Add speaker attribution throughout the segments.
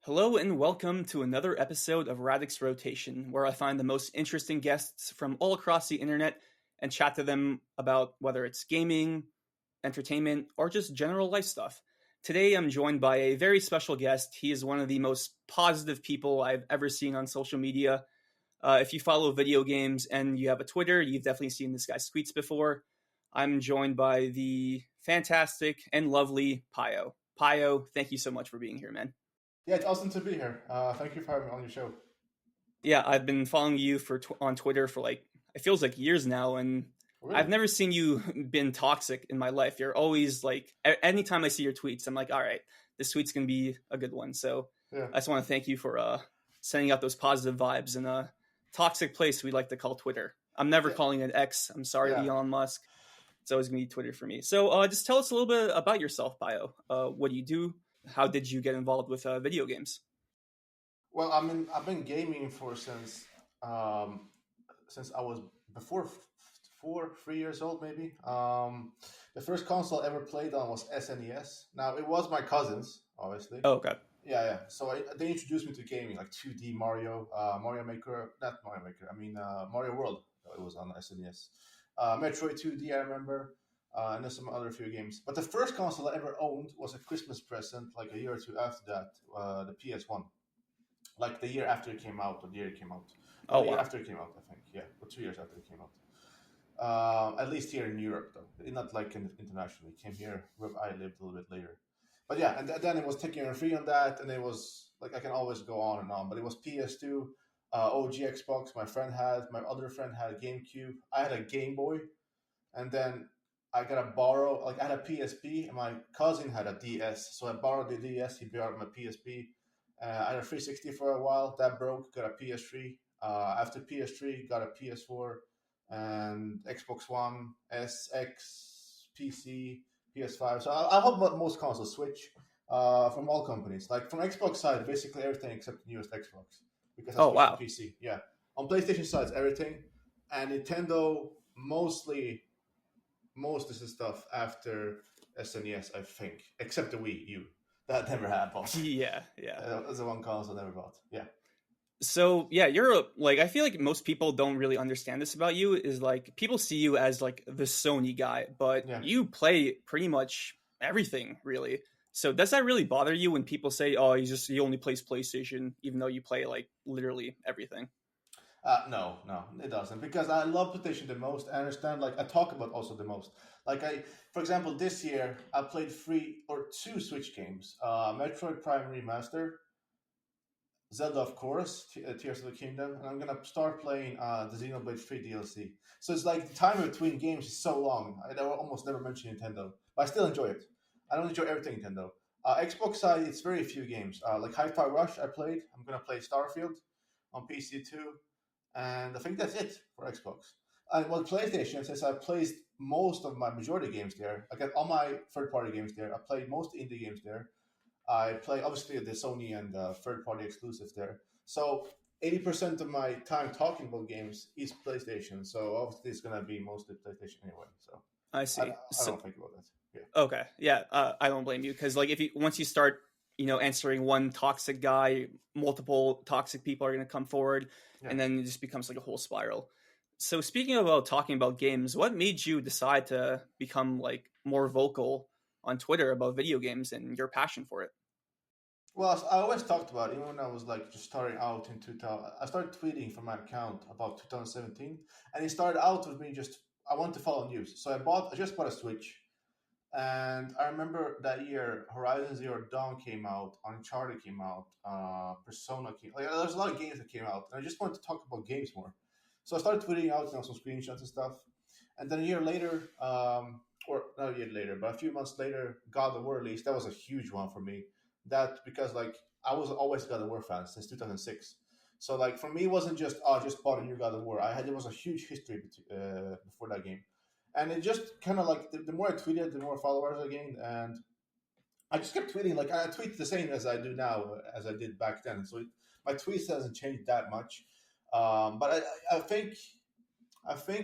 Speaker 1: Hello and welcome to another episode of Radec's Rotation, where I find the most interesting guests from all across the internet and chat to them about whether it's gaming, entertainment, or just general life stuff. Today I'm joined by a very special guest. He is one of the most positive people I've ever seen on social media. If you follow video games and you have a Twitter, you've definitely seen this guy's tweets before. I'm joined by the fantastic and lovely Pio. Pio, thank you so much for being here, man.
Speaker 2: Yeah, it's awesome to be here. Thank you for having me on your show.
Speaker 1: Yeah, I've been following you on Twitter for it feels like years now, and
Speaker 2: Really?
Speaker 1: I've never seen you been toxic in my life. You're always anytime I see your tweets, I'm like, all right, this tweet's gonna be a good one. So
Speaker 2: Yeah.
Speaker 1: I just want to thank you for sending out those positive vibes in a toxic place we like to call Twitter. I'm never calling it X. I'm sorry,
Speaker 2: Yeah.
Speaker 1: Elon Musk. It's always gonna be Twitter for me. So just tell us a little bit about yourself, Bio. What do you do? How did you get involved with video games?
Speaker 2: Well, I've been gaming since I was before 3 years old, maybe. The first console I ever played on was SNES. Now it was my cousin's, obviously.
Speaker 1: Oh, okay.
Speaker 2: Yeah. So they introduced me to gaming, like 2D Mario, Mario Maker, not Mario Maker. I mean Mario World. It was on SNES. Metroid 2D, I remember. And there's some other few games. But the first console I ever owned was a Christmas present, like a year or two after that, the PS1. Like the year after it came out, or the year it came out.
Speaker 1: Oh,
Speaker 2: The year
Speaker 1: wow.
Speaker 2: after it came out, I think. Yeah, or 2 years after it came out. At least here in Europe, though. Not like internationally. It came here where I lived a little bit later. But yeah, and then it was taking free on that, and it was like I can always go on and on. But it was PS2, OG Xbox. My other friend had GameCube. I had a Game Boy, and then I got to borrow, like I had a PSP, and my cousin had a DS. So I borrowed the DS. He borrowed my PSP. I had a 360 for a while. That broke. Got a PS3. After PS3, got a PS4 and Xbox One, SX, PC, PS5. So I hope about most consoles Switch from all companies. Like from Xbox side, basically everything except the newest Xbox because I
Speaker 1: Oh,
Speaker 2: switched
Speaker 1: wow.
Speaker 2: to PC. Yeah. On PlayStation side, it's everything, and Nintendo most of the stuff after SNES, I think, except the Wii U. That never happened.
Speaker 1: Yeah.
Speaker 2: That's the one console I never bought. Yeah.
Speaker 1: So yeah, I feel like most people don't really understand this about you is like people see you as like the Sony guy, but
Speaker 2: Yeah.
Speaker 1: you play pretty much everything really. So does that really bother you when people say, "Oh, he only plays PlayStation," even though you play like literally everything?
Speaker 2: No, it doesn't because I love PlayStation the most. I understand, like I talk about also the most. For example, this year I played two Switch games: Metroid Prime Remaster, Zelda, of course, Tears of the Kingdom, and I'm gonna start playing the Xenoblade 3 DLC. So it's like the time between games is so long. I almost never mention Nintendo, but I still enjoy it. I don't enjoy everything Nintendo. Xbox side, it's very few games. Like Hi-Fi Rush, I played. I'm gonna play Starfield on PC too, and I think that's it for Xbox. And what PlayStation, since I played most of my majority games there, I got all my third-party games there. I played most indie games there. I play obviously the Sony and third-party exclusives there. So 80% of my time talking about games is PlayStation. So obviously it's gonna be mostly PlayStation anyway. So
Speaker 1: I see.
Speaker 2: I don't think about that. Yeah.
Speaker 1: Okay, yeah, I don't blame you because like if you once you start answering one toxic guy, multiple toxic people are going to come forward,
Speaker 2: Yeah.
Speaker 1: and then it just becomes like a whole spiral. So speaking about talking about games, what made you decide to become like more vocal on Twitter about video games and your passion for it?
Speaker 2: Well, I always talked about it, even when I was like just starting out in 2000. I started tweeting from my account about 2017, and it started out with me just I wanted to follow news, so I just bought a Switch, and I remember that year Horizon Zero Dawn came out, Uncharted came out, Persona came. Like there's a lot of games that came out, and I just wanted to talk about games more. So I started tweeting out some screenshots and stuff, and then a year later, or not a year later, but a few months later, God of War released. That was a huge one for me. That because like I was always a God of War fan since 2006. So like for me, it wasn't just I just bought a new God of War. There was a huge history before that game, and it just kind of like the more I tweeted, the more followers I gained, and I just kept tweeting. Like I tweet the same as I do now as I did back then. So my tweets hasn't changed that much, but I think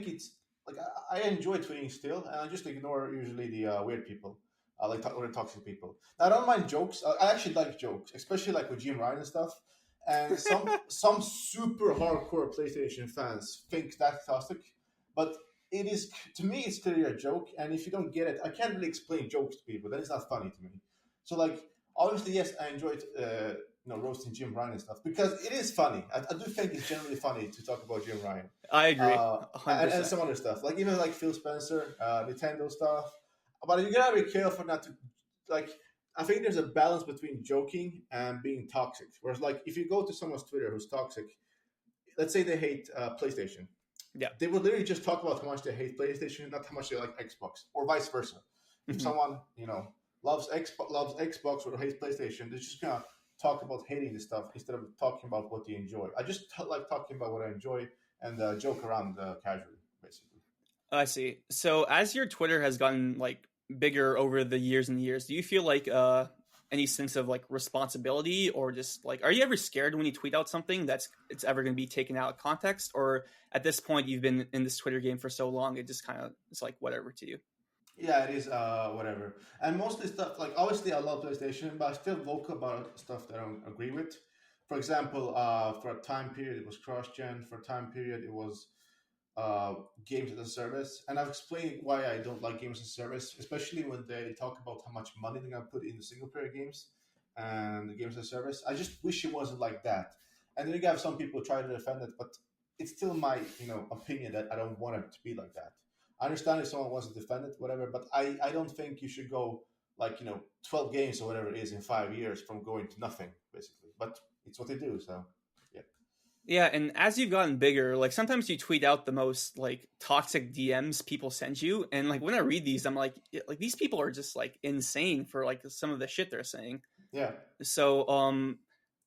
Speaker 2: it's like I enjoy tweeting still, and I just ignore usually the weird people. Or toxic people. Now, I don't mind jokes. I actually like jokes, especially like with Jim Ryan and stuff. And some super hardcore PlayStation fans think that's toxic, but it is, to me, it's clearly a joke. And if you don't get it, I can't really explain jokes to people. Then it's not funny to me. So like, obviously, yes, I enjoyed roasting Jim Ryan and stuff because it is funny. I do think it's generally funny to talk about Jim Ryan.
Speaker 1: I agree,
Speaker 2: and some other stuff, like even like Phil Spencer, Nintendo stuff. But you gotta be careful not to like. I think there's a balance between joking and being toxic. Whereas, like, if you go to someone's Twitter who's toxic, let's say they hate PlayStation,
Speaker 1: yeah,
Speaker 2: they will literally just talk about how much they hate PlayStation, not how much they like Xbox, or vice versa. If someone loves Xbox or hates PlayStation, they're just gonna talk about hating this stuff instead of talking about what they enjoy. I just like talking about what I enjoy and joke around casually, basically.
Speaker 1: I see. So as your Twitter has gotten like bigger over the years and years, do you feel like any sense of like responsibility, or just like, are you ever scared when you tweet out something it's ever going to be taken out of context? Or at this point you've been in this Twitter game for so long, it just kind of, it's like whatever to you?
Speaker 2: Yeah, it is whatever. And mostly stuff, like, obviously I love PlayStation, but I still vocal about stuff that I don't agree with. For example, for a time period it was cross-gen. For a time period it was games as a service. And I've explained why I don't like games as a service, especially when they talk about how much money they're going to put in the single-player games and the games as a service. I just wish it wasn't like that. And then you have some people try to defend it, but it's still my opinion that I don't want it to be like that. I understand if someone wants to defend it, whatever, but I don't think you should go like 12 games or whatever it is in 5 years from going to nothing, basically. But it's what they do, so yeah.
Speaker 1: Yeah, and as you've gotten bigger, like sometimes you tweet out the most like toxic DMs people send you, and like when I read these, I'm like these people are just like insane for like some of the shit they're saying.
Speaker 2: Yeah.
Speaker 1: So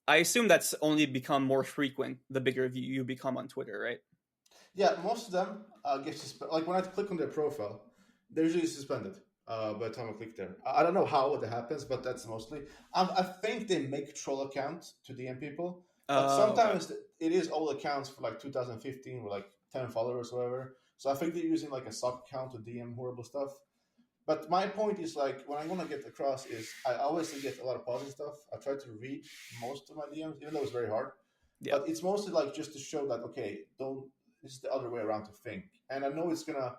Speaker 1: I assume that's only become more frequent the bigger you become on Twitter, right?
Speaker 2: Yeah, most of them get suspended. Like when I click on their profile, they're usually suspended by the time I click there. I don't know how that happens, but that's mostly. I think they make troll accounts to DM people, but sometimes it is old accounts for like 2015 with like 10 followers or whatever. So I think they're using like a sock account to DM horrible stuff. But my point is, like, what I want to get across is I always get a lot of positive stuff. I try to read most of my DMs, even though it's very hard. Yeah. But it's mostly like just to show that, okay, this is the other way around to think. And I know it's going to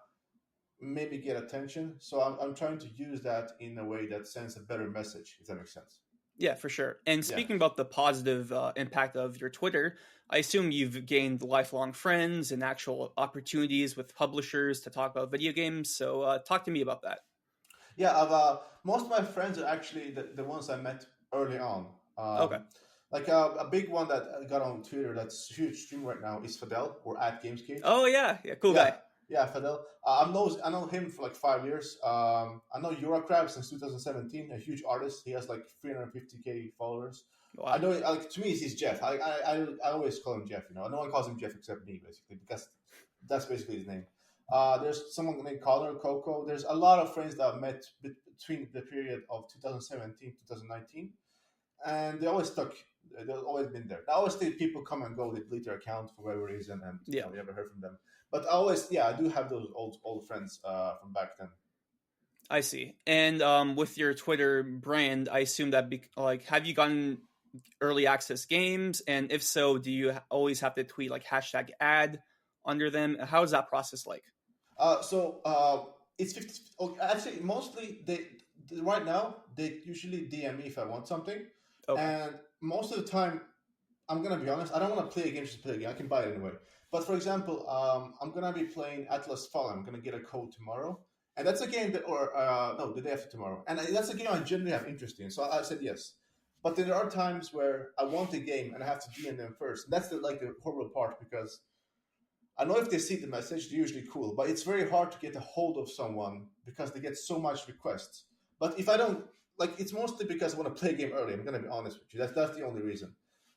Speaker 2: maybe get attention. So I'm trying to use that in a way that sends a better message, if that makes sense.
Speaker 1: Yeah, for sure. And speaking about the positive impact of your Twitter, I assume you've gained lifelong friends and actual opportunities with publishers to talk about video games. So talk to me about that.
Speaker 2: Yeah, most of my friends are actually the ones I met early on.
Speaker 1: Okay.
Speaker 2: Like a big one that I got on Twitter that's a huge stream right now is Fidel, or at Gamescade.
Speaker 1: Oh yeah, cool guy.
Speaker 2: Yeah, Fidel. I know him for like 5 years. I know Eurocrab since 2017. A huge artist. He has like 350k followers. Wow. I know. Like, to me, he's Jeff. I always call him Jeff. No one calls him Jeff except me, basically, because that's basically his name. There's someone named Connor, Coco. There's a lot of friends that I've met between the period of 2017 2019, and they always stuck. They've always been there. I always see people come and go. They delete their account for whatever reason, and we never heard from them. But I do have those old friends from back then.
Speaker 1: I see. And with your Twitter brand, I assume that have you gotten early access games? And if so, do you always have to tweet like #ad under them? How is that process like?
Speaker 2: It's 50. Actually, mostly right now they usually DM me if I want something, and most of the time, I'm gonna be honest, I don't want to play a game just to play a game. I can buy it anyway. But for example, I'm gonna be playing Atlas Fallen. I'm gonna get a code tomorrow, and that's a game the day after tomorrow, and that's a game I generally have interest in. So I said yes. But then there are times where I want the game and I have to DM them first. That's the horrible part, because I know if they see the message, they're usually cool, but it's very hard to get a hold of someone because they get so much requests. But if I don't, it's mostly because I want to play a game early. I'm going to be honest with you. That's the only reason.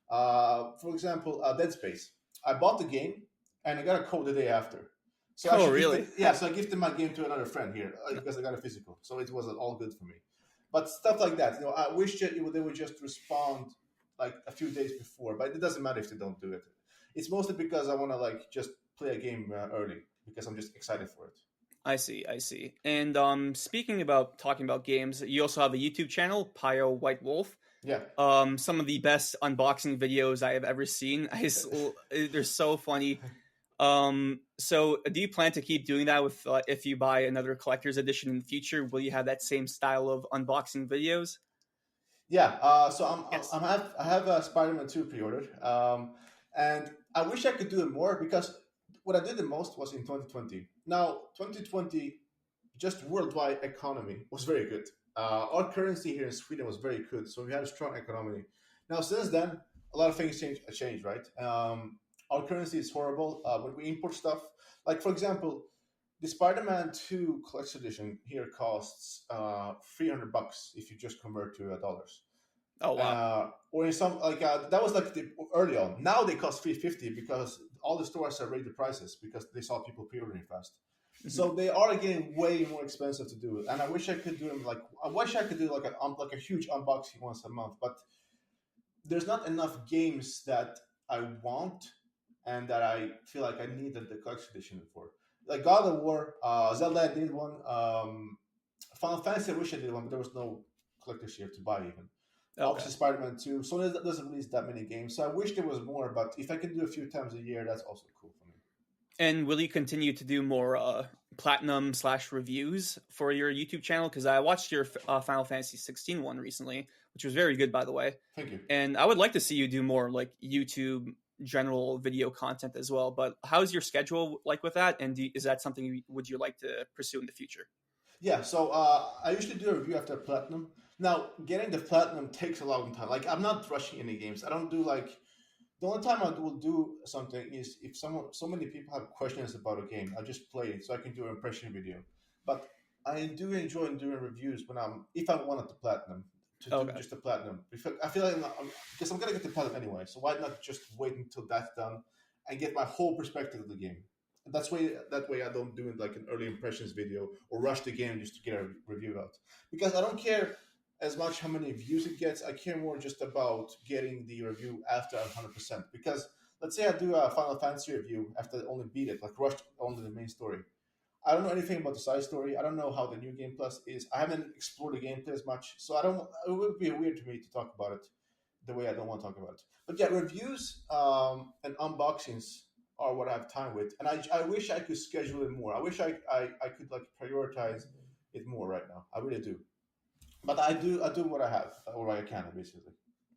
Speaker 2: For example, Dead Space. I bought the game and I got a code the day after. So
Speaker 1: really?
Speaker 2: So I gifted my game to another friend here because I got a physical. So it was all good for me. But stuff like that, I wish that they would just respond like a few days before. But it doesn't matter if they don't do it. It's mostly because I want to just play a game early because I'm just excited for it.
Speaker 1: I see, I see. And speaking about talking about games, you also have a YouTube channel, Pio Whitewolf.
Speaker 2: Yeah.
Speaker 1: Some of the best unboxing videos I have ever seen. They're so funny. So do you plan to keep doing that with if you buy another collector's edition in the future? Will you have that same style of unboxing videos?
Speaker 2: Yeah, so
Speaker 1: Yes.
Speaker 2: I have a Spider-Man 2 pre-ordered, and I wish I could do it more because what I did the most was in 2020. Now, 2020, just worldwide economy was very good. Our currency here in Sweden was very good, so we had a strong economy. Now, since then, a lot of things changed, right? Our currency is horrible. When we import stuff, like for example, the Spider-Man 2 collection edition here costs $300 if you just convert to dollars.
Speaker 1: Oh wow.
Speaker 2: Or in some like that was like the early on. Now they cost $350 because all the stores have raised the prices because they saw people pre-ordering fast.
Speaker 1: Mhm.
Speaker 2: So they are getting way more expensive to do it. And I wish I could do them like I wish I could do like a huge unboxing once a month, but there's not enough games that I want and that I feel like I needed the collection edition for. Like God of War, Zelda I did one, Final Fantasy I wish I did one, but there was no collector's share to buy even.
Speaker 1: Okay.
Speaker 2: Obviously Spider-Man 2. Sony doesn't release that many games, so I wish there was more, but if I can do a few times a year, that's also cool for me.
Speaker 1: And will you continue to do more platinum / reviews for your YouTube channel? Because I watched your Final Fantasy 16 one recently, which was very good, by the way.
Speaker 2: Thank you.
Speaker 1: And I would like to see you do more like YouTube general video content as well. But how's your schedule like with that? And is that something would you like to pursue in the future?
Speaker 2: Yeah, so I usually do a review after Platinum. Now, getting the Platinum takes a long time. Like, I'm not rushing any games. I don't do like the only time I will do something is if so many people have questions about a game, I just play it so I can do an impression video. But I do enjoy doing reviews when if I wanted the platinum to do
Speaker 1: Okay.
Speaker 2: just the platinum. I feel like because I'm gonna get the platinum anyway, so why not just wait until that's done and get my whole perspective of the game. And that way I don't do it like an early impressions video or rush the game just to get a review out because I don't care as much how many views it gets. I care more just about getting the review after 100%. Because let's say I do a Final Fantasy review after I only beat it, like rushed only the main story. I don't know anything about the side story. I don't know how the new game plus is. I haven't explored the gameplay as much, so I don't. It would be weird to me to talk about it the way I don't want to talk about it. But yeah, reviews and unboxings are what I have time with, and I wish I could schedule it more. I wish I could like prioritize it more right now. I really do. But I do what I have or what I can basically.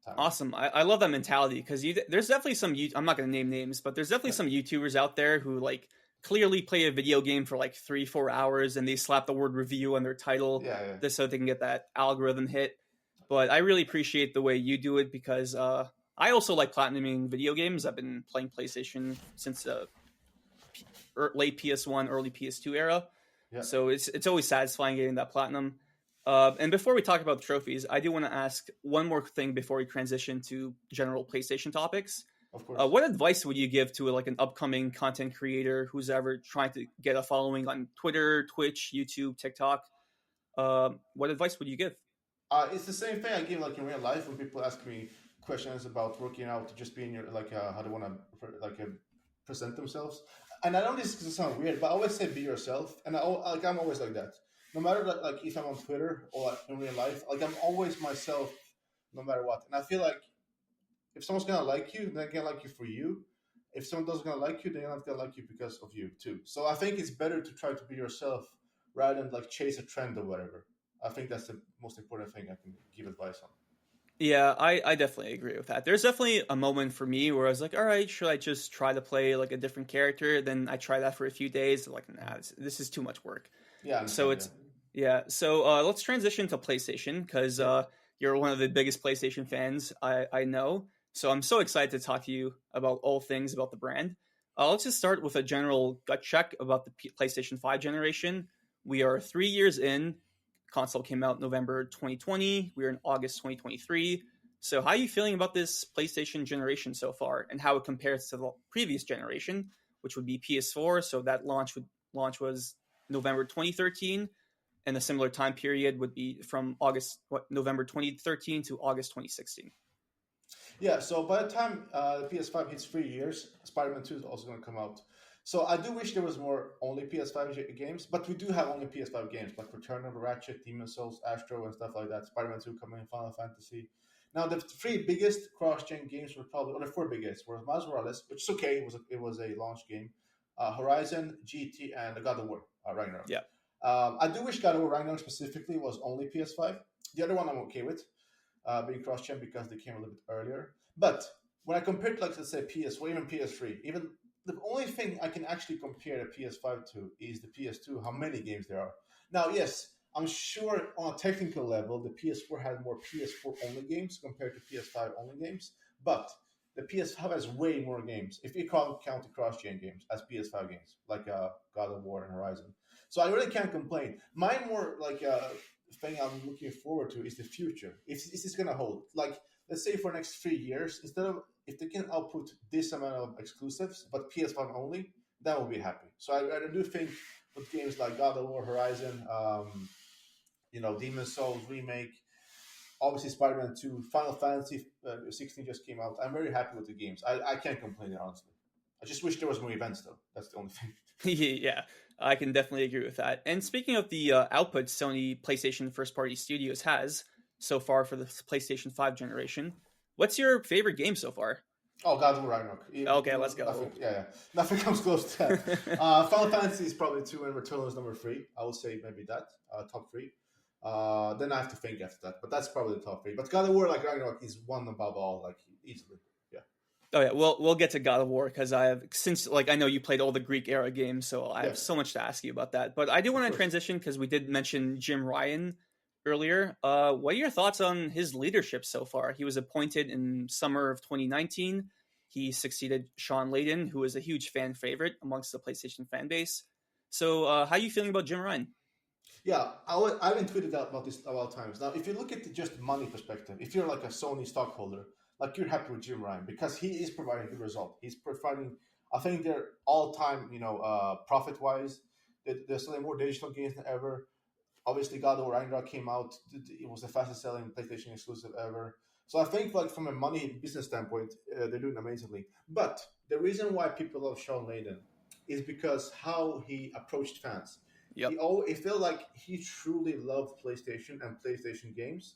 Speaker 2: Time.
Speaker 1: Awesome. I love that mentality because there's definitely some. I'm not going to name names, but there's definitely some YouTubers out there who like clearly play a video game for like 3-4 hours and they slap the word review on their title just so they can get that algorithm hit. But I really appreciate the way you do it because I also like platinuming video games. I've been playing PlayStation since late PS1, early PS2 era.
Speaker 2: Yeah.
Speaker 1: So it's always satisfying getting that platinum. And before we talk about trophies, I do want to ask one more thing before we transition to general PlayStation topics.
Speaker 2: Of course.
Speaker 1: What advice would you give to like an upcoming content creator who's ever trying to get a following on Twitter, Twitch, YouTube, TikTok? What advice would you give?
Speaker 2: It's the same thing I give like in real life when people ask me questions about working out, just being your like how they want to present themselves. And I know this is going to sound weird, but I always say be yourself, and I'm always like that. No matter like if I'm on Twitter or like, in real life, like I'm always myself, no matter what. And I feel like if someone's gonna like you, they're gonna like you for you. If someone doesn't gonna like you, they're not gonna like you because of you too. So I think it's better to try to be yourself rather than like chase a trend or whatever. I think that's the most important thing I can give advice on.
Speaker 1: Yeah, I definitely agree with that. There's definitely a moment for me where I was like, all right, should I just try to play like a different character? Then I try that for a few days. Like, nah, this is too much work.
Speaker 2: Yeah.
Speaker 1: So it's So let's transition to PlayStation because you're one of the biggest PlayStation fans I know. So I'm so excited to talk to you about all things about the brand. Let's just start with a general gut check about the PlayStation 5 generation. We are 3 years in. Console came out November 2020. We're in August 2023. So how are you feeling about this PlayStation generation so far and how it compares to the previous generation, which would be PS4? So that launch was November 2013. And a similar time period would be from November 2013 to August 2016.
Speaker 2: Yeah, so by the time the PS5 hits 3 years, Spider-Man 2 is also going to come out. So I do wish there was more only PS5 games, but we do have only PS5 games like Return of the Ratchet, Demon Souls, Astro, and stuff like that. Spider-Man 2 coming, Final Fantasy. Now the three biggest cross-gen games were probably, or the four biggest, were Miles Morales, which is okay. It was a launch game. Horizon, GT, and God of War Ragnarok.
Speaker 1: Yeah.
Speaker 2: I do wish God of War Ragnarok specifically was only PS5. The other one I'm okay with being cross-gen because they came a little bit earlier. But when I compare to, like, let's say PS4, even PS3, even the only thing I can actually compare the PS5 to is the PS2, how many games there are. Now, yes, I'm sure on a technical level, the PS4 had more PS4 only games compared to PS5 only games, but the PS5 has way more games, if you count the cross-gen games as PS5 games, like God of War and Horizon. So I really can't complain. My more like thing I'm looking forward to is the future. Is this going to hold? Like, let's say for the next 3 years, instead of, if they can output this amount of exclusives, but PS5 only, that will be happy. So I do think with games like God of War, Horizon, Demon Souls remake, obviously Spider-Man 2, Final Fantasy 16 just came out. I'm very happy with the games. I can't complain, honestly. I just wish there was more events, though. That's the only thing.
Speaker 1: Yeah, I can definitely agree with that. And speaking of the output Sony PlayStation first-party studios has so far for the PlayStation 5 generation, what's your favorite game so far?
Speaker 2: Oh, God of War Ragnarok.
Speaker 1: Okay, let's go.
Speaker 2: Nothing comes close to that. Final Fantasy is probably 2 and Returnal is number 3. I would say maybe that, top 3. Then I have to think after that, but that's probably the top 3. But God of War, like Ragnarok, is one above all, like, easily. Yeah.
Speaker 1: Oh yeah, we'll get to God of War because I know you played all the Greek era games, so I have so much to ask you about that. But I do want to transition because we did mention Jim Ryan earlier. What are your thoughts on his leadership so far? He was appointed in summer of 2019. He succeeded Sean Layden, who is a huge fan favorite amongst the PlayStation fan base. So how are you feeling about Jim Ryan?
Speaker 2: Yeah, I've been tweeted out about this a lot of times. Now, if you look at the just money perspective, if you're like a Sony stockholder, like, you're happy with Jim Ryan because he is providing a good result. He's providing, I think they're all-time, profit-wise, they're selling more digital games than ever. Obviously, God of War Ragnarok came out. It was the fastest-selling PlayStation exclusive ever. So I think, like, from a money business standpoint, they're doing amazingly. But the reason why people love Sean Layden is because how he approached fans.
Speaker 1: Yep.
Speaker 2: It felt like he truly loved PlayStation and PlayStation games.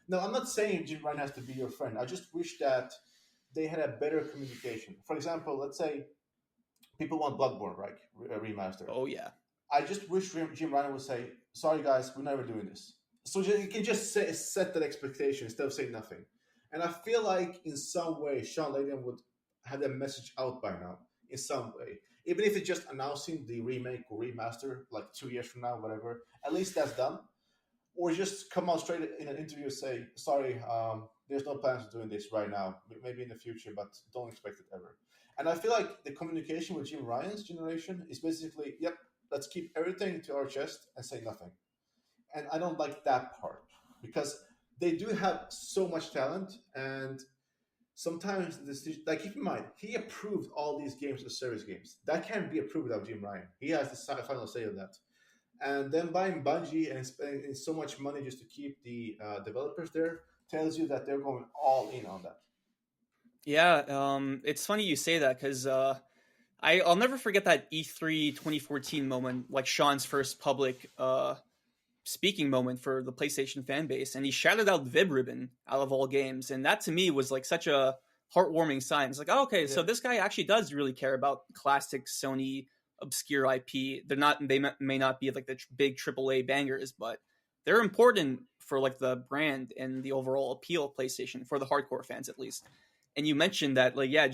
Speaker 2: Now, I'm not saying Jim Ryan has to be your friend. I just wish that they had a better communication. For example, let's say people want Bloodborne, right? A remaster.
Speaker 1: Oh, yeah.
Speaker 2: I just wish Jim Ryan would say, sorry, guys, we're never doing this. So you can just set that expectation instead of saying nothing. And I feel like in some way, Sean Layden would have that message out by now, in some way. Even if it's just announcing the remake or remaster, like 2 years from now, whatever, at least that's done. Or just come out straight in an interview and say, sorry, there's no plans of doing this right now. Maybe in the future, but don't expect it ever. And I feel like the communication with Jim Ryan's generation is basically, yep, let's keep everything to our chest and say nothing. And I don't like that part because they do have so much talent, and sometimes like, keep in mind, he approved all these games as service games. That can't be approved without Jim Ryan. He has the final say of that. And then buying Bungie and spending so much money just to keep the developers there tells you that they're going all in on that.
Speaker 1: Yeah, it's funny you say that because I'll never forget that E3 2014 moment, like Sean's first public speaking moment for the PlayStation fan base, and he shouted out Vib Ribbon out of all games, and that to me was like such a heartwarming sign. It's like, oh, okay, so this guy actually does really care about classic Sony obscure IP. They may not be like the big AAA bangers, but they're important for like the brand and the overall appeal of PlayStation for the hardcore fans at least. And you mentioned that, like, yeah,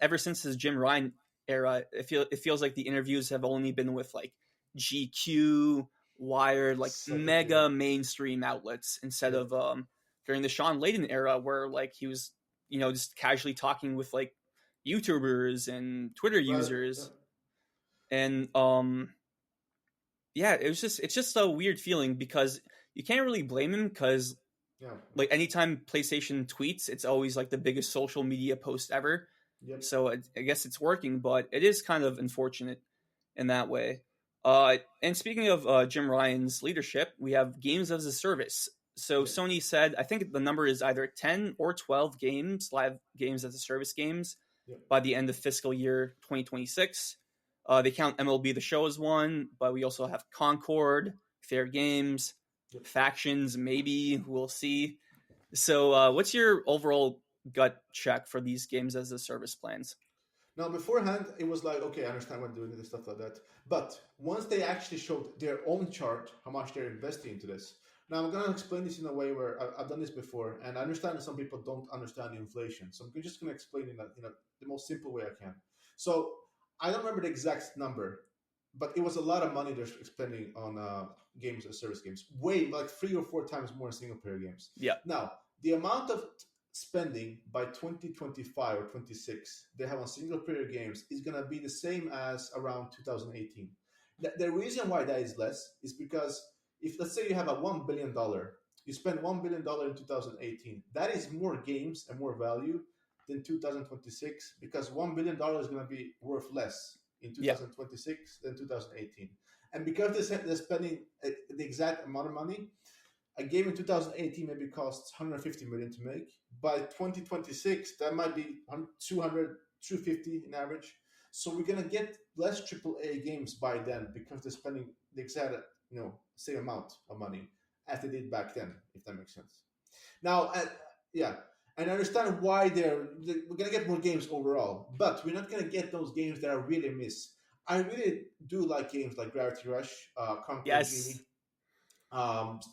Speaker 1: ever since his Jim Ryan era, it feels like the interviews have only been with like GQ, Wired, like mega mainstream outlets instead of during the Sean Layden era where like he was, just casually talking with like YouTubers and Twitter users. And it's just a weird feeling because you can't really blame him because like anytime PlayStation tweets, it's always like the biggest social media post ever.
Speaker 2: Yep.
Speaker 1: So I guess it's working, but it is kind of unfortunate in that way. And speaking of Jim Ryan's leadership, we have games as a service. So Sony said, I think the number is either 10 or 12 live games as a service games by the end of fiscal year 2026. They count MLB The Show as one, but we also have Concord, Fair Games,
Speaker 2: Yep.
Speaker 1: Factions, maybe. We'll see. So what's your overall gut check for these games as a service plans?
Speaker 2: Now, beforehand, it was like, okay, I understand what they're doing and stuff like that. But once they actually showed their own chart, how much they're investing into this. Now, I'm going to explain this in a way where I've done this before, and I understand that some people don't understand the inflation. So I'm just going to explain it in the most simple way I can. So I don't remember the exact number, but it was a lot of money they're spending on games as service games. Way, like 3 or 4 times more in single-player games.
Speaker 1: Yeah.
Speaker 2: Now, the amount of spending by 2025 or 26 they have on single player games is going to be the same as around 2018. The reason why that is less is because if, let's say, you have a $1 billion, you spend $1 billion in 2018, that is more games and more value than 2026, because $1 billion is going to be worth less in 2026 than 2018. And because they're spending the exact amount of money, a game in 2018 maybe costs 150 million to make. By 2026, that might be 200, 250 in average. So we're gonna get less AAA games by then because they're spending the exact same amount of money as they did back then, if that makes sense. Now, and I understand why we're gonna get more games overall, but we're not gonna get those games that I really miss. I really do like games like Gravity Rush, Conquer Genie.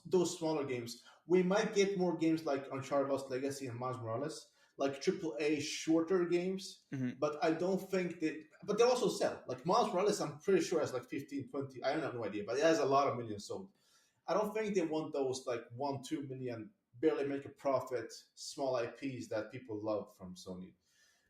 Speaker 2: Those smaller games. We might get more games like Uncharted Lost Legacy and Miles Morales, like AAA shorter games, but I don't think that. But they also sell. Like Miles Morales, I'm pretty sure has like 15, 20. I don't have no idea, but it has a lot of millions sold. I don't think they want those like 1, 2 million, barely make a profit, small IPs that people love from Sony,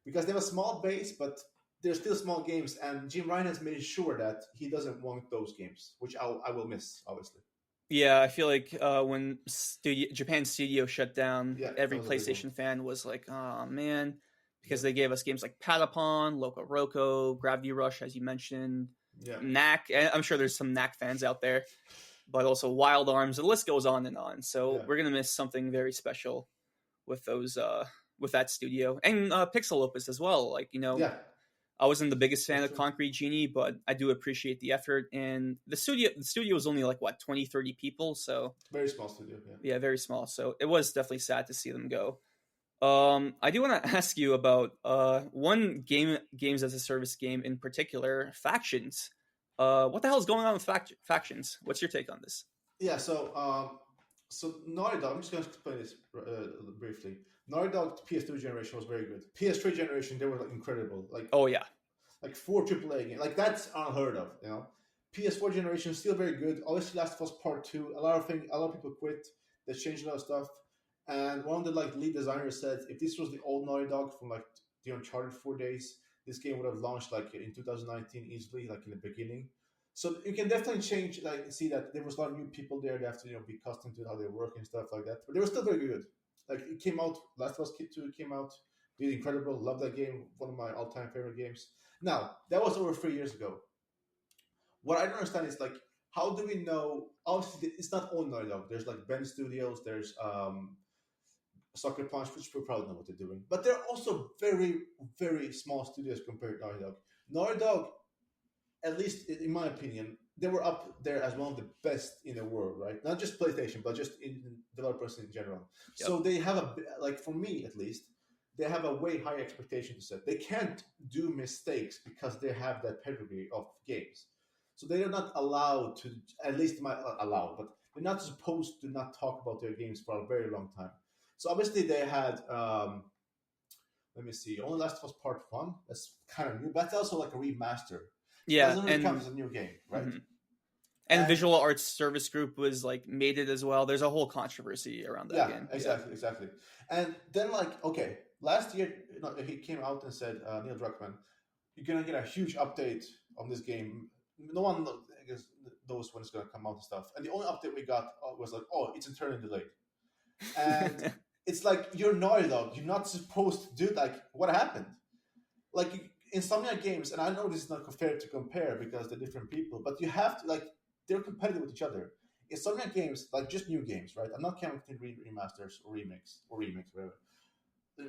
Speaker 2: because they have a small base, but they're still small games, and Jim Ryan has made sure that he doesn't want those games, which I will miss, obviously.
Speaker 1: Yeah, I feel like when Japan Studio shut down, every PlayStation fan was like, "Oh man," because they gave us games like Patapon, Loco Roco, Gravity Rush, as you mentioned, Knack. I'm sure there's some Knack fans out there, but also Wild Arms. The list goes on and on. So we're gonna miss something very special with those, with that studio and Pixel Opus as well. Like I wasn't the biggest fan of Concrete Genie, but I do appreciate the effort. And the studio is only like, 20, 30 people. So
Speaker 2: very small studio,
Speaker 1: Yeah, very small. So it was definitely sad to see them go. I do want to ask you about one games as a service game in particular, Factions. What the hell is going on with Factions? What's your take on this?
Speaker 2: Yeah, so Naughty Dog, I'm just going to explain this briefly. Naughty Dog PS2 generation was very good. PS3 generation, they were like incredible. Like,
Speaker 1: oh yeah,
Speaker 2: like 4 AAA games. Like, that's unheard of, PS4 generation still very good. Obviously, Last of Us Part 2. A lot of people quit. They changed a lot of stuff. And one of the lead designers said, if this was the old Naughty Dog from like the Uncharted 4 days, this game would have launched like in 2019 easily, like in the beginning. So you can definitely see that there was a lot of new people there. They have to be accustomed to how they work and stuff like that. But they were still very good. Like, it came out, Last of Us 2 came out, did incredible. Love that game. One of my all-time favorite games. Now, that was over 3 years ago. What I don't understand is, like, how do we know? Obviously, it's not all Naughty Dog. There's like Ben Studios. There's Sucker Punch, which people probably know what they're doing. But they're also very, very small studios compared to Naughty Dog. Naughty Dog, at least in my opinion, they were up there as one of the best in the world, right? Not just PlayStation, but just in developers in general. Yep. So they have for me at least, they have a way higher expectation to set. They can't do mistakes because they have that pedigree of games. So they are not allowed to, at least but they're not supposed to not talk about their games for a very long time. So obviously they had, let me see, only Last of Us Part 1. That's kind of new, but that's also like a remaster.
Speaker 1: Yeah,
Speaker 2: it doesn't really count as a new game, right?
Speaker 1: Mm-hmm. And Visual Arts Service Group was like made it as well. There's a whole controversy around that game.
Speaker 2: Exactly. And then, like, okay, last year he came out and said, Neil Druckmann, you're gonna get a huge update on this game. No one knows when it's gonna come out and stuff. And the only update we got was like, oh, it's internally delayed. And it's like, you're Naughty Dog. You're not supposed to do, like, what happened? Like, Insomniac Games, and I know this is not fair to compare because they're different people, but you have to, like, they're competitive with each other. Insomniac Games, like, just new games, right? I'm not counting remasters or remakes, whatever.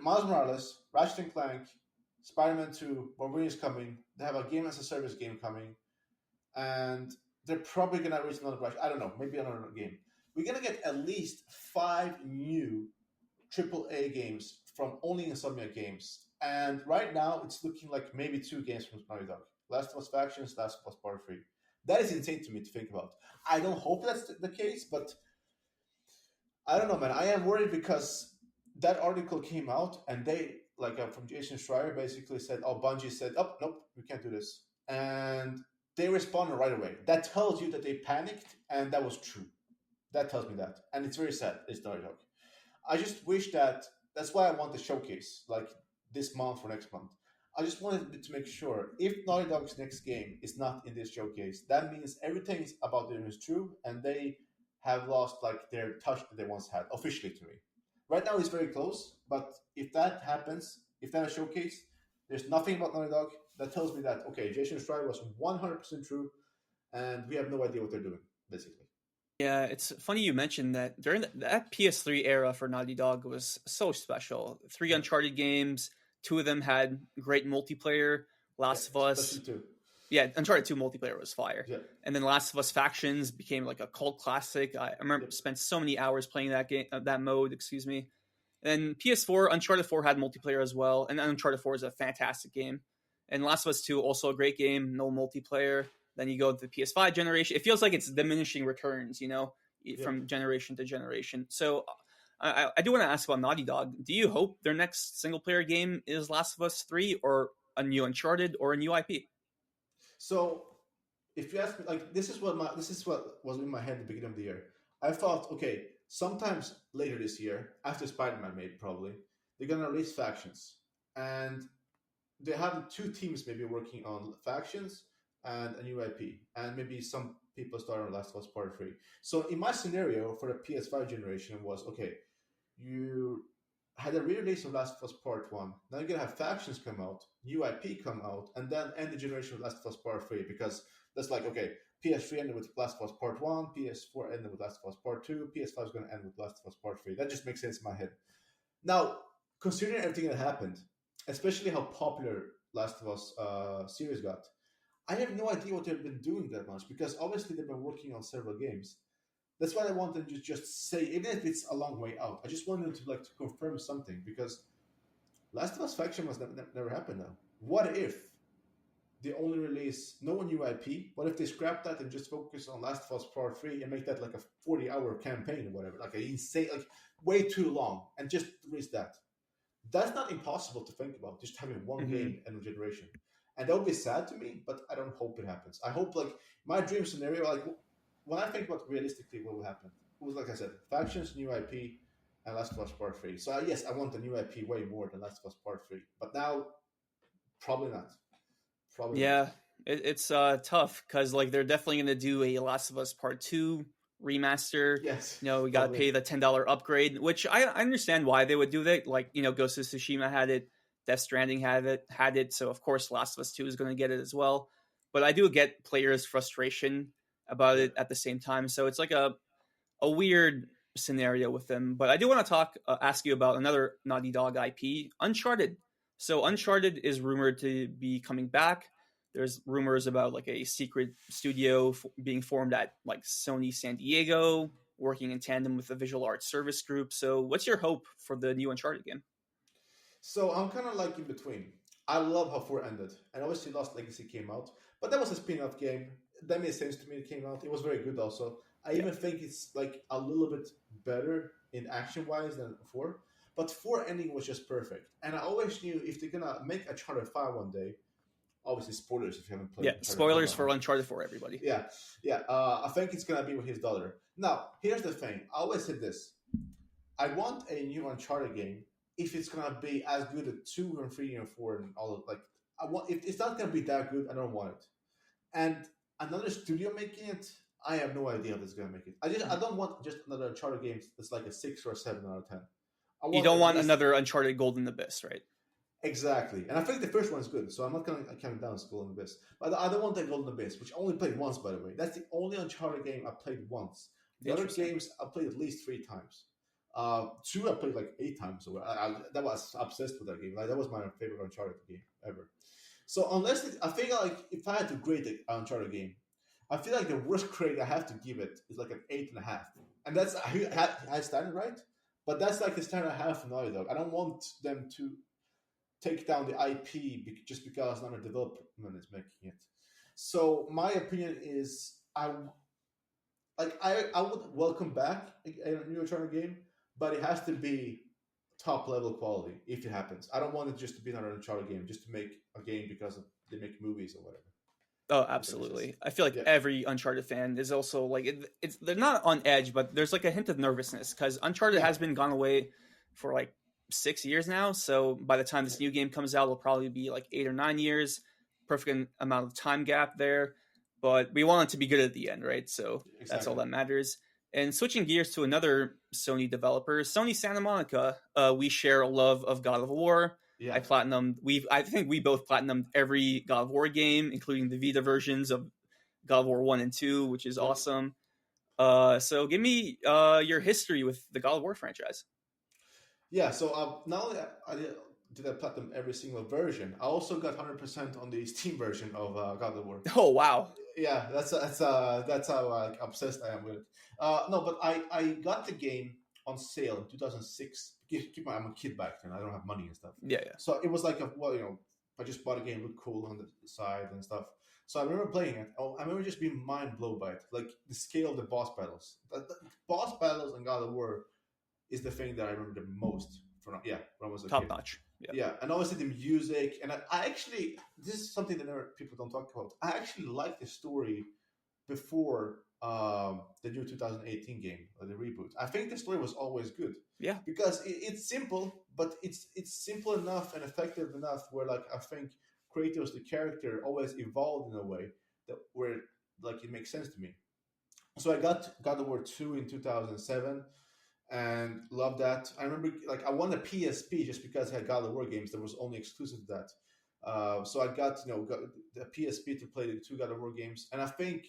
Speaker 2: Miles Morales, Ratchet & Clank, Spider-Man 2, Wolverine is coming. They have a game as a service game coming, and they're probably gonna release another batch. I don't know, maybe another game. We're gonna get at least 5 new AAA games from only Insomniac games, and right now it's looking like maybe 2 games from Naughty Dog: Last of Us Factions, Last of Us Part 3. That is insane to me to think about. I don't hope that's the case, but I don't know, man. I am worried because that article came out and they, from Jason Schreier, basically said, oh, Bungie said, oh, nope, we can't do this. And they responded right away. That tells you that they panicked, and that was true. That tells me that. And it's very sad, it's Naughty Dog. I just wish that's why I want the showcase, like this month or next month. I just wanted to make sure if Naughty Dog's next game is not in this showcase, that means everything about them is true, and they have lost like their touch that they once had, officially to me. Right now it's very close, but if that happens, if that is showcased, there's nothing about Naughty Dog, that tells me that, okay, Jason Schreier was 100% true, and we have no idea what they're doing, basically.
Speaker 1: Yeah, it's funny you mentioned that during that PS3 era for Naughty Dog was so special. 3 Uncharted games, 2 of them had great multiplayer. Last of Us, yeah, Uncharted 2 multiplayer was fire.
Speaker 2: Yeah.
Speaker 1: And then Last of Us Factions became like a cult classic. I remember spent so many hours playing that game, that mode, excuse me. And PS4, Uncharted 4 had multiplayer as well, and Uncharted 4 is a fantastic game. And Last of Us 2, also a great game, no multiplayer. Then you go to the PS5 generation. It feels like it's diminishing returns, from generation to generation. So I do want to ask about Naughty Dog. Do you hope their next single-player game is Last of Us 3 or a new Uncharted or a new IP?
Speaker 2: So, if you ask me, like this is what was in my head at the beginning of the year. I thought, okay, sometimes later this year, after Spider-Man, maybe probably they're gonna release Factions, and they have 2 teams maybe working on Factions and a new IP, and maybe some people start on Last of Us Part 3. So, in my scenario for the PS5 generation was okay. You had a re-release of Last of Us Part 1. Now you're going to have Factions come out, new IP come out, and then end the generation of Last of Us Part 3, because that's like, okay, PS3 ended with Last of Us Part 1, PS4 ended with Last of Us Part 2, PS5 is going to end with Last of Us Part 3. That just makes sense in my head. Now, considering everything that happened, especially how popular Last of Us series got, I have no idea what they've been doing that much, because obviously they've been working on several games. That's why I want them to just say, even if it's a long way out, I just want them to confirm something, because Last of Us Faction was never happened now. What if they only release no new IP? What if they scrap that and just focus on Last of Us Part 3 and make that like a 40-hour campaign or whatever, like an insane, like way too long, and just release that? That's not impossible to think about, just having one game in a generation. And that would be sad to me, but I don't hope it happens. I hope, like, my dream scenario, like, when I think about realistically what will happen, it was, like I said, Factions, new IP, and Last of Us Part 3. So, yes, I want the new IP way more than Last of Us Part 3. But now, probably not.
Speaker 1: Not. It's tough, because, like, they're definitely going to do a Last of Us Part 2 remaster.
Speaker 2: Yes.
Speaker 1: We got to pay the $10 upgrade, which I understand why they would do that. Like, Ghost of Tsushima had it. Death Stranding had it. So, of course, Last of Us 2 is going to get it as well. But I do get players' frustration about it at the same time. So it's like a weird scenario with them. But I do want to ask you about another Naughty Dog IP, Uncharted. So Uncharted is rumored to be coming back. There's rumors about like a secret studio being formed at like Sony San Diego, working in tandem with the Visual Arts Service Group. So what's your hope for the new Uncharted game?
Speaker 2: So I'm kind of like in between. I love how 4 ended, and obviously Lost Legacy came out, but that was a spin-off game. That made sense to me. It came out. It was very good also. I even think it's like a little bit better in action-wise than 4. But 4 ending was just perfect. And I always knew if they're going to make Uncharted 5 one day, obviously spoilers if you haven't played.
Speaker 1: Yeah, spoilers for Uncharted 4, everybody.
Speaker 2: Yeah. I think it's going to be with his daughter. Now, here's the thing. I always said this. I want a new Uncharted game if it's going to be as good as 2 and 3 and 4 and all of, like, if it's not going to be that good, I don't want it. And another studio making it, I have no idea if it's going to make it. I don't want just another Uncharted game that's like a 6 or a 7 out of 10.
Speaker 1: You don't want another Uncharted Golden Abyss, right?
Speaker 2: Exactly. And I think the first one's good, so I'm not going to count down as Golden Abyss. But I don't want that Golden Abyss, which I only played once, by the way. That's the only Uncharted game I played once. The other games I played at least 3 times. Two I played like 8 times. So that was obsessed with that game. Like that was my favorite Uncharted game ever. So I think like if I had to grade the Uncharted game, I feel like the worst grade I have to give it is like an 8.5, and that's high standard, right? But that's like the standard I have for Naughty Dog. I don't want them to take down the IP just because another development is making it. So my opinion is, I would welcome back a new Uncharted game, but it has to be top level quality if it happens. I don't want it just to be another Uncharted game, just to make a game because they make movies or whatever.
Speaker 1: Oh, absolutely. I feel like
Speaker 2: Yeah.
Speaker 1: every Uncharted fan is also like it's they're not on edge, but there's like a hint of nervousness because Uncharted has been gone away for like 6 years now. So by the time this new game comes out, it'll probably be like 8 or 9 years. Perfect amount of time gap there, but we want it to be good at the end, right? So that's all that matters. And switching gears to another Sony developer, Sony Santa Monica, we share a love of God of War.
Speaker 2: Yeah.
Speaker 1: I think we both platinumed every God of War game, including the Vita versions of God of War 1 and 2, which is awesome. So give me your history with the God of War franchise.
Speaker 2: Yeah, so not only did I platinum every single version, I also got 100% on the Steam version of God of War.
Speaker 1: Oh, wow.
Speaker 2: Yeah, that's how obsessed I am with it. No, but I got the game on sale in 2006. Keep in mind, I'm a kid back then. I don't have money and stuff.
Speaker 1: Yeah.
Speaker 2: So it was like I just bought a game, looked cool on the side and stuff. So I remember playing it. I remember just being mind blown by it, like the scale of the boss battles. The boss battles in God of War is the thing that I remember the most from when I was a
Speaker 1: top
Speaker 2: kid.
Speaker 1: notch.
Speaker 2: Yeah, and obviously the music, and I actually, this is something that people don't talk about. I actually like the story before the new 2018 game, or the reboot. I think the story was always good.
Speaker 1: Yeah,
Speaker 2: because it's simple, but it's simple enough and effective enough where like I think Kratos, the character, always evolved in a way that where like it makes sense to me. So I got God of War 2 in 2007 and loved that. I remember like I won a PSP just because I had God of War games that was only exclusive to that. So I got got the PSP to play the two God of War games, and I think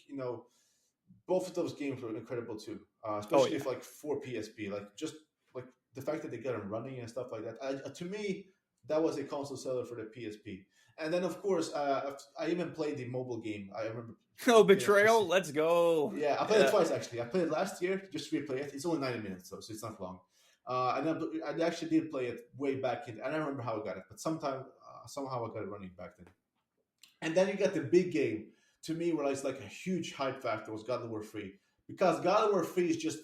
Speaker 2: both of those games were incredible too, especially if like for PSP, like just like the fact that they got them running and stuff like that. To me, that was a console seller for the PSP. And then of course, I even played the mobile game. I remember.
Speaker 1: Oh, Betrayal! Let's go.
Speaker 2: Yeah, I played it twice actually. I played it last year just to replay it. It's only 90 minutes though, so it's not long. And I actually did play it way back in. I don't remember how I got it, but somehow I got it running back then. And then you got the big game. To me, where it's like a huge hype factor was God of War 3. Because God of War 3 is just,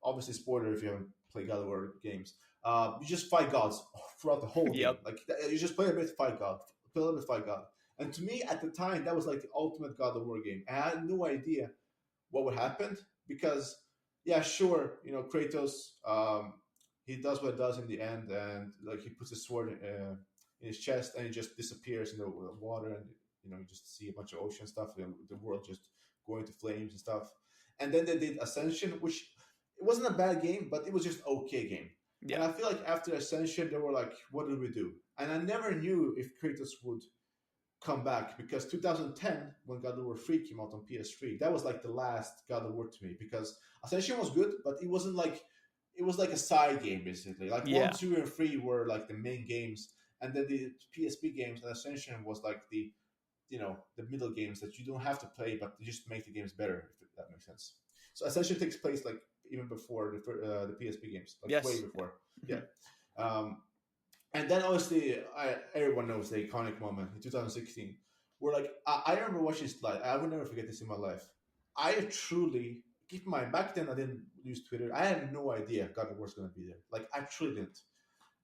Speaker 2: obviously spoiler if you haven't played God of War games, you just fight gods throughout the whole game. Like you just play a bit, fight God. Play a little bit, fight God. And to me, at the time, that was like the ultimate God of War game. And I had no idea what would happen because, yeah, sure, Kratos, he does what he does in the end, and like he puts his sword in his chest and he just disappears in the water, and you just see a bunch of ocean stuff, the world just going to flames and stuff. And then they did Ascension, which it wasn't a bad game, but it was just okay game. Yeah. And I feel like after Ascension, they were like, what did we do? And I never knew if Kratos would come back, because 2010, when God of War 3 came out on PS3, that was like the last God of War to me, because Ascension was good, but it wasn't like, it was like a side game basically. Like 1, 2, and 3 were like the main games, and then the PSP games and Ascension was like the middle games that you don't have to play, but they just make the games better, if that makes sense. So Ascension takes place like even before the PSP games, like way before. Yeah. And then obviously everyone knows the iconic moment in 2016 where like I remember watching this live. I will never forget this in my life. I truly, keep in mind, back then I didn't use Twitter. I had no idea God of War was going to be there. Like I truly didn't.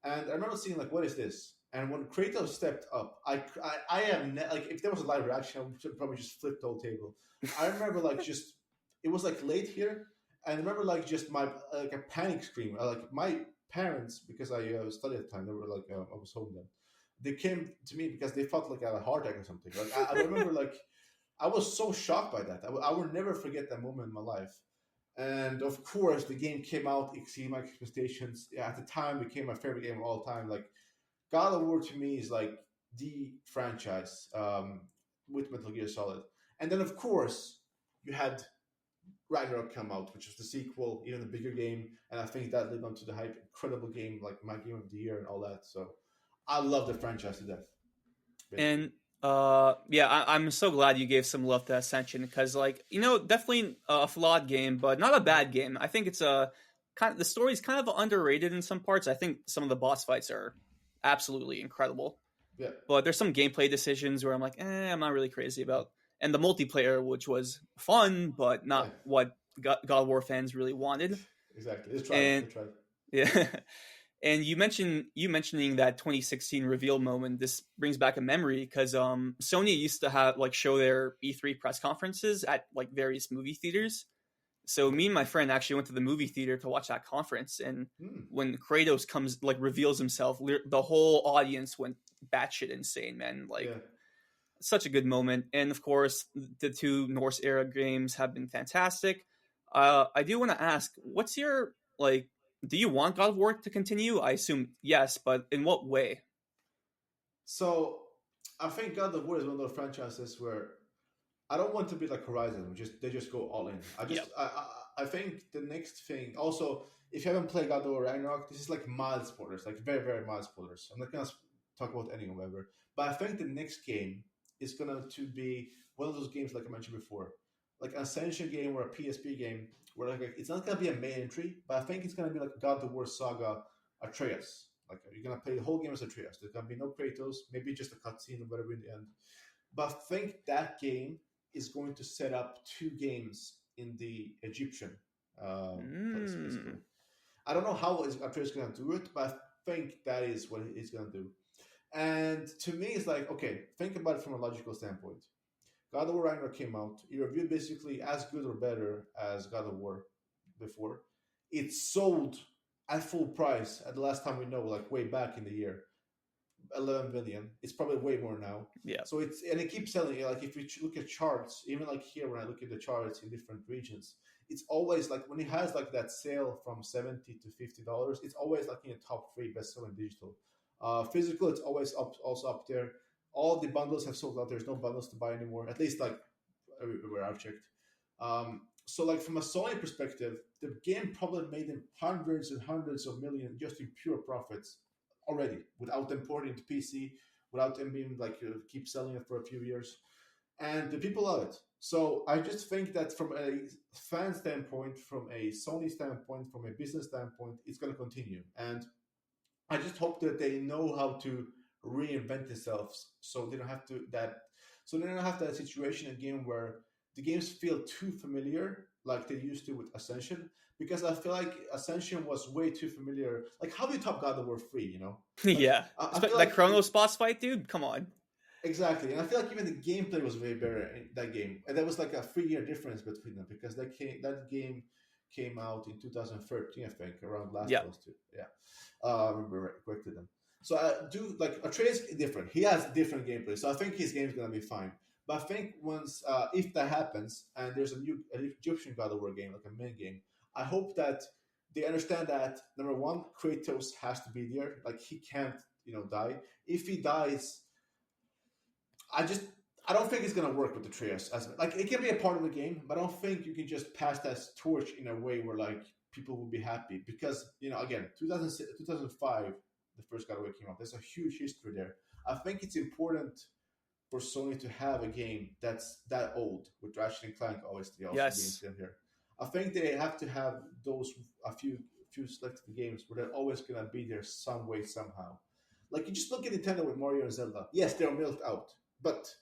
Speaker 2: And I remember seeing like, what is this? And when Kratos stepped up, I am like, if there was a live reaction, I would probably just flip the whole table. I remember like just, it was like late here, and I remember like just my like a panic scream. Like my parents, because I studied at the time, they were like, I was home then. They came to me because they felt like I had a heart attack or something. Like I remember like I was so shocked by that. I will never forget that moment in my life. And of course, the game came out, exceeded my expectations. Yeah, at the time, it became my favorite game of all time. Like God of War to me is like the franchise with Metal Gear Solid. And then of course you had Ragnarok come out, which was the sequel, even a bigger game, and I think that lived up to the hype. Incredible game, like my game of the year and all that. So I love the franchise to death. Basically.
Speaker 1: And yeah, I'm so glad you gave some love to Ascension because, like, definitely a flawed game, but not a bad game. I think it's a kind of the story's kind of underrated in some parts. I think some of the boss fights are absolutely incredible.
Speaker 2: Yeah.
Speaker 1: But there's some gameplay decisions where I'm like, I'm not really crazy about. And the multiplayer, which was fun, but not what God of War fans really wanted.
Speaker 2: Exactly. Let's try. And,
Speaker 1: yeah. And you mentioning that 2016 reveal moment. This brings back a memory because Sony used to have show their E3 press conferences at various movie theaters. So me and my friend actually went to the movie theater to watch that conference, and when Kratos reveals himself, the whole audience went batshit insane, man. Such a good moment. And of course, the two Norse era games have been fantastic. I do want to ask, what's your do you want God of War to continue? I assume yes, but in what way?
Speaker 2: So I think God of War is one of those franchises where I don't want to be like Horizon, they just go all in. I think the next thing. Also, if you haven't played God of War Ragnarok, this is like mild spoilers, like very very mild spoilers. I'm not gonna talk about any whatever, but I think the next game is gonna to be one of those games like I mentioned before, like an Ascension game or a PSP game where it's not gonna be a main entry, but I think it's gonna be like God of War Saga Atreus. Like you're gonna play the whole game as Atreus. There's gonna be no Kratos, maybe just a cutscene or whatever in the end. But I think that game is going to set up two games in the Egyptian place. Basically. I don't know how Atreus going to do it, but I think that is what he's going to do. And to me, it's like, okay, think about it from a logical standpoint. God of War Ragnarok came out. It reviewed basically as good or better as God of War before. It sold at full price at the last time we know, like way back in the year. 11 million. It's probably way more now.
Speaker 1: Yeah.
Speaker 2: So it keeps selling. Like if you look at charts, even like here when I look at the charts in different regions, it's always like when it has like that sale from $70 to $50, it's always like in the top 3 best selling digital. Physical, it's always also up there. All the bundles have sold out. There's no bundles to buy anymore. At least like where I've checked. So like from a Sony perspective, the game probably made them hundreds and hundreds of millions just in pure profits already, without them porting to PC, without them being keep selling it for a few years, and the people love it. So I just think that from a fan standpoint, from a Sony standpoint, from a business standpoint, it's going to continue. And I just hope that they know how to reinvent themselves, so they don't have that situation again where the games feel too familiar, like they used to with Ascension. Because I feel like Ascension was way too familiar. Like, how do you top God of War 3,
Speaker 1: Yeah. I feel that Chronos boss fight, dude? Come on.
Speaker 2: Exactly. And I feel like even the gameplay was way better in that game. And there was like a 3-year difference between them because that game came out in 2013, I think, around last year. Yeah. I remember correctly then. So I do, Atreus is different. He has different gameplay. So I think his game's going to be fine. But I think once, if that happens, and there's an Egyptian God of War game, like a main game, I hope that they understand that, number one, Kratos has to be there. Like, he can't, die. If he dies, I don't think it's going to work with Atreus. It can be a part of the game, but I don't think you can just pass that torch in a way where, people will be happy. Because, again, 2005, the first God of War came out. There's a huge history there. I think it's important for Sony to have a game that's that old, with Ratchet and Clank obviously also being here. I think they have to have a few selected games where they're always gonna be there some way, somehow. Like, you just look at Nintendo with Mario and Zelda. Yes, they're milked out, but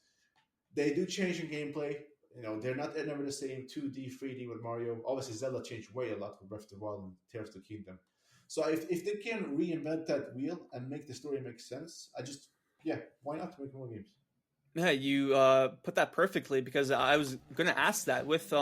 Speaker 2: they do change in gameplay. They're never the same 2D, 3D with Mario. Obviously, Zelda changed way a lot with Breath of the Wild and Tears of the Kingdom. So if they can reinvent that wheel and make the story make sense, why not make more games?
Speaker 1: Yeah, you put that perfectly, because I was going to ask that. With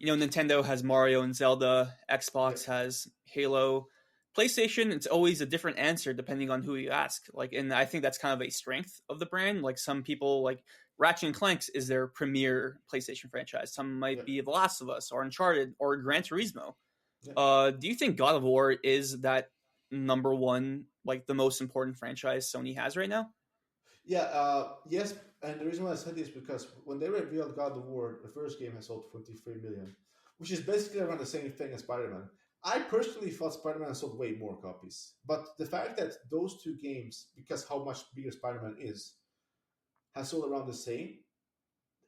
Speaker 1: Nintendo has Mario and Zelda, Xbox has Halo, PlayStation, it's always a different answer depending on who you ask. And I think that's kind of a strength of the brand. Like, some people, like Ratchet and Clank is their premier PlayStation franchise. Some might be The Last of Us or Uncharted or Gran Turismo. Do you think God of War is that number one, the most important franchise Sony has right now?
Speaker 2: Yes, and the reason why I said this is because when they revealed God of War, the first game has sold 23 million, which is basically around the same thing as Spider-Man. I personally thought Spider-Man sold way more copies, but the fact that those two games, because how much bigger Spider-Man is, has sold around the same,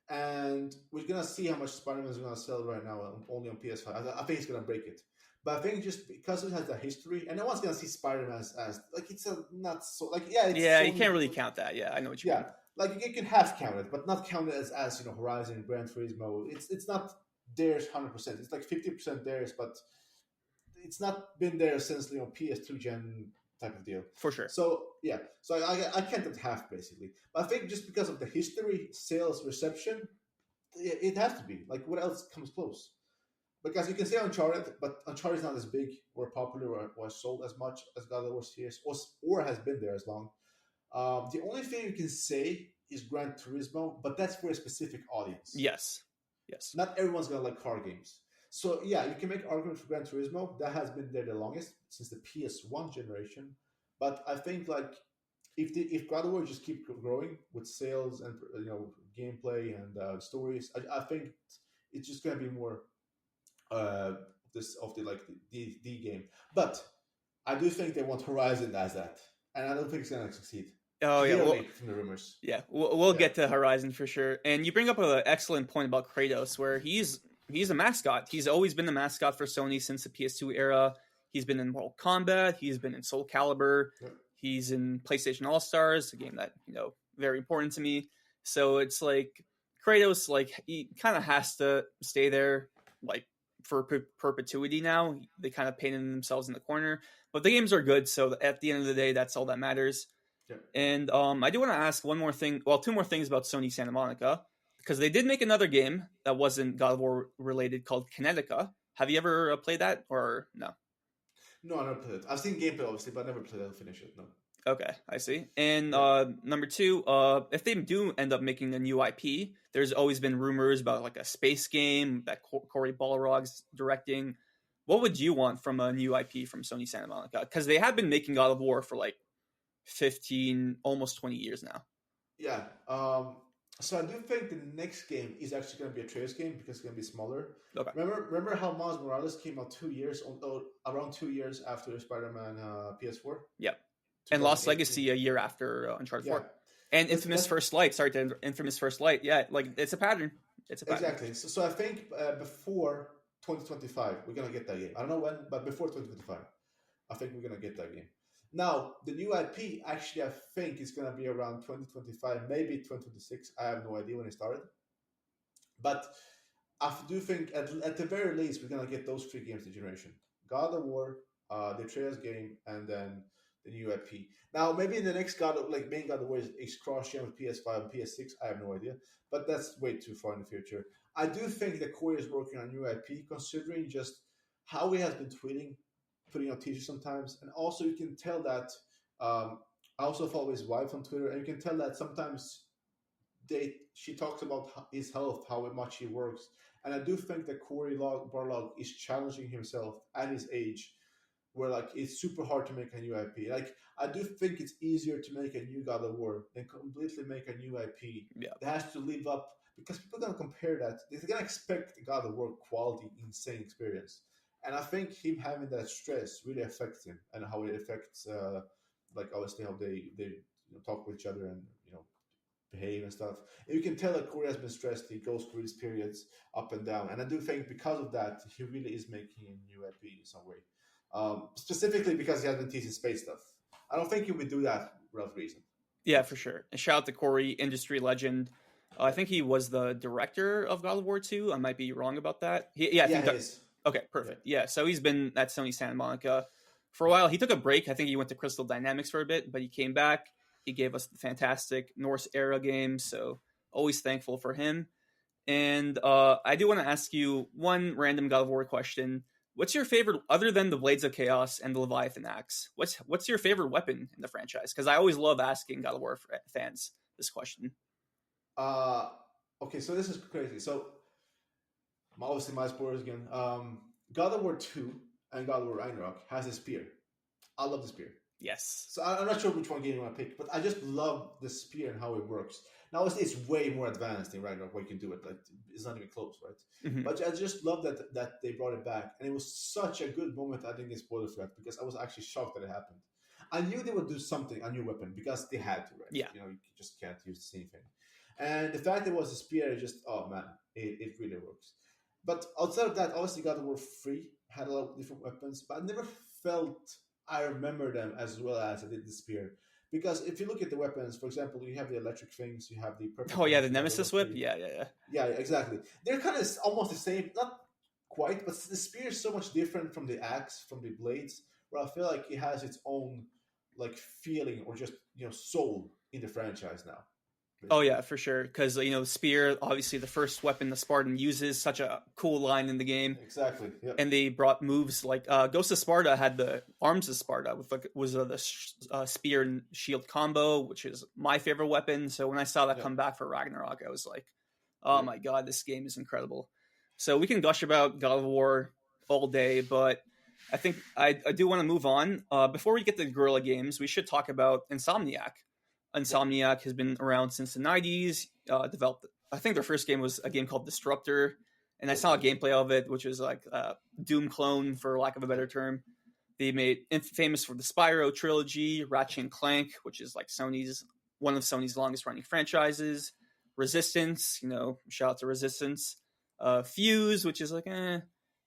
Speaker 2: and we're gonna see how much Spider-Man is gonna sell right now only on PS5. I think it's gonna break it, but I think just because it has a history, and no one's gonna see Spider-Man as like it's a not so like it's
Speaker 1: Yeah, you
Speaker 2: Sony,
Speaker 1: can't really count that. Yeah, I know what you
Speaker 2: yeah,
Speaker 1: mean.
Speaker 2: like you can half count it, but not count it as Horizon, Gran Turismo. It's not theirs 100%. It's like 50% theirs, but it's not been there since PS2 gen type of deal.
Speaker 1: For sure.
Speaker 2: So yeah, so I can't at half basically. But I think just because of the history, sales, reception, it has to be. Like what else comes close? Because you can say Uncharted, but Uncharted is not as big or popular or sold as much as God of War series or has been there as long. The only thing you can say is Gran Turismo, but that's for a specific audience.
Speaker 1: Yes. Yes.
Speaker 2: Not everyone's gonna like car games. So yeah, you can make argument for Gran Turismo. That has been there the longest since the PS1 generation. But I think like if God of War just keep growing with sales and gameplay and stories, I think it's just gonna be more this of the game. But I do think they want Horizon as that, and I don't think it's gonna succeed.
Speaker 1: Oh yeah, well,
Speaker 2: from the rumors.
Speaker 1: Yeah, we'll get to Horizon for sure. And you bring up an excellent point about Kratos, where he's a mascot. He's always been the mascot for Sony since the PS2 era. He's been in Mortal Kombat. He's been in Soul Calibur.
Speaker 2: Yep.
Speaker 1: He's in PlayStation All Stars, a game that very important to me. So it's like Kratos, like he kind of has to stay there, like for perpetuity. Now they kind of painted themselves in the corner, but the games are good. So at the end of the day, that's all that matters.
Speaker 2: Yep.
Speaker 1: And I do want to ask one more thing. Well, two more things about Sony Santa Monica, because they did make another game that wasn't God of War related called Kinetica. Have you ever played that or no?
Speaker 2: No, I never played it. I've seen gameplay obviously, but I never played it. Finish it. No.
Speaker 1: Okay, I see. And number two, if they do end up making a new IP, there's always been rumors about like a space game that Corey Balrog's directing. What would you want from a new IP from Sony Santa Monica? Because they have been making God of War for like 15, almost 20 years now.
Speaker 2: Yeah. So I do think the next game is actually going to be a Trails game because it's going to be smaller.
Speaker 1: Okay.
Speaker 2: Remember how Miles Morales came out around 2 years after Spider-Man PS4?
Speaker 1: Yeah. And Lost Legacy a year after Uncharted 4. And Infamous First Light. Sorry, Infamous First Light. Yeah, like it's a pattern.
Speaker 2: Exactly. So I think before 2025, we're going to get that game. I don't know when, but before 2025, I think we're going to get that game. Now, the new IP, actually, I think is going to be around 2025, maybe 2026. I have no idea when it started. But I do think, at the very least, we're going to get those 3 games this generation. God of War, the Trails game, and then the new IP. Now, maybe in the next main God of War is cross-gen with PS5 and PS6. I have no idea. But that's way too far in the future. I do think that Corey is working on new IP, considering just how he has been tweeting, putting out teasers sometimes, and also you can tell that I also follow his wife on Twitter, and you can tell that sometimes she talks about his health, how much he works, and I do think that Corey Barlog is challenging himself at his age, where like it's super hard to make a new IP. Like I do think it's easier to make a new God of War than completely make a new IP that has to live up, because people are gonna compare that. They're gonna expect God of War quality, insane experience. And I think him having that stress really affects him, and how it affects, obviously how they talk with each other and behave and stuff. And you can tell that Corey has been stressed. He goes through these periods up and down, and I do think because of that, he really is making a new IP in some way. Specifically because he has been teasing space stuff. I don't think he would do that without reason.
Speaker 1: Yeah, for sure. And shout out to Corey, industry legend. I think he was the director of God of War 2. I might be wrong about that. I think
Speaker 2: he is.
Speaker 1: Okay, perfect. Yeah, so he's been at Sony Santa Monica for a while. He took a break. I think he went to Crystal Dynamics for a bit, but he came back. He gave us the fantastic Norse era games, so always thankful for him. And I do want to ask you one random God of War question. What's your favorite, other than the Blades of Chaos and the Leviathan Axe, what's your favorite weapon in the franchise? Because I always love asking God of War fans this question.
Speaker 2: Okay, so this is crazy. So obviously my spoilers again. God of War 2 and God of War Ragnarok has a spear. I love the spear.
Speaker 1: Yes.
Speaker 2: So I'm not sure which one game you want to pick, but I just love the spear and how it works. Now obviously it's way more advanced than right now where you can do it. Like it's not even close, right?
Speaker 1: Mm-hmm.
Speaker 2: But I just love that they brought it back, and it was such a good moment. I think it's spoiler for that because I was actually shocked that it happened. I knew they would do something, a new weapon, because they had to, right?
Speaker 1: Yeah.
Speaker 2: You know, you just can't use the same thing. And the fact it was a spear, it just, oh man, it really works. But outside of that, obviously God of War 3 had a lot of different weapons, but I never felt I remember them as well as I did the spear. Because if you look at the weapons, for example, you have the electric things, you have the purple.
Speaker 1: Oh yeah, the Nemesis whip. Yeah.
Speaker 2: Yeah, exactly. They're kind of almost the same, not quite, but the spear is so much different from the axe, from the blades, where I feel like it has its own like feeling or just soul in the franchise now.
Speaker 1: Oh yeah, for sure. Because spear, obviously the first weapon the Spartan uses, such a cool line in the game.
Speaker 2: Exactly. Yep.
Speaker 1: And they brought moves like Ghost of Sparta had the Arms of Sparta with the spear and shield combo, which is my favorite weapon. So when I saw that come back for Ragnarok, I was like, oh my god, this game is incredible. So we can gush about God of War all day, but I think I do want to move on. Before we get to Guerrilla Games, we should talk about Insomniac. Insomniac has been around since the 90s, developed, I think their first game was a game called Disruptor, and I saw a gameplay of it, which was like a Doom clone, for lack of a better term. They made famous for the Spyro trilogy, Ratchet and Clank, which is like one of Sony's longest running franchises, Resistance, shout out to Resistance, Fuse, which is like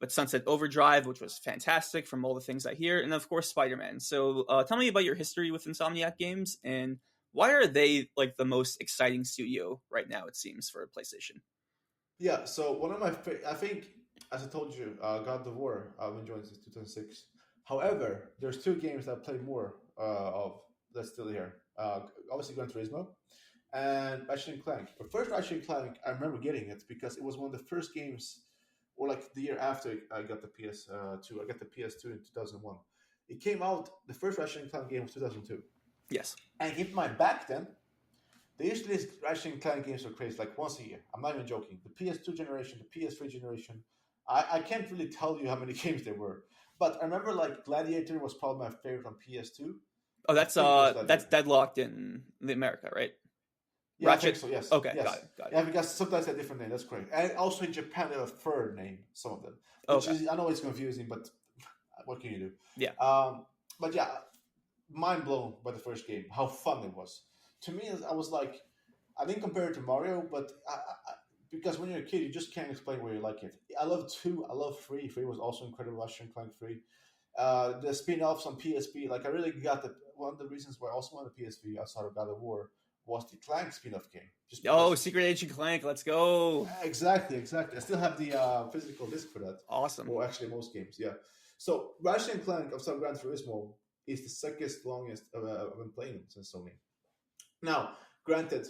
Speaker 1: but Sunset Overdrive, which was fantastic from all the things I hear, and of course Spider-Man. So tell me about your history with Insomniac Games, and why are they like the most exciting studio right now, it seems, for PlayStation?
Speaker 2: Yeah, so one of my I think, as I told you, God of War, I've been enjoying since 2006. However, there's two games that I play more of that's still here. Obviously Gran Turismo and Ratchet and Clank. But first Ratchet and Clank, I remember getting it because it was one of the first games, or like the year after I got the PS2. I got the PS2 in 2001. It came out, the first Ratchet and Clank game was 2002.
Speaker 1: Yes.
Speaker 2: And keep in mind, back then, they used to release Ratchet and Clank games for crazy, like once a year. I'm not even joking. The PS2 generation, the PS3 generation, I can't really tell you how many games there were. But I remember like Gladiator was probably my favorite on PS2.
Speaker 1: Oh, that's deadlocked in America, right?
Speaker 2: Yeah, Ratchet? I think so, yes.
Speaker 1: Okay,
Speaker 2: yes.
Speaker 1: Got it.
Speaker 2: Yeah, because sometimes they have a different name, that's correct. And also in Japan, they have a third name, some of them. Which is, I know it's confusing, but what can you do?
Speaker 1: Yeah.
Speaker 2: But yeah, mind blown by the first game, how fun it was. To me, I was like, I didn't compare it to Mario, but because when you're a kid, you just can't explain why you like it. I love 2, I love 3. 3 was also incredible, Ratchet and Clank 3. The spin-offs on PSP, like I really got one of the reasons why I also wanted a PSP outside of God of War was the Clank spin-off game.
Speaker 1: Secret Agent Clank, let's go.
Speaker 2: Exactly. I still have the physical disc for that.
Speaker 1: Awesome.
Speaker 2: Or actually most games, yeah. So Ratchet and Clank of some Gran Turismo is the second longest I've been playing since Sony. Now, granted,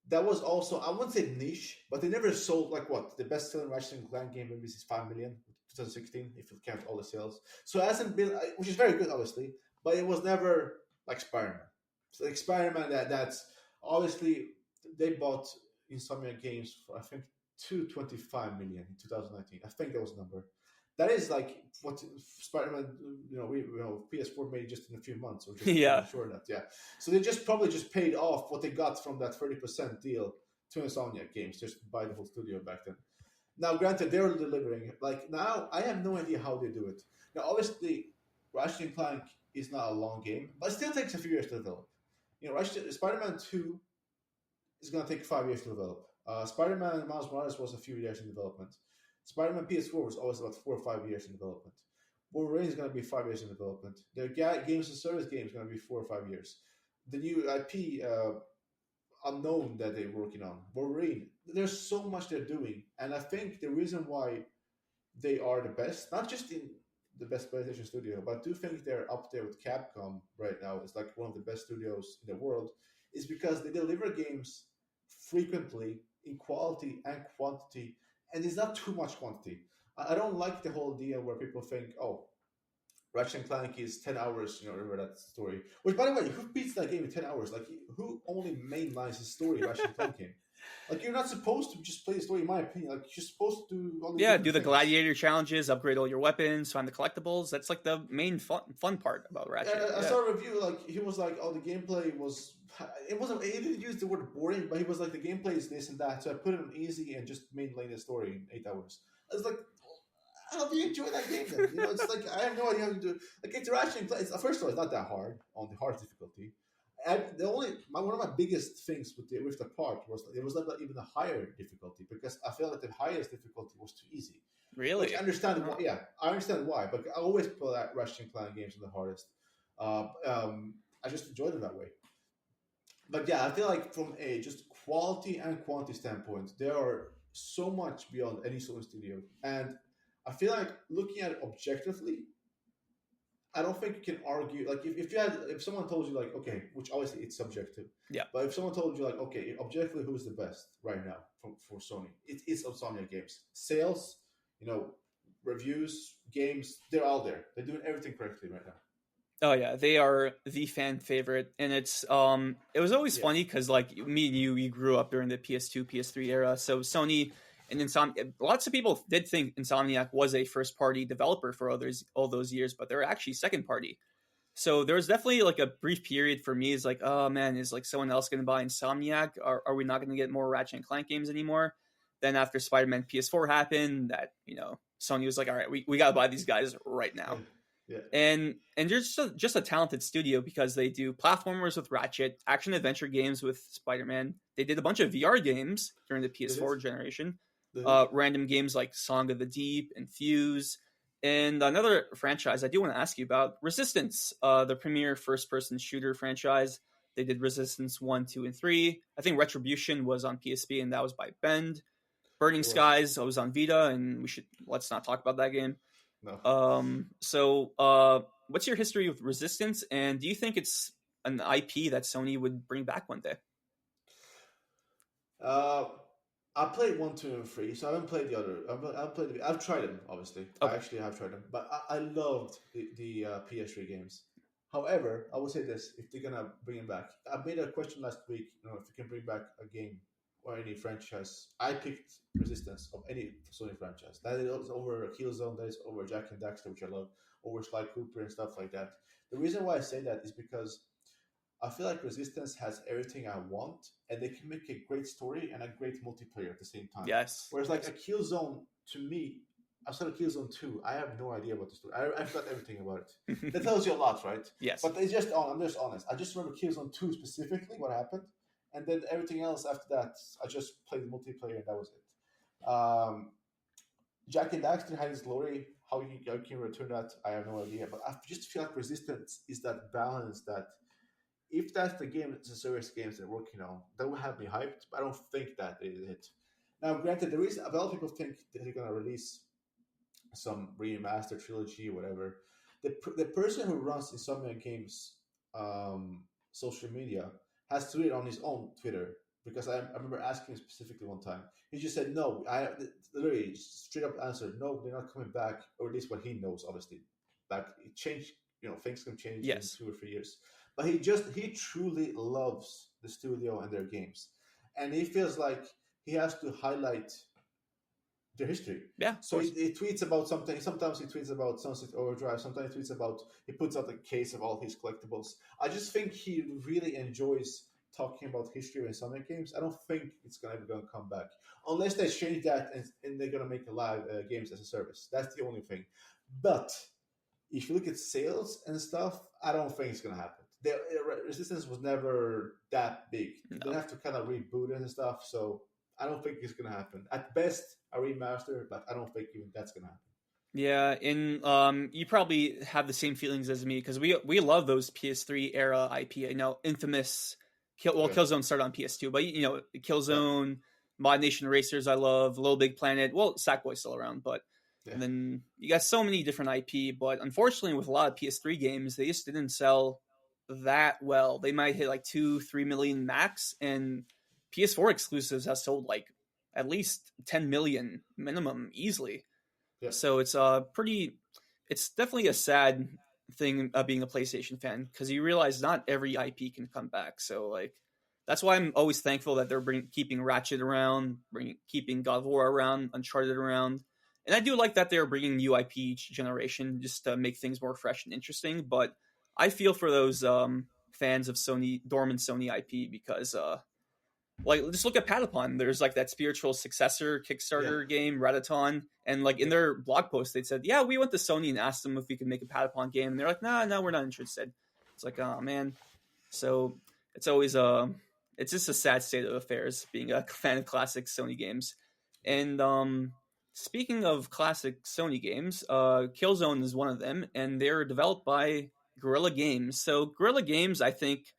Speaker 2: that was also, I wouldn't say niche, but they never sold, like what, the best-selling Ratchet and Clank game maybe is 5 million, 2016, if you count all the sales. So it hasn't been, which is very good, obviously, but it was never like Spider-Man. So like Spider-Man, that's, obviously, they bought Insomniac Games for, I think, 225 million in 2019. I think that was the number. That is like what Spider-Man, PS4 made just in a few months, or just sure that, yeah. So they probably paid off what they got from that 30% deal to Insomniac Games, just to buy the whole studio back then. Now, granted, they're delivering. Like now, I have no idea how they do it. Now, obviously, Ratchet and Clank is not a long game, but it still takes a few years to develop. Spider-Man 2 is going to take 5 years to develop. Spider-Man Miles Morales was a few years in development. Spider-Man PS4 was always about 4 or 5 years in development. Wolverine is going to be 5 years in development. Their games and service game is going to be 4 or 5 years. The new IP unknown that they're working on, Wolverine, there's so much they're doing. And I think the reason why they are the best, not just in the best PlayStation studio, but I do think they're up there with Capcom right now. It's like one of the best studios in the world, is because they deliver games frequently in quality and quantity. And it's not too much quantity. I don't like the whole deal where people think, oh, Ratchet and Clank is 10 hours, remember that story. Which, by the way, who beats that game in 10 hours? Like, who only mainlines the story of Ratchet and Clank game? Like you're not supposed to just play the story, in my opinion. Like you're supposed to do all these
Speaker 1: Yeah, do
Speaker 2: different
Speaker 1: the
Speaker 2: things.
Speaker 1: gladiator challenges, upgrade all your weapons, find the collectibles. That's like the main fun part about Ratchet.
Speaker 2: I
Speaker 1: Yeah.
Speaker 2: saw a review like he was like, "Oh, the gameplay was." It wasn't. He didn't use the word boring, but he was like, "The gameplay is this and that." So I put it on easy and just mainline the story in 8 hours. I was like, "How do you enjoy that game?" Then it's like I have no idea how to do it. Like interaction. First of all, it's not that hard on the hard difficulty. One of my biggest things with the part was it was not even a higher difficulty because I felt like the highest difficulty was too easy. Which
Speaker 1: Really?
Speaker 2: I understand. Yeah, I understand why, but I always play that Russian clan games on the hardest. I just enjoyed it that way. But yeah, I feel like from a just quality and quantity standpoint, they are so much beyond any sort of studio, and I feel like looking at it objectively, I don't think you can argue. Like if someone told you like okay, which obviously it's subjective,
Speaker 1: Yeah.
Speaker 2: but if someone told you like okay, objectively who's the best right now for Sony, it's Insomniac Games. Sales, reviews, games, they're all there. They're doing everything correctly right now.
Speaker 1: Oh yeah, they are the fan favorite, and it was always
Speaker 2: Yeah.
Speaker 1: funny because like me and you, we grew up during the PS2, PS3 era. So Sony and lots of people did think Insomniac was a first party developer for all those years, but they're actually second party. So there was definitely like a brief period for me. Is like, oh man, is like someone else going to buy Insomniac? Are we not going to get more Ratchet and Clank games anymore? Then after Spider-Man PS4 happened, that Sony was like, all right, we got to buy these guys right now.
Speaker 2: Yeah.
Speaker 1: And they're just a talented studio because they do platformers with Ratchet, action adventure games with Spider-Man. They did a bunch of VR games during the PS4 generation. Random games like Song of the Deep and Fuse. And another franchise I do want to ask you about, Resistance, the premier first-person shooter franchise. They did Resistance 1, 2, and 3. I think Retribution was on PSP, and that was by Bend. Burning Skies was on Vita, and let's not talk about that game.
Speaker 2: No.
Speaker 1: So what's your history with Resistance, and do you think it's an IP that Sony would bring back one day?
Speaker 2: I played 1, 2, and 3, so I haven't played the other. I've tried them, obviously.
Speaker 1: Okay.
Speaker 2: I actually have tried them, but I loved the PS3 games. However, I will say this: if they're gonna bring it back, I made a question last week. If you can bring back a game or any franchise, I picked Resistance of any Sony franchise. That is over Killzone, that is over Jack and Daxter, which I love, over Sly Cooper and stuff like that. The reason why I say that is because I feel like Resistance has everything I want, and they can make a great story and a great multiplayer at the same time.
Speaker 1: Yes.
Speaker 2: Whereas like a Killzone, to me, outside of Killzone 2, I have no idea about the story. I forgot everything about it. That tells you a lot, right?
Speaker 1: Yes.
Speaker 2: But I'm just honest. I just remember Killzone 2 specifically, what happened. And then everything else after that, I just played the multiplayer and that was it. Jack and Daxter had his glory. How you can return that, I have no idea. But I just feel like Resistance is that balance that if that's the game, it's a serious games they're working on, that would have me hyped. But I don't think that is it. Now, granted, there is a lot of people think that they're gonna release some remaster trilogy, or whatever. The person who runs Insomniac Games social media has tweeted on his own Twitter because I remember asking him specifically one time. He just said no. I literally straight up answered no. They're not coming back, or at least what he knows. Obviously, like it changed. Things can change in 2 or 3 years. But he truly loves the studio and their games, and he feels like he has to highlight their history.
Speaker 1: Yeah.
Speaker 2: So he tweets about something. Sometimes he tweets about Sunset Overdrive. Sometimes he tweets about he puts out a case of all his collectibles. I just think he really enjoys talking about history in Sonic games. I don't think it's ever going to come back unless they change that and they're going to make a live games as a service. That's the only thing. But if you look at sales and stuff, I don't think it's going to happen. The Resistance was never that big. No. They have to kind of reboot it and stuff. So I don't think it's going to happen. At best, a remaster, but I don't think even that's going to happen.
Speaker 1: Yeah, and you probably have the same feelings as me because we love those PS3 era IP. Infamous. Killzone started on PS2, but Killzone, Mod Nation Racers, I love. Little Big Planet. Well, Sackboy's still around, but and then you got so many different IP. But unfortunately, with a lot of PS3 games, they just didn't sell that well. They might hit like 2-3 million max, and PS4 exclusives have sold like at least 10 million minimum easily. Yeah. So it's it's definitely a sad thing being a PlayStation fan because you realize not every IP can come back. So like That's why I'm always thankful that they're keeping Ratchet around, keeping God of War around, Uncharted around, and I do like that they're bringing new IP each generation just to make things more fresh and interesting. But I feel for those fans of Sony dormant Sony IP because like just look at Patapon. There's like that spiritual successor
Speaker 2: Yeah.
Speaker 1: Kickstarter game, Radaton, and like in
Speaker 2: Yep.
Speaker 1: their blog post they said, yeah, we went to Sony and asked them if we could make a Patapon game, and they're like, nah, no, we're not interested. It's like, oh man. So it's always it's just a sad state of affairs being a fan of classic Sony games. And speaking of classic Sony games, Killzone is one of them, and they're developed by Guerrilla Games. So Guerrilla Games, I think,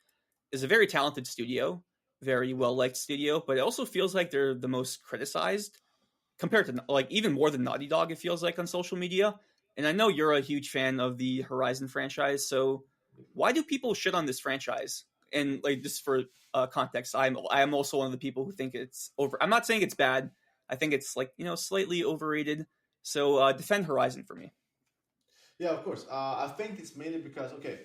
Speaker 1: is a very talented studio, very well liked studio, but it also feels like they're the most criticized compared to like even more than Naughty Dog. It feels like on social media, and I know you're a huge fan of the Horizon franchise, so why do people shit on this franchise? And like just for context, I'm also one of the people who think it's over. I'm not saying it's bad. I think it's like slightly overrated. So defend Horizon for me.
Speaker 2: Yeah, of course. I think it's mainly because okay,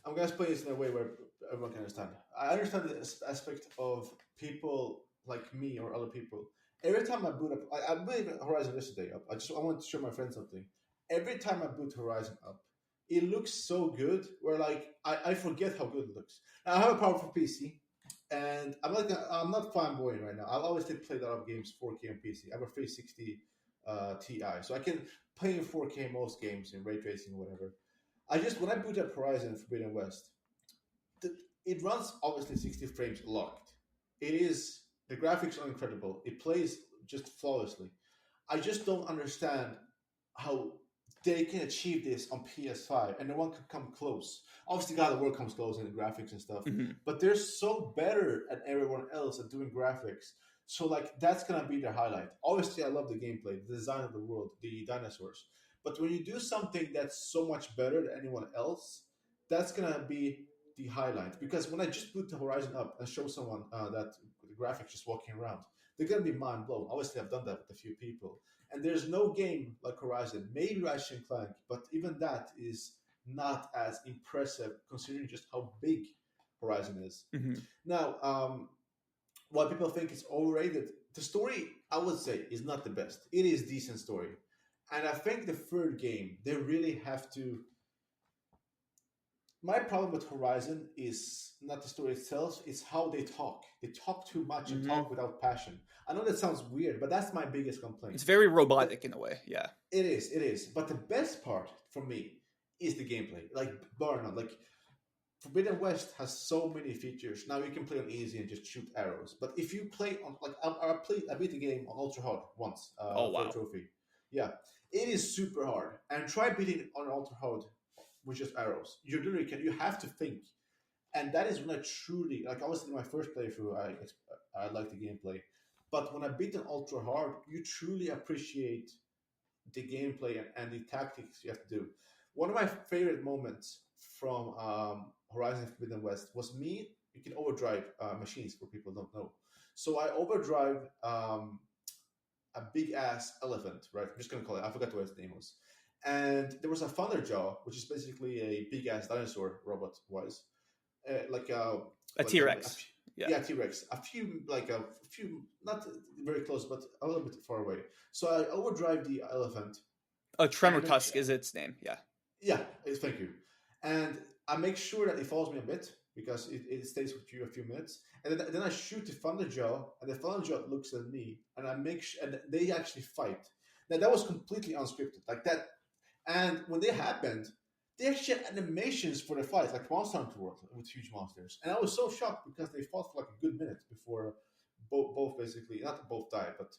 Speaker 2: I'm gonna explain this in a way where everyone can understand. I understand the aspect of people like me or other people. Every time I boot up, I believe Horizon yesterday up. I want to show my friends something. Every time I boot Horizon up, it looks so good. Where like I forget how good it looks. Now, I have a powerful PC, and I'm not fanboying right now. I'll always play a lot of games 4K on PC. I have a 360 Ti, so I can play in 4K most games in ray tracing or whatever. I just when I boot up Horizon Forbidden West, it runs obviously 60 frames locked. It is the graphics are incredible. It plays just flawlessly. I just don't understand how they can achieve this on PS5 and no one can come close. Obviously, God of War comes close in the graphics and stuff,
Speaker 1: Mm-hmm.
Speaker 2: but they're so better at everyone else at doing graphics. So like that's gonna be their highlight. Obviously, I love the gameplay, the design of the world, the dinosaurs. But when you do something that's so much better than anyone else, that's gonna be the highlight. Because when I just boot the Horizon up and show someone that the graphics just walking around, they're gonna be mind blown. Obviously, I've done that with a few people, and there's no game like Horizon. Maybe Ratchet and Clank, but even that is not as impressive considering just how big Horizon is.
Speaker 1: Mm-hmm.
Speaker 2: Now, what people think is overrated, the story I would say is not the best. It is decent story, and I think the third game they really have to. My problem with Horizon is not the story itself; it's how they talk. They talk too much and
Speaker 1: Mm-hmm.
Speaker 2: talk without passion. I know that sounds weird, but that's my biggest complaint.
Speaker 1: It's very
Speaker 2: The,
Speaker 1: robotic in a way. Yeah.
Speaker 2: it is. But the best part for me is the gameplay. Like Burnout, like Forbidden West has so many features. Now you can play on easy and just shoot arrows. But if you play on like I beat the game on ultra hard once
Speaker 1: Oh
Speaker 2: for a
Speaker 1: wow.
Speaker 2: trophy. Yeah, it is super hard. And try beating it on ultra hard with just arrows. You literally can. You have to think, and that is when I truly like. Obviously, my first playthrough, I like the gameplay, but when I beat an ultra hard, you truly appreciate the gameplay and the tactics you have to do. One of my favorite moments from Horizon Forbidden West was me. You can overdrive machines for people who don't know. So I overdrive a big ass elephant, right? I'm just gonna call it. I forgot what its name was. And there was a Thunderjaw, which is basically a big ass dinosaur robot wise, like
Speaker 1: A
Speaker 2: like
Speaker 1: T Rex. Yeah.
Speaker 2: yeah, T Rex. A few, not very close, but a little bit far away. So I overdrive the elephant,
Speaker 1: Oh,
Speaker 2: and I
Speaker 1: Tremor
Speaker 2: make
Speaker 1: Tusk is its name. Yeah.
Speaker 2: yeah, thank you, and I make sure that it follows me a bit because it stays with you a few minutes, and then I shoot the Thunderjaw, and the Thunderjaw looks at me, and I make and they actually fight. Now that was completely unscripted, like that, and when they happened. They actually had animations for the fight, like Monster Hunter World with huge monsters, and I was so shocked because they fought for like a good minute before both basically not both died, but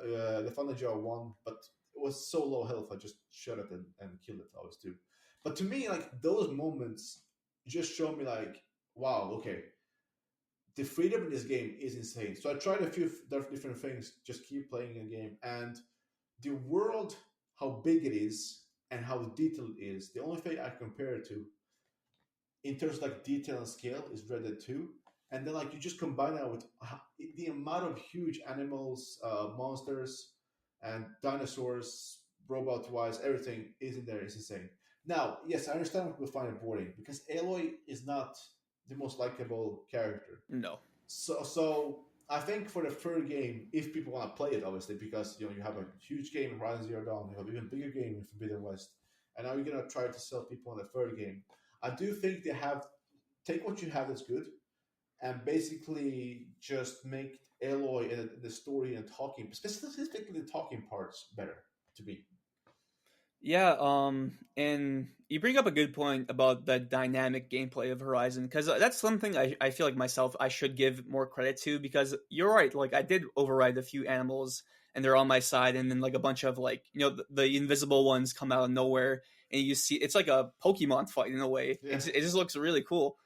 Speaker 2: the Thunderjaw won. But it was so low health, I just shot it and killed it. I always do. But to me, like those moments just show me like, wow, okay, the freedom in this game is insane. So I tried a few different things, just keep playing a game, and the world, how big it is and how detailed it is. The only thing I compare it to in terms of like detail and scale is Red Dead 2. And then like you just combine that with the amount of huge animals, monsters, and dinosaurs, robot wise, everything is in there. It's insane. Now, yes, I understand people find it boring because Aloy is not the most likable character.
Speaker 1: No.
Speaker 2: So I think for the third game, if people want to play it, obviously, because you have a huge game in Horizon Zero Dawn, you have an even bigger game in Forbidden West, and now you're gonna try to sell people on the third game. I do think they have take what you have that's good, and basically just make Aloy and the story and talking, specifically the talking parts, better to me.
Speaker 1: Yeah, and you bring up a good point about the dynamic gameplay of Horizon, because that's something I feel like myself I should give more credit to, because you're right, like I did override a few animals and they're on my side, and then like a bunch of like, the invisible ones come out of nowhere, and you see it's like a Pokemon fight in a way.
Speaker 2: Yeah.
Speaker 1: It just looks really cool.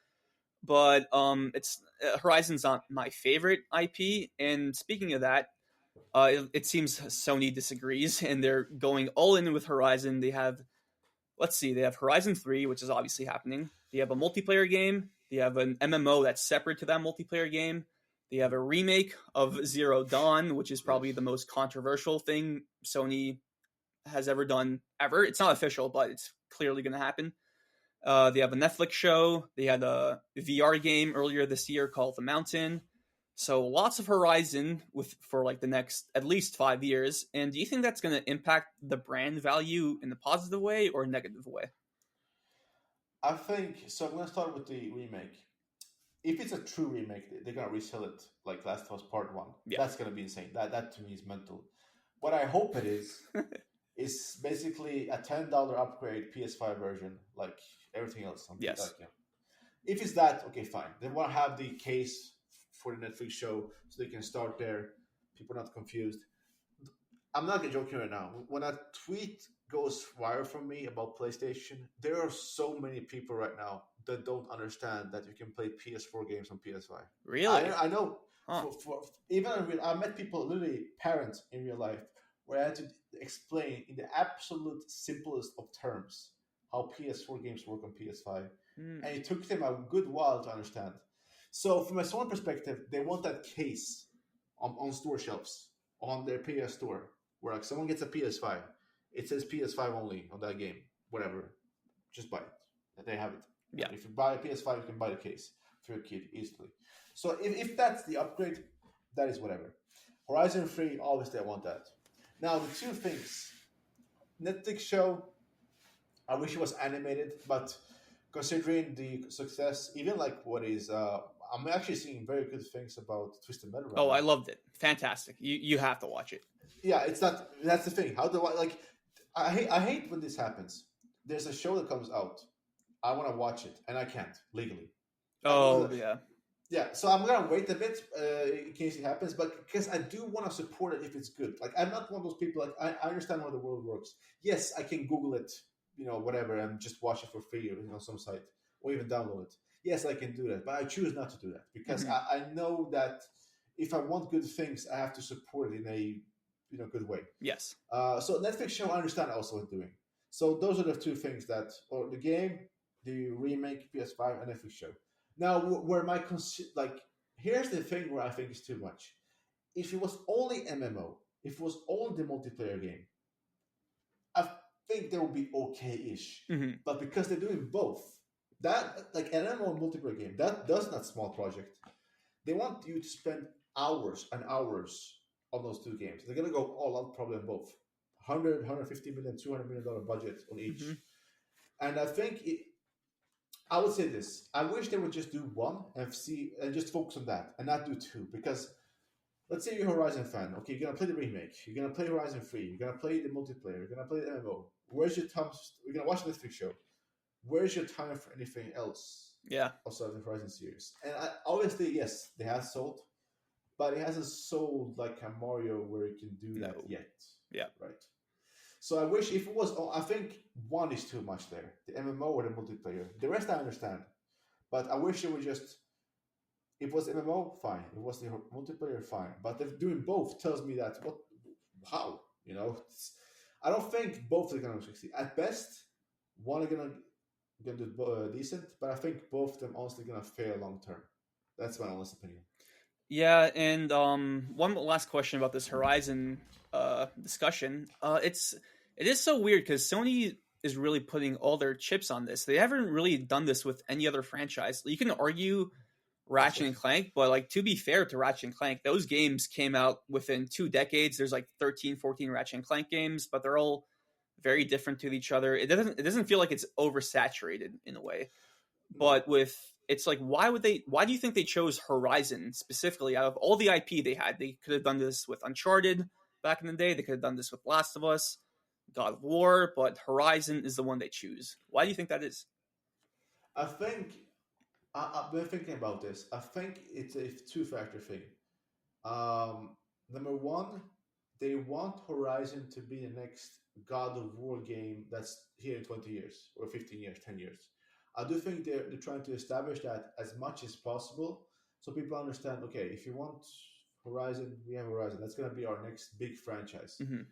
Speaker 1: But it's Horizon's not my favorite IP, and speaking of that, it seems Sony disagrees, and they're going all in with Horizon. They have, let's see, they have Horizon 3, which is obviously happening. They have a multiplayer game. They have an MMO that's separate to that multiplayer game. They have a remake of Zero Dawn, which is probably the most controversial thing Sony has ever done, ever. It's not official, but it's clearly going to happen. They have a Netflix show. They had a VR game earlier this year called The Mountain. So lots of Horizon for like the next at least 5 years. And do you think that's going to impact the brand value in a positive way or a negative way?
Speaker 2: I think so. I'm gonna start with the remake. If it's a true remake, they're gonna resell it like Last of Us Part One.
Speaker 1: Yeah.
Speaker 2: That's gonna be insane. That to me is mental. What I hope it is basically a $10 upgrade PS5 version, like everything else.
Speaker 1: Yes.
Speaker 2: Like, if it's that, okay, fine. They want to have the case for the Netflix show so they can start there. People are not confused. I'm not joking right now. When a tweet goes viral from me about PlayStation, there are so many people right now that don't understand that you can play PS4 games on PS5.
Speaker 1: Really?
Speaker 2: I know.
Speaker 1: Huh.
Speaker 2: Even I met people, literally parents in real life, where I had to explain in the absolute simplest of terms how PS4 games work on PS5. And it took them a good while to understand. So from a Sony perspective, they want that case on store shelves, on their PS store, where like someone gets a PS5, it says PS5 only on that game, whatever. Just buy it. They have it.
Speaker 1: Yeah.
Speaker 2: If you buy a PS5, you can buy the case for your kid easily. So if that's the upgrade, that is whatever. Horizon 3, obviously I want that. Now, the two things. Netflix show, I wish it was animated, but considering the success, even like what is, I'm actually seeing very good things about Twisted Metal.
Speaker 1: Oh, I loved it. Fantastic. You have to watch it.
Speaker 2: Yeah, it's not. That's the thing. How do I like? I hate when this happens. There's a show that comes out. I want to watch it, and I can't legally.
Speaker 1: Oh, yeah.
Speaker 2: Yeah, so I'm gonna wait a bit in case it happens, but because I do want to support it if it's good. Like I'm not one of those people. Like I understand how the world works. Yes, I can Google it, whatever, and just watch it for free, some site, or even download it. Yes, I can do that, but I choose not to do that because I know that if I want good things, I have to support it in a good way.
Speaker 1: Yes.
Speaker 2: So Netflix show, I understand also what doing. So those are the two things or the game, the remake, PS5, and Netflix show. Now, where here's the thing where I think it's too much. If it was only MMO, if it was only the multiplayer game, I think they would be okay-ish.
Speaker 1: Mm-hmm.
Speaker 2: But because they're doing both, that like an MMO multiplayer game, that's not small project. They want you to spend hours and hours on those two games. They're gonna go all out probably on both. 100, 150 million, $200 million budget on each. Mm-hmm. And I think I would say this. I wish they would just do one and just focus on that and not do two. Because let's say you're a Horizon fan. Okay, you're going to play the remake. You're going to play Horizon 3. You're going to play the multiplayer. You're going to play the MMO. Where's your time? You're going to watch the Netflix show. Where's your time for anything else?
Speaker 1: Yeah.
Speaker 2: Outside the Horizon series. And obviously, yes, they have sold. But it hasn't sold like a Mario where it can do that yet.
Speaker 1: Yeah.
Speaker 2: Right. So I wish if it was, I think one is too much there, the MMO or the multiplayer. The rest I understand, but I wish it would just, if it was MMO, fine. If it was the multiplayer, fine. But if doing both tells me that, how? I don't think both are going to succeed. At best, one are going to do decent, but I think both of them honestly going to fail long term. That's my honest opinion.
Speaker 1: Yeah, and one last question about this Horizon discussion. It is so weird because Sony is really putting all their chips on this. They haven't really done this with any other franchise. You can argue Ratchet and
Speaker 2: PlayStation.
Speaker 1: Clank, but like to be fair to Ratchet and Clank, those games came out within 2 decades. There's like 13, 14 Ratchet and Clank games, but they're all very different to each other. It doesn't feel like it's oversaturated in a way.
Speaker 2: No,
Speaker 1: But with it's like why do you think they chose Horizon specifically out of all the IP they had? They could have done this with Uncharted back in the day. They could have done this with Last of Us, God of War, but Horizon is the one they choose. Why do you think that is?
Speaker 2: I think I've been thinking about this. I think it's a two-factor thing. Um, Number one, they want Horizon to be the next God of War game that's here in 20 years or 15 years, 10 years. I do think they're trying to establish that as much as possible so people understand, okay, if you want Horizon, we have Horizon. That's going to be our next big franchise.
Speaker 1: Mm-hmm.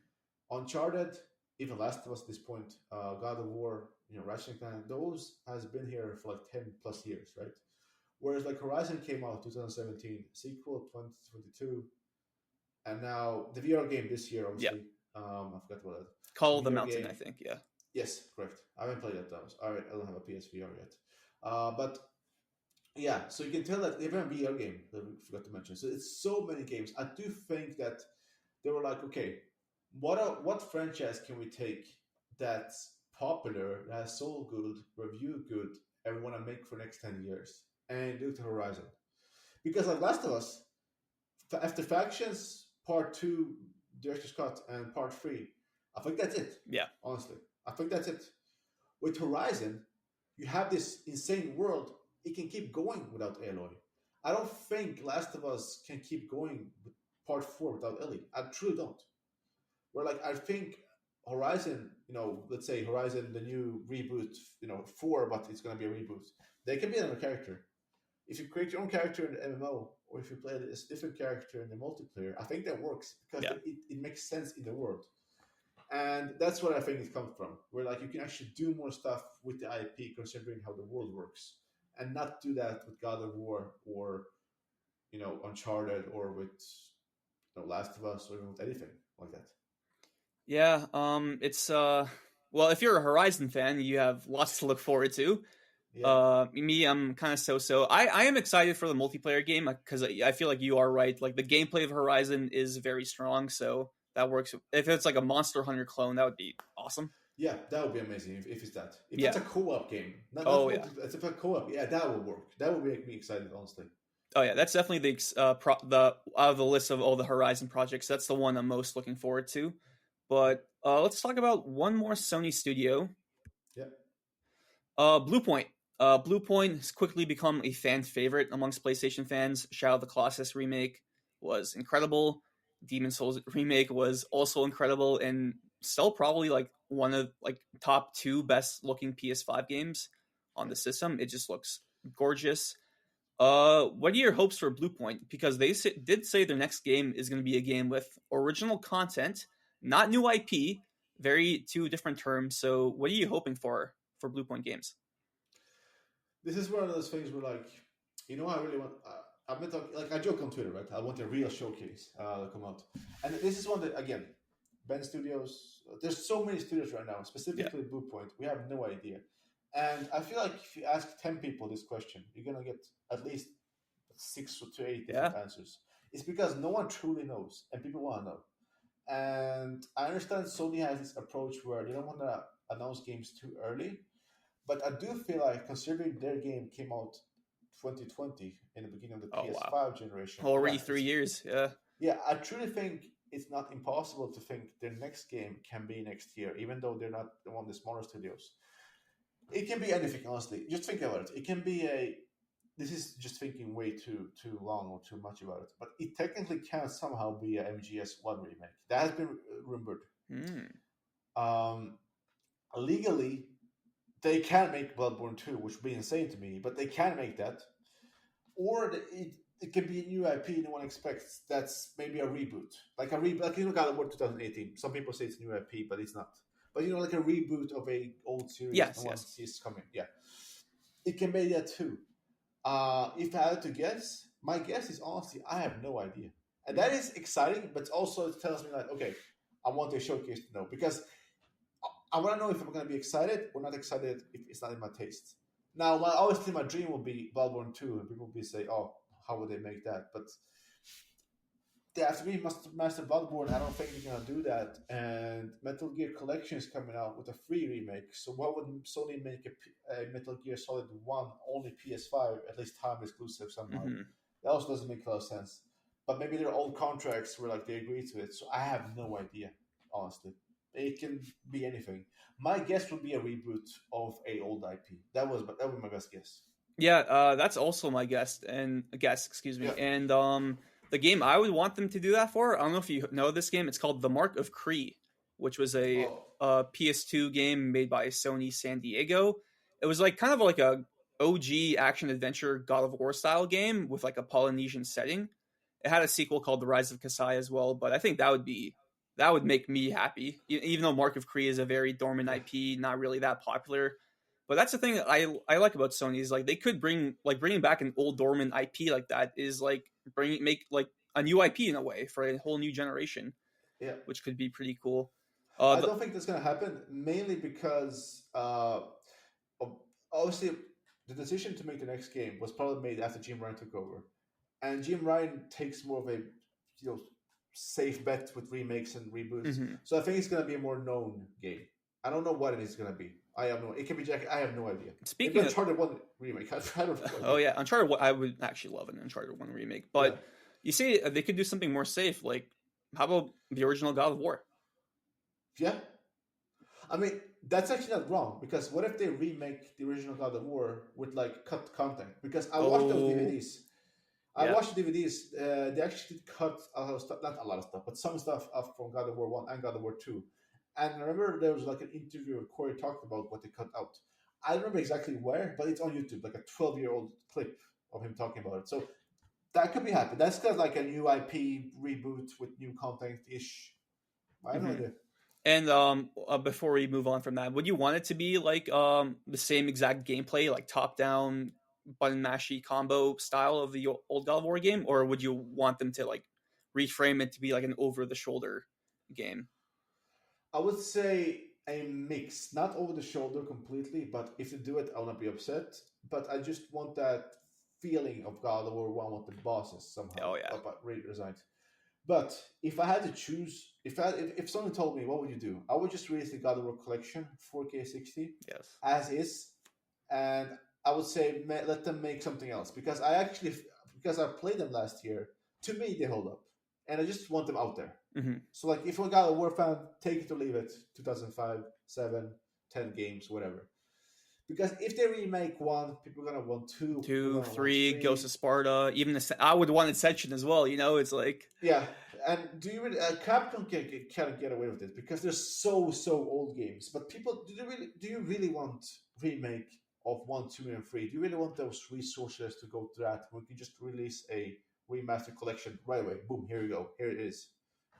Speaker 2: Uncharted, even Last of Us at this point, God of War, Ratchet and Clank, those has been here for like 10 plus years, right? Whereas like Horizon came out 2017, sequel 2022, and now the VR game this year,
Speaker 1: Yeah,
Speaker 2: obviously. I forgot about that.
Speaker 1: Call
Speaker 2: The
Speaker 1: of the
Speaker 2: VR
Speaker 1: Mountain, I
Speaker 2: game,
Speaker 1: think. Yeah,
Speaker 2: yes, correct. I haven't played that. I don't have a PSVR yet. But yeah, so you can tell that even a VR game that we forgot to mention. So it's so many games. I do think that they were like, okay, what franchise can we take that's popular, that has sold good, review good, and we want to make for next 10 years, and do it to Horizon. Because like Last of Us, after Factions Part Two, Director's Cut, and Part Three, I think that's it.
Speaker 1: yeah,
Speaker 2: Honestly, I think that's it. With Horizon, you have this insane world. It can keep going without Aloy. I don't think Last of Us can keep going with Part Four without Ellie. I truly don't. Where like I think Horizon, let's say Horizon, the new reboot, four, but it's going to be a reboot. They can be another character. If you create your own character in the MMO, or if you play it as a different character in the multiplayer, I think that works because
Speaker 1: yeah.
Speaker 2: it makes sense in the world. And that's what I think it comes from, where like you can actually do more stuff with the IP considering how the world works, and not do that with God of War or Uncharted or with Last of Us or even with anything like that.
Speaker 1: Yeah, it's well, if you're a Horizon fan, you have lots to look forward to.
Speaker 2: Yeah,
Speaker 1: Me, I'm kind of so. I am excited for the multiplayer game because I feel like you are right. Like the gameplay of Horizon is very strong, so that works. If it's like a Monster Hunter clone, that would be awesome.
Speaker 2: yeah, that would be amazing if it's that. If
Speaker 1: Yeah.
Speaker 2: that's a co-op game, not
Speaker 1: Oh yeah.
Speaker 2: multi, it's a co-op. Yeah, that would work. That would make me excited, honestly.
Speaker 1: Oh yeah. That's definitely the out of the list of all the Horizon projects. That's the one I'm most looking forward to. But let's talk about one more Sony studio.
Speaker 2: Yeah.
Speaker 1: Bluepoint. Bluepoint has quickly become a fan favorite amongst PlayStation fans. Shadow of the Colossus remake was incredible. Demon Souls remake was also incredible, and still probably like one of like top two best looking PS5 games on the system. It just looks gorgeous. What are your hopes for Bluepoint? Because they did say their next game is going to be a game with original content, not new IP. Very two different terms. So, what are you hoping for Bluepoint Games?
Speaker 2: This is one of those things where, like, I really want. I've been talking, like, I joke on Twitter, right? I want a real showcase to come out, and this is one that again, Ben Studios. There's so many studios right now, specifically
Speaker 1: Yeah.
Speaker 2: Bluepoint. We have no idea, and I feel like if you ask 10 people this question, you're gonna get at least 6 to 8
Speaker 1: Yeah.
Speaker 2: different answers. It's because no one truly knows, and people want to know. And I understand Sony has this approach where they don't want to announce games too early, but I do feel like considering their game came out 2020 in the beginning of the
Speaker 1: Oh wow.
Speaker 2: PS5 generation,
Speaker 1: Already 3 years. Yeah.
Speaker 2: yeah, I truly think it's not impossible to think their next game can be next year, even though they're not one of the smaller studios. It can be anything, honestly. Just think about it. It can be a. This is just thinking way too long or too much about it, but it technically can somehow be a MGS1 remake. That has been rumored.
Speaker 1: Mm.
Speaker 2: Um, Legally, they can make Bloodborne 2, which would be insane to me, but they can make that. Or it can be a new IP no one expects. That's maybe a reboot. Like God of War 2018. Some people say it's a new IP, but it's not. But like a reboot of a old series
Speaker 1: Yes.
Speaker 2: no one
Speaker 1: Yes.
Speaker 2: sees coming. Yeah. It can be that too. If I had to guess, my guess is honestly, I have no idea. And that is exciting, but also it tells me like, okay, I want a showcase to know because I want to know if I'm going to be excited or not excited if it's not in my taste. Now, obviously, my dream would be Bloodborne 2, and people would be say, "Oh, how would they make that?" But they have to be Master Bloodborne. I don't think they're gonna do that. And Metal Gear Collection is coming out with a free remake. So why would Sony make a Metal Gear Solid One only PS5, at least time exclusive somehow?
Speaker 1: Mm-hmm.
Speaker 2: That also doesn't make a lot of sense. But maybe their old contracts were like they agreed to it. So I have no idea, honestly. It can be anything. My guess would be a reboot of a old IP. That was my best guess.
Speaker 1: Yeah, that's also my guess. Excuse me.
Speaker 2: Yeah.
Speaker 1: And the game I would want them to do that for, I don't know if you know this game. It's called The Mark of Cree, which was a
Speaker 2: Oh,
Speaker 1: PS2 game made by Sony San Diego. It was like kind of like a OG action adventure God of War style game with like a Polynesian setting. It had a sequel called The Rise of Kasai as well, but I think that would make me happy. Even though Mark of Cree is a very dormant
Speaker 2: yeah.
Speaker 1: IP, not really that popular. But that's the thing that I like about Sony is like they could bringing back an old dormant IP like that is like make like a new IP in a way for a whole new generation,
Speaker 2: Yeah.
Speaker 1: which could be pretty cool.
Speaker 2: I don't think that's going to happen, mainly because obviously the decision to make the next game was probably made after Jim Ryan took over. And Jim Ryan takes more of a safe bet with remakes and reboots.
Speaker 1: Mm-hmm.
Speaker 2: So I think it's going to be a more known game. I don't know what it is going to be. I have no. It can be Jack. I have no idea.
Speaker 1: Speaking
Speaker 2: maybe
Speaker 1: of
Speaker 2: Uncharted One remake. I don't know.
Speaker 1: oh yeah, Uncharted. I would actually love an Uncharted One remake, but
Speaker 2: Yeah.
Speaker 1: you see, they could do something more safe. Like, how about the original God of War?
Speaker 2: Yeah. I mean, that's actually not wrong because what if they remake the original God of War with like cut content? Because I watched those DVDs. I watched the DVDs. They actually did cut a lot of stuff, not a lot of stuff, but some stuff up from God of War 1 and God of War 2. And I remember there was like an interview where Corey talked about what they cut out. I don't remember exactly where, but it's on YouTube, like a 12-year-old clip of him talking about it. So that could be happening. That's kind of like a new IP reboot with new content-ish. I have no idea.
Speaker 1: And before we move on from that, would you want it to be like the same exact gameplay, like top down button mashy combo style of the old God of War game, or would you want them to like reframe it to be like an over the shoulder game?
Speaker 2: I would say a mix, not over the shoulder completely, but if you do it, I'll not be upset. But I just want that feeling of God of War 1 with the bosses somehow.
Speaker 1: Oh yeah,
Speaker 2: but redesigned. But if I had to choose, if someone told me what would you do, I would just release the God of War collection 4K 60
Speaker 1: yes.
Speaker 2: as is, and I would say let them make something else because I played them last year. To me, they hold up, and I just want them out there.
Speaker 1: Mm-hmm.
Speaker 2: So like, if you're a God of War fan, take it or leave it. 2005, 7, 10 games, whatever. Because if they remake one, people are gonna want two,
Speaker 1: 3, Ghost of Sparta, even I would want Ascension as well. You know, it's like
Speaker 2: yeah. And do you really? Capcom can't get away with it because they're so old games. But people, do you really want remake of 1, 2, and 3? Do you really want those resources to go to that? We can just release a remaster collection right away. Boom, here you go. Here it is.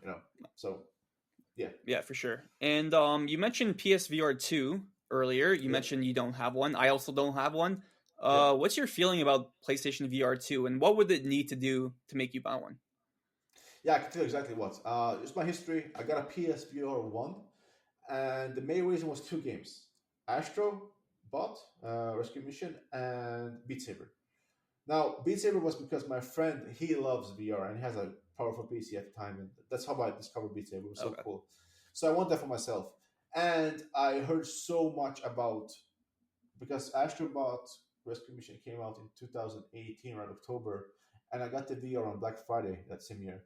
Speaker 2: You know. So yeah,
Speaker 1: for sure. And you mentioned PSVR 2 earlier. You mentioned you don't have one. I also don't have one. What's your feeling about PlayStation VR 2, and what would it need to do to make you buy one?
Speaker 2: Yeah, I can tell you exactly what. It's my history. I got a PSVR 1, and the main reason was 2 games. Astro bought, Rescue Mission, and Beat Saber. Now, Beat Saber was because my friend, he loves VR, and he has a powerful PC at the time, and that's how I discovered Beat Saber. It was so cool. So I want that for myself. And I heard so much about, because Astrobot Rescue Mission came out in 2018, around October, and I got the VR on Black Friday that same year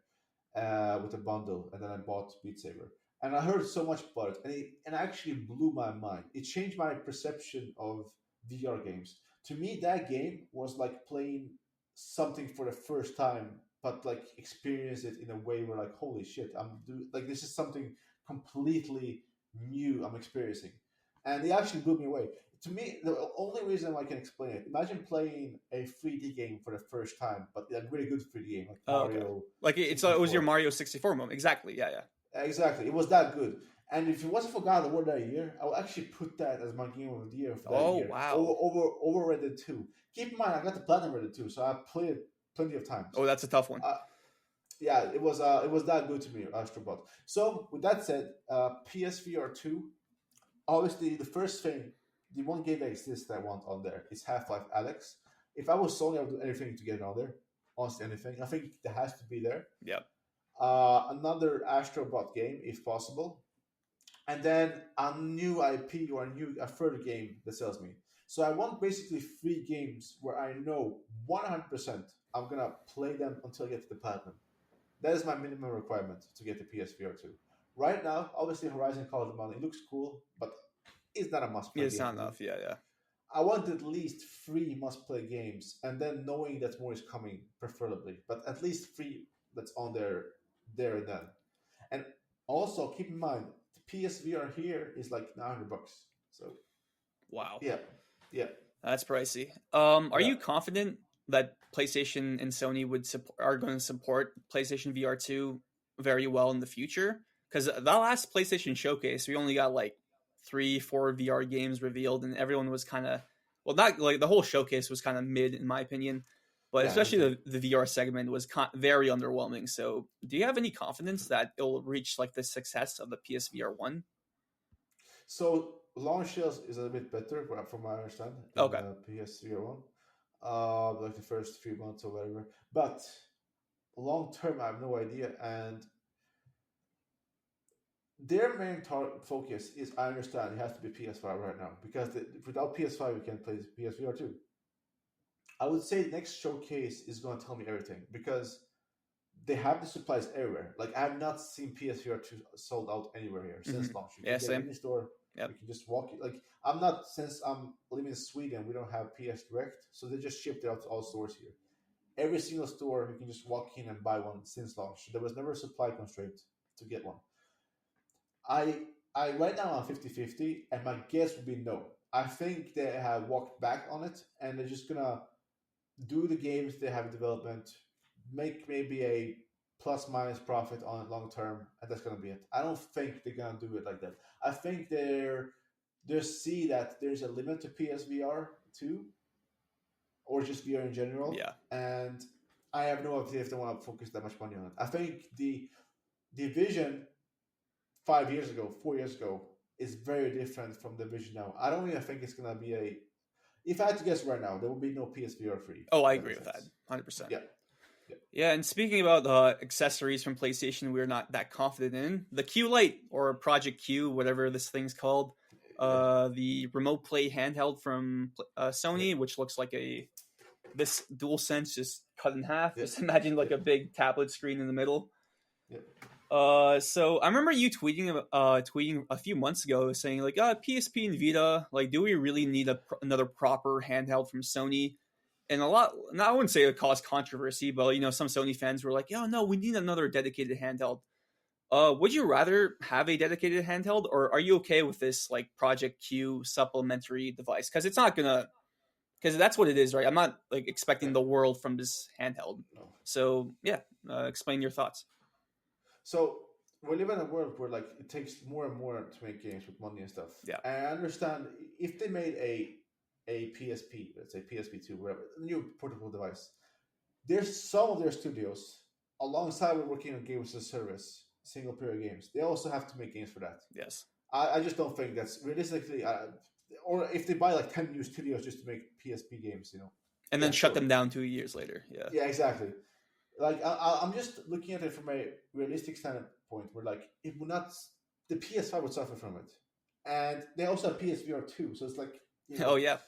Speaker 2: with a bundle, and then I bought Beat Saber. And I heard so much about it, and it actually blew my mind. It changed my perception of VR games. To me, that game was like playing something for the first time, but like experience it in a way where like, holy shit, this is something completely new I'm experiencing. And it actually blew me away. To me, the only reason I can explain it, imagine playing a 3D game for the first time, but a really good 3D game like Mario.
Speaker 1: Okay. Like it was your Mario 64 moment. Exactly. Yeah.
Speaker 2: Exactly. It was that good. And if it wasn't for God of War that year, I would actually put that as my game of the year for that year.
Speaker 1: Wow.
Speaker 2: Over Red Dead 2. Keep in mind, I got the Platinum Red Dead 2, so I played it plenty of times.
Speaker 1: Oh, that's a tough one.
Speaker 2: Yeah, it was that good to me, Astrobot. So with that said, PSVR 2, obviously the first thing the one game that exists that I want on there is Half-Life Alex. If I was Sony, I would do anything to get it on there. Honestly, anything. I think that has to be there.
Speaker 1: Yep.
Speaker 2: Another Astrobot game, if possible, and then a new IP or a further game that sells me. So I want basically 3 games where I know 100% I'm gonna play them until I get to the platinum. That is my minimum requirement to get the PSVR 2. Right now, obviously, Horizon Call of the Mountain, it looks cool, but it's not a must-play game.
Speaker 1: It's not enough, yeah.
Speaker 2: I want at least 3 must-play games, and then knowing that more is coming, preferably. But at least 3 that's on there and then. And also, keep in mind, the PSVR here is like $900. So,
Speaker 1: wow.
Speaker 2: Yeah.
Speaker 1: That's pricey. Are you confident that PlayStation and Sony are going to support PlayStation VR 2 very well in the future? Because the last PlayStation showcase, we only got like 3-4 VR games revealed, and everyone was kind of, well, not like the whole showcase was kind of mid in my opinion, but especially the VR segment was very underwhelming. So do you have any confidence that it'll reach like the success of the PSVR 1?
Speaker 2: So launch sales is a bit better from what I understand than PSVR 1, like the first few months or whatever, but long term I have no idea. And their main focus is, I understand, it has to be PS5 right now, because without PS5 we can't play PSVR 2. I would say next showcase is going to tell me everything, because they have the supplies everywhere. Like, I have not seen PSVR 2 sold out anywhere here since launch. You can get it in the store. Yep. You can just walk it. Like, since I'm living in Sweden, we don't have PS Direct, so they just shipped it out to all stores here. Every single store, you can just walk in and buy one since launch. There was never a supply constraint to get one. I right now I'm 50-50, and my guess would be no. I think they have walked back on it, and they're just gonna do the games they have in development, make maybe a plus minus profit on it long term, and that's gonna be it. I don't think they're gonna do it like that. I think they see that there's a limit to PSVR 2, or just VR in general.
Speaker 1: Yeah.
Speaker 2: And I have no idea if they want to focus that much money on it. I think the vision 4 years ago, is very different from the vision now. I don't even think it's going to be if I had to guess right now, there will be no PSVR 3.
Speaker 1: Oh, I agree with that. 100%. Yeah, and speaking about accessories from PlayStation we're not that confident in, the Q Lite, or Project Q, whatever this thing's called, the remote play handheld from Sony, which looks like this DualSense just cut in half. Just imagine like a big tablet screen in the middle. So I remember you tweeting a few months ago saying like, PSP and Vita, like, do we really need another proper handheld from Sony? And I wouldn't say it caused controversy, but some Sony fans were like, no, we need another dedicated handheld. Would you rather have a dedicated handheld, or are you okay with this like Project Q supplementary device? Because that's what it is, right? I'm not like expecting the world from this handheld.
Speaker 2: No.
Speaker 1: So explain your thoughts.
Speaker 2: So we live in a world where like it takes more and more to make games with money and stuff.
Speaker 1: Yeah.
Speaker 2: And I understand if they made a PSP, let's say PSP2, whatever, a new portable device, there's some of their studios, alongside with working on games as a service, single player games, they also have to make games for that.
Speaker 1: Yes.
Speaker 2: I just don't think that's realistically, or if they buy like 10 new studios just to make PSP games,
Speaker 1: and then shut them down 2 years later.
Speaker 2: Yeah, exactly. Like I'm just looking at it from a realistic standpoint, where like it would not, the PS5 would suffer from it, and they also have PSVR 2, so it's like,
Speaker 1: oh yeah,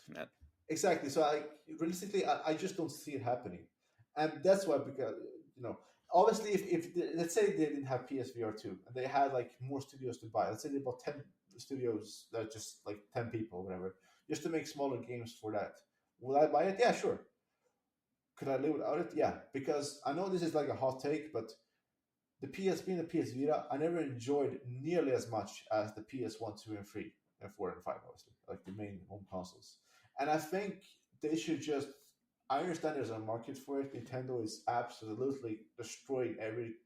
Speaker 2: exactly. So realistically, I just don't see it happening, and that's why, because obviously, if let's say they didn't have PSVR 2 and they had like more studios to buy, let's say they bought 10 studios that just like 10 people, whatever, just to make smaller games for that, will I buy it? Yeah, sure. Could I live without it? Yeah, because I know this is like a hot take, but the PSP and the PS Vita, I never enjoyed nearly as much as the PS1, 2, and 3, and 4, and 5, obviously, like the main home consoles. And I think they should just, I understand there's a market for it. Nintendo is absolutely destroying every,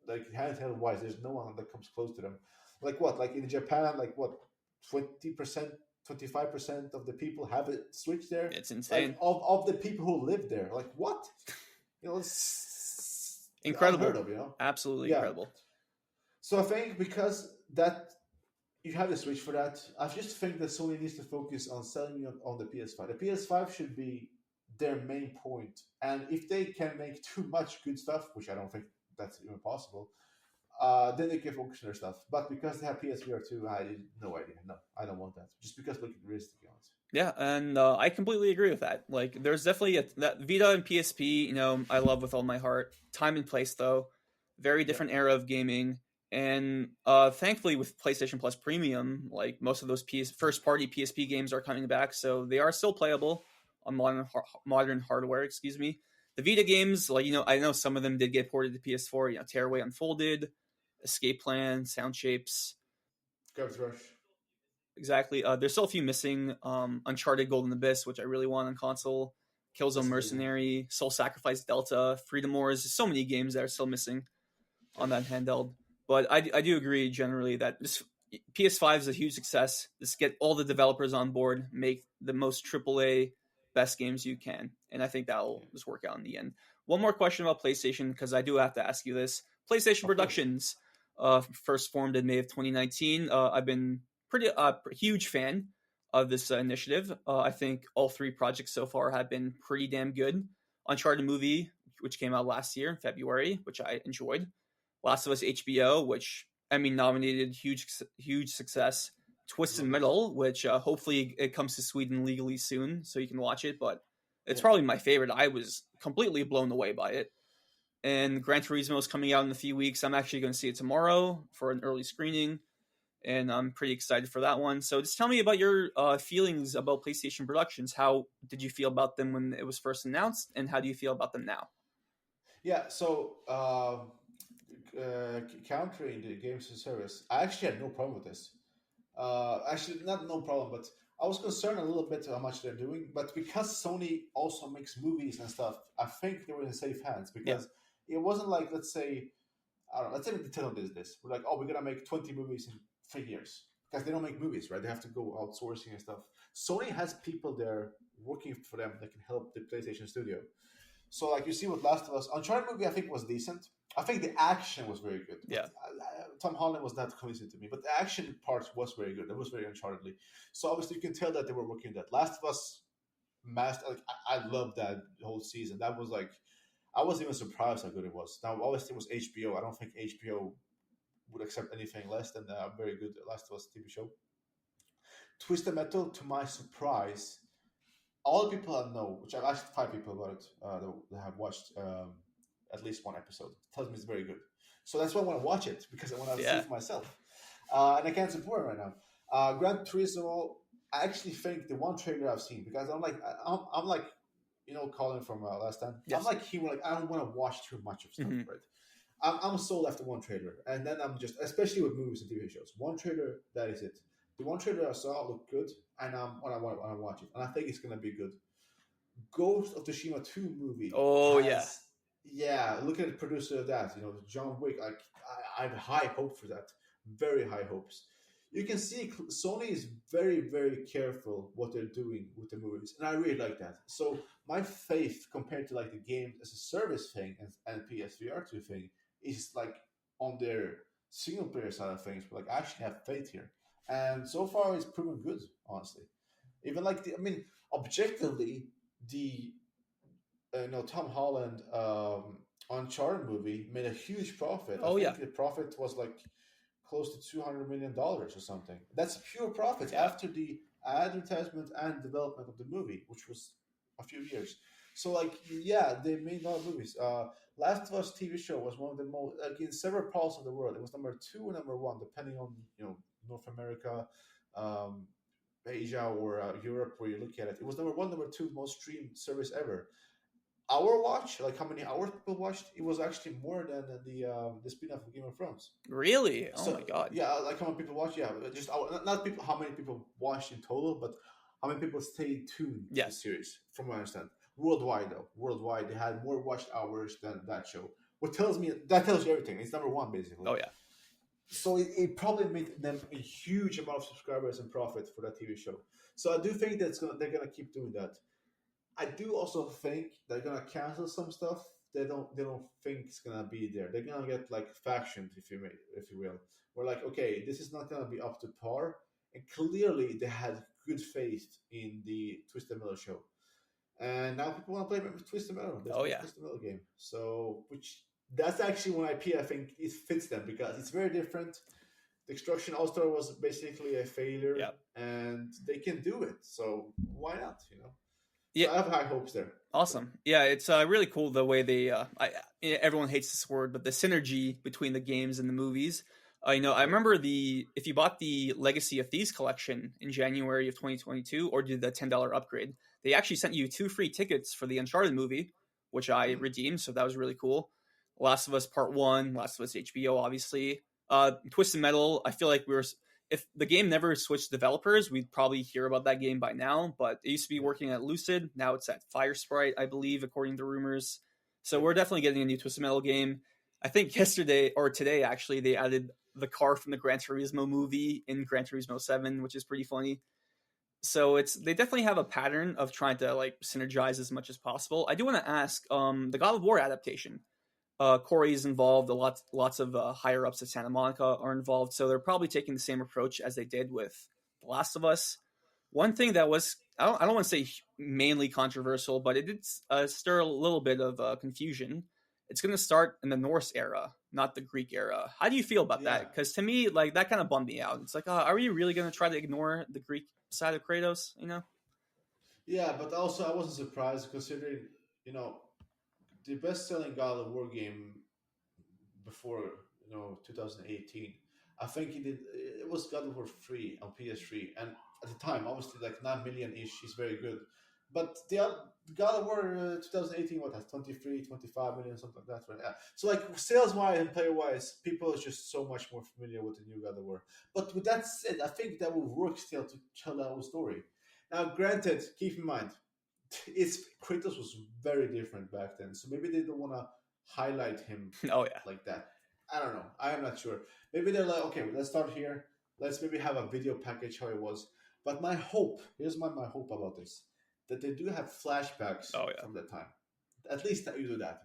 Speaker 2: like, handheld-wise, there's no one that comes close to them. Like what? Like in Japan, like what, 20%, 25% of the people have a Switch there?
Speaker 1: It's insane.
Speaker 2: Like, of the people who live there. Like what? It's
Speaker 1: incredible.
Speaker 2: Unheard of,
Speaker 1: Absolutely incredible.
Speaker 2: So I think because that you have the Switch for that. I just think that Sony needs to focus on selling it on the PS5. The PS5 should be their main point, and if they can make too much good stuff, which I don't think that's even possible, then they can focus on their stuff. But because they have PSVR 2, I had no idea. No, I don't want that. Just because look at the risk, to be honest.
Speaker 1: Yeah, and I completely agree with that. Like, there's definitely that Vita and PSP. I love with all my heart. Time and place, though, very
Speaker 2: Yeah,
Speaker 1: different era of gaming. And thankfully, with PlayStation Plus Premium, like most of those first-party PSP games are coming back, so they are still playable on modern hardware. Excuse me. The Vita games, like I know some of them did get ported to PS4. Tearaway Unfolded, Escape Plan, Sound Shapes.
Speaker 2: Garbage Rush.
Speaker 1: Exactly. There's still a few missing. Uncharted Golden Abyss, which I really want on console. Killzone
Speaker 2: That's amazing.
Speaker 1: Mercenary, Soul Sacrifice Delta, Freedom Wars. There's so many games that are still missing on that handheld. But I do agree generally that this PS5 is a huge success. Just get all the developers on board, make the most AAA best games you can. And I think that'll just work out in the end. One more question about PlayStation, because I do have to ask you this. PlayStation
Speaker 2: Of course.
Speaker 1: Productions, first formed in May of 2019. I've been pretty huge fan of this initiative. I think all three projects so far have been pretty damn good. Uncharted movie, which came out last year in February, which I enjoyed. Last of Us HBO, which Emmy nominated, huge success. Twisted
Speaker 2: Love it.
Speaker 1: Metal, which hopefully it comes to Sweden legally soon, so you can watch it. But it's
Speaker 2: Yeah.
Speaker 1: probably my favorite. I was completely blown away by it. And Gran Turismo is coming out in a few weeks. I'm actually going to see it tomorrow for an early screening, and I'm pretty excited for that one. So just tell me about your feelings about PlayStation Productions. How did you feel about them when it was first announced, and how do you feel about them now?
Speaker 2: Yeah. So, countering the games as a service, I actually had no problem with this. Actually, not no problem, but I was concerned a little bit how much they're doing. But because Sony also makes movies and stuff, I think they were in safe hands
Speaker 1: Yeah.
Speaker 2: because it wasn't like, let's say, I don't know, let's say Nintendo does this. We're like, oh, we're gonna make 20 movies in 3 years because they don't make movies, right? They have to go outsourcing and stuff. Sony has people there working for them that can help the PlayStation Studio. So, like you see with Last of Us, Uncharted movie, I think was decent. I think the action was very good. But
Speaker 1: Yeah.
Speaker 2: Tom Holland was not convincing to me, but the action part was very good. That was very Unchartedly. So obviously you can tell that they were working that. Last of Us, master. Like I loved that whole season. That was like I wasn't even surprised how good it was. Now obviously it was HBO. I don't think HBO would accept anything less than a very good Last of Us TV show. Twisted Metal, to my surprise, all the people I know, which I've asked 5 people about it, that have watched at least one episode, tells me it's very good. So that's why I want to watch it because I want to see
Speaker 1: Yeah.
Speaker 2: it for myself. And I can't support it right now. Gran Turismo, I actually think the one trailer I've seen because I'm like, Colin from last time. I'm
Speaker 1: Yes.
Speaker 2: like he like I don't want to watch too much of stuff,
Speaker 1: Mhm.
Speaker 2: right? I'm sold after one trailer, and then I'm just, especially with movies and TV shows, one trailer, that is it. The one trailer I saw looked good, and I want to watch it, and I think it's gonna be good. Ghost of Tsushima 2 movie
Speaker 1: Oh yeah.
Speaker 2: has, yeah, look at the producer of that, John Wick. Like, I have high hope for that, very high hopes. You can see Sony is very, very careful what they're doing with the movies, and I really like that. So my faith compared to like the game as a service thing and PSVR 2 thing is like on their single player side of things, but like I actually have faith here, and so far it's proven good, honestly. Even like objectively, the Tom Holland Uncharted movie made a huge profit. I
Speaker 1: Oh yeah.
Speaker 2: think the profit was like close to $200 million or something. That's pure profit
Speaker 1: Yeah.
Speaker 2: after the advertisement and development of the movie, which was a few years. So like, yeah, they made a lot of movies. Last of Us TV show was one of the most, like, in several parts of the world. It was number 2 and number 1, depending on North America, um, Asia, or Europe, where you look at it. It was number 1, number 2 most streamed service ever. Our watch, like how many hours people watched, it was actually more than the spin-off of Game of Thrones.
Speaker 1: Really? Oh
Speaker 2: So
Speaker 1: my god.
Speaker 2: yeah, like how many people watch? Yeah, just not people. How many people watched in total, but how many people stayed tuned to the
Speaker 1: Yes.
Speaker 2: series? From what I understand, worldwide though, worldwide they had more watched hours than that show. What tells me that tells you everything. It's number 1 basically.
Speaker 1: Oh yeah.
Speaker 2: So it probably made them a huge amount of subscribers and profit for that TV show. So I do think they're gonna keep doing that. I do also think they're gonna cancel some stuff they don't think it's gonna be there. They're gonna get like factioned, if you will. We're like, okay, this is not gonna be up to par, and clearly they had good faith in the Twisted Metal show, and now people want to play Twisted Metal. There's
Speaker 1: Oh
Speaker 2: no
Speaker 1: yeah.
Speaker 2: Twisted Metal game, so which that's actually one IP I think it fits them because it's very different. The Destruction All Star was basically a failure,
Speaker 1: Yeah.
Speaker 2: and they can do it. So why not?
Speaker 1: Yeah.
Speaker 2: So I have high hopes there.
Speaker 1: Awesome. Yeah, it's really cool the way they. Everyone hates this word, but the synergy between the games and the movies. I remember if you bought the Legacy of Thieves collection in January of 2022, or did the $10 upgrade, they actually sent you 2 free tickets for the Uncharted movie, which I redeemed. So that was really cool. Last of Us Part 1, Last of Us HBO, obviously. Twisted Metal. I feel like if the game never switched developers, we'd probably hear about that game by now. But it used to be working at Lucid. Now it's at Firesprite, I believe, according to rumors. So we're definitely getting a new Twisted Metal game. I think yesterday or today, actually, they added the car from the Gran Turismo movie in Gran Turismo 7, which is pretty funny. So they definitely have a pattern of trying to like synergize as much as possible. I do want to ask, the God of War adaptation. Corey's involved. Lots of higher ups at Santa Monica are involved, so they're probably taking the same approach as they did with The Last of Us. One thing that was I don't want to say mainly controversial, but it did stir a little bit of confusion. It's going to start in the Norse era, not the Greek era. How do you feel about that? Because to me, like that kind of bummed me out. It's like, are we really going to try to ignore the Greek side of Kratos?
Speaker 2: Yeah, but also I wasn't surprised considering you know the best-selling God of War game before 2018. I think it was God of War 3 on PS3, and at the time, obviously, like 9 million ish is very good. But the God of War 2018, what has 23, 25 million, something like that, right? Yeah. So, like sales wise and player wise, people are just so much more familiar with the new God of War. But with that said, I think that will work still to tell that whole story. Now, granted, keep in mind, Kratos was very different back then, so maybe they don't want to highlight him
Speaker 1: Oh yeah.
Speaker 2: like that. I don't know. I am not sure. Maybe they're like, okay, let's start here. Let's maybe have a video package how it was. But my hope, here's my hope about this, that they do have flashbacks from that time. At least that you do that,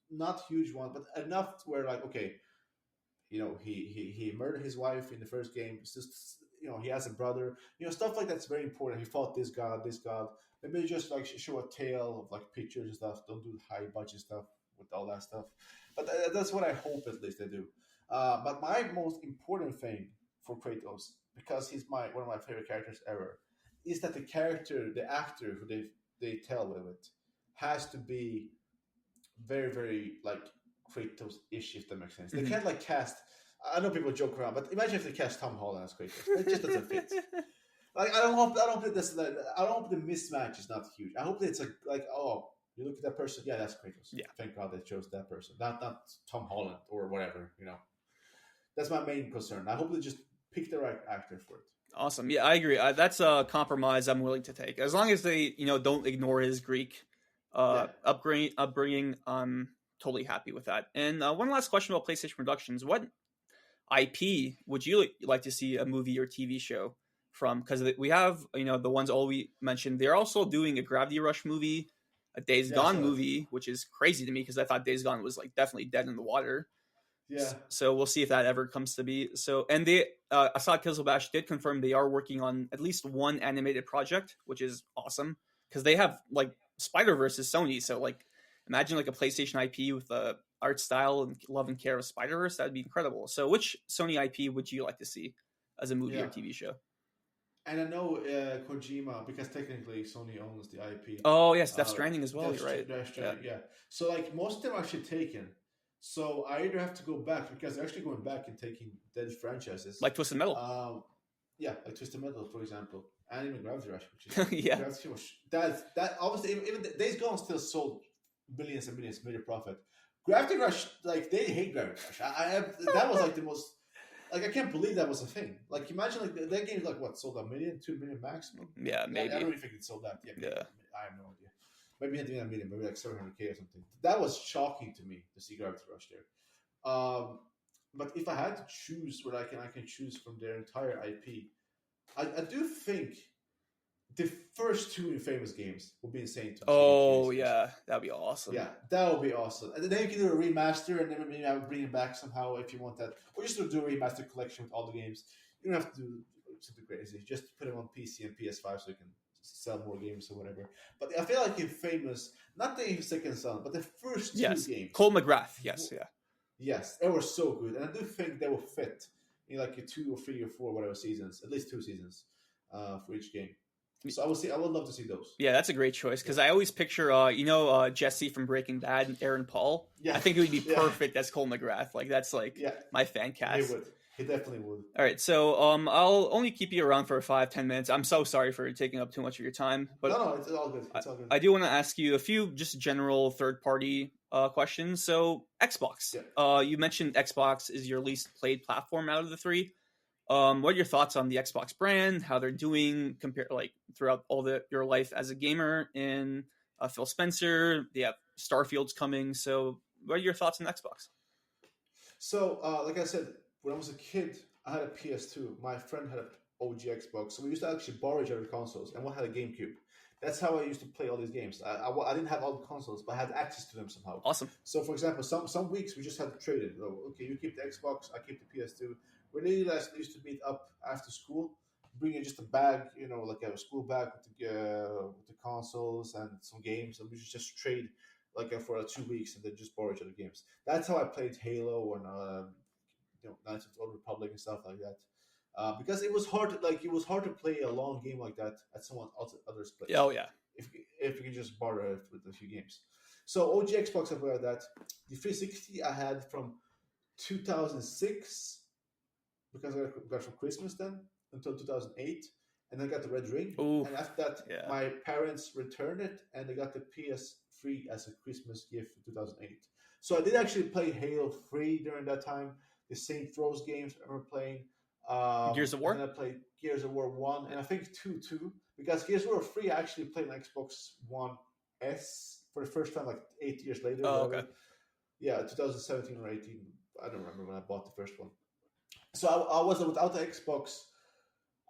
Speaker 2: Not huge one, but enough where like, okay, he murdered his wife in the first game. It's just, he has a brother. Stuff like that's very important. He fought this god, this god. Maybe just like show a tale of like pictures and stuff. Don't do high budget stuff with all that stuff. But that's what I hope at least they do. But my most important thing for Kratos, because he's one of my favorite characters ever, is that the actor who they tell with it, has to be very, very like Kratos-ish, if that makes sense. They can't like cast. I know people joke around, but imagine if they cast Tom Holland as Kratos. It just doesn't fit. Like I don't hope the mismatch is not huge. I hope that it's like oh, you look at that person, yeah, that's Kratos.
Speaker 1: Yeah.
Speaker 2: Thank God they chose that person, not Tom Holland or whatever. That's my main concern. I hope they just pick the right actor for it.
Speaker 1: Awesome. Yeah, I agree. That's a compromise I'm willing to take, as long as they don't ignore his Greek upbringing. I'm totally happy with that. And one last question about PlayStation Productions: what IP would you like to see a movie or TV show from? Because we have the ones all we mentioned. They're also doing a Gravity Rush movie, a Days Gone movie, which is crazy to me because I thought Days Gone was like definitely dead in the water.
Speaker 2: Yeah.
Speaker 1: So we'll see if that ever comes to be. So, and they, Asad Kizilbash did confirm they are working on at least one animated project, which is awesome because they have like Spider-Verse is Sony. So like, imagine like a PlayStation IP with the art style and love and care of Spider-Verse. That'd be incredible. So which Sony IP would you like to see as a movie or TV show?
Speaker 2: And I know Kojima, because technically Sony owns the IP.
Speaker 1: Oh yes, Death Stranding as well. You're right.
Speaker 2: Death Stranding, yeah. So like most of them are actually taken. So I either have to go back, because they're actually going back and taking dead franchises.
Speaker 1: Like Twisted Metal.
Speaker 2: Like Twisted Metal, for example. And even Gravity Rush, which is
Speaker 1: yeah.
Speaker 2: That obviously even Days Gone still sold billions and billions, made a profit. Gravity Rush, like they hate Gravity Rush. That was like the most, like I can't believe that was a thing. Like imagine like that game like what, sold 1 million, 2 million maximum.
Speaker 1: Yeah, maybe.
Speaker 2: I don't even think it sold that. Yeah. I have no idea. Maybe it didn't 1 million, maybe like 700K or something. That was shocking to me to see Gravity Rush there. But if I had to choose what I can choose from their entire IP, I do think the first two Infamous games would be insane to get
Speaker 1: Oh
Speaker 2: PS5.
Speaker 1: yeah, that'd be awesome.
Speaker 2: Yeah, that would be awesome. And then you can do a remaster, and then maybe I would bring it back somehow if you want that, or just do a remaster collection with all the games. You don't have to do something crazy. Just put them on PC and PS5 so you can sell more games or whatever. But I feel like Infamous, not the second son, but the first two games.
Speaker 1: Cole McGrath. Yes, yeah.
Speaker 2: Yes, they were so good, and I do think they will fit in like a 2 or 3 or 4 whatever seasons, at least 2 seasons for each game. So I would love to see those.
Speaker 1: Yeah, that's a great choice because I always picture, Jesse from Breaking Bad and Aaron Paul.
Speaker 2: Yeah.
Speaker 1: I think it would be perfect as Cole McGrath. Like that's like my fan cast.
Speaker 2: He would. He definitely would.
Speaker 1: All right, so I'll only keep you around for 5-10 minutes. I'm so sorry for taking up too much of your time, but
Speaker 2: no, it's all good. It's all good.
Speaker 1: I do want to ask you a few just general third-party questions. So Xbox, you mentioned Xbox is your least played platform out of the three. What are your thoughts on the Xbox brand? How they're doing compared like throughout your life as a gamer? In Phil Spencer, they have Starfield's coming. So what are your thoughts on Xbox?
Speaker 2: So like I said, when I was a kid, I had a PS2. My friend had an OG Xbox, so we used to actually borrow each other's consoles, and one had a GameCube. That's how I used to play all these games. I didn't have all the consoles, but I had access to them somehow.
Speaker 1: Awesome.
Speaker 2: So, for example, some weeks we just had to trade it. Okay, you keep the Xbox, I keep the PS2. We really used to meet up after school, bring in just a bag, like a school bag with the consoles and some games, and we just trade for 2 weeks and then just borrow each other games. That's how I played Halo and Knights of the Old Republic and stuff like that. Because it was hard to play a long game like that at someone else's place.
Speaker 1: Oh yeah.
Speaker 2: If you can just borrow it with a few games. So OG Xbox, I've got that. The 360 I had from 2006 because I got from Christmas then until 2008, and I got the Red Ring.
Speaker 1: Ooh,
Speaker 2: and after that, my parents returned it, and they got the PS3 as a Christmas gift in 2008. So I did actually play Halo 3 during that time. The Saints Row games I remember playing.
Speaker 1: Gears of War?
Speaker 2: And then I played Gears of War 1, and I think 2 too. Because Gears of War 3 I actually played on Xbox One S for the first time 8 years later.
Speaker 1: Oh, okay.
Speaker 2: Yeah, 2017 or 18. I don't remember when I bought the first one. So I was without the Xbox.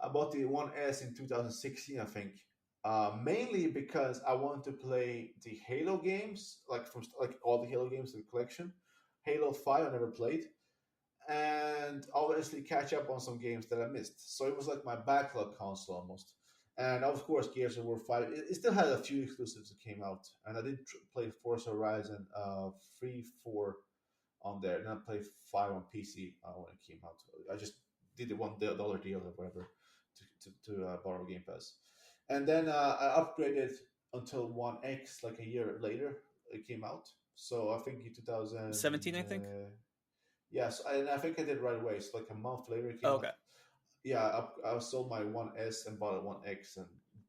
Speaker 2: I bought the One S in 2016, I think. Mainly because I wanted to play the Halo games, from all the Halo games in the collection. Halo 5 I never played. And obviously catch up on some games that I missed. So it was like my backlog console almost. And of course, Gears of War 5, it still had a few exclusives that came out. And I did play Forza Horizon 3, 4 on there. And I played 5 on PC when it came out. I just did the $1 deal or whatever to borrow Game Pass. And then I upgraded until One X a year later. It came out. So I think in
Speaker 1: 2017, I think.
Speaker 2: Yes, and I think I did right away. So a month later it came out. Yeah, I sold my One S and bought a One X, and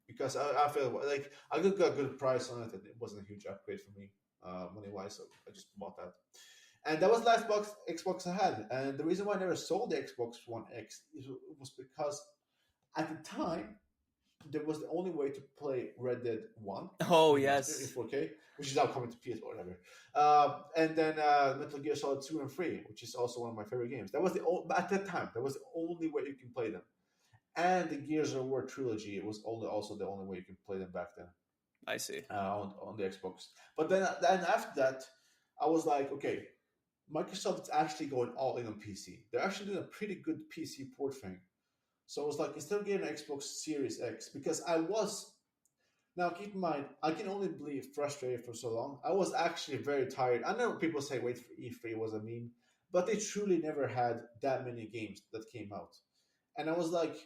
Speaker 2: because I felt like I got a good price on it, and it wasn't a huge upgrade for me money wise, so I just bought that. And that was the last Xbox I had. And the reason why I never sold the Xbox One X was because at the time there was the only way to play Red Dead 1.
Speaker 1: Oh, yes.
Speaker 2: In 4K, which is now coming to PS or whatever. And then Metal Gear Solid 2 and 3, which is also one of my favorite games. At that time, that was the only way you can play them. And the Gears of War trilogy, it was also the only way you can play them back then.
Speaker 1: I see.
Speaker 2: On the Xbox. But then after that, I was like, okay, Microsoft's actually going all in on PC. They're actually doing a pretty good PC port thing. So I was like, instead of getting an Xbox Series X, because now keep in mind, I can only be frustrated for so long. I was actually very tired. I know people say wait for E3 was a meme, but they truly never had that many games that came out. And I was like,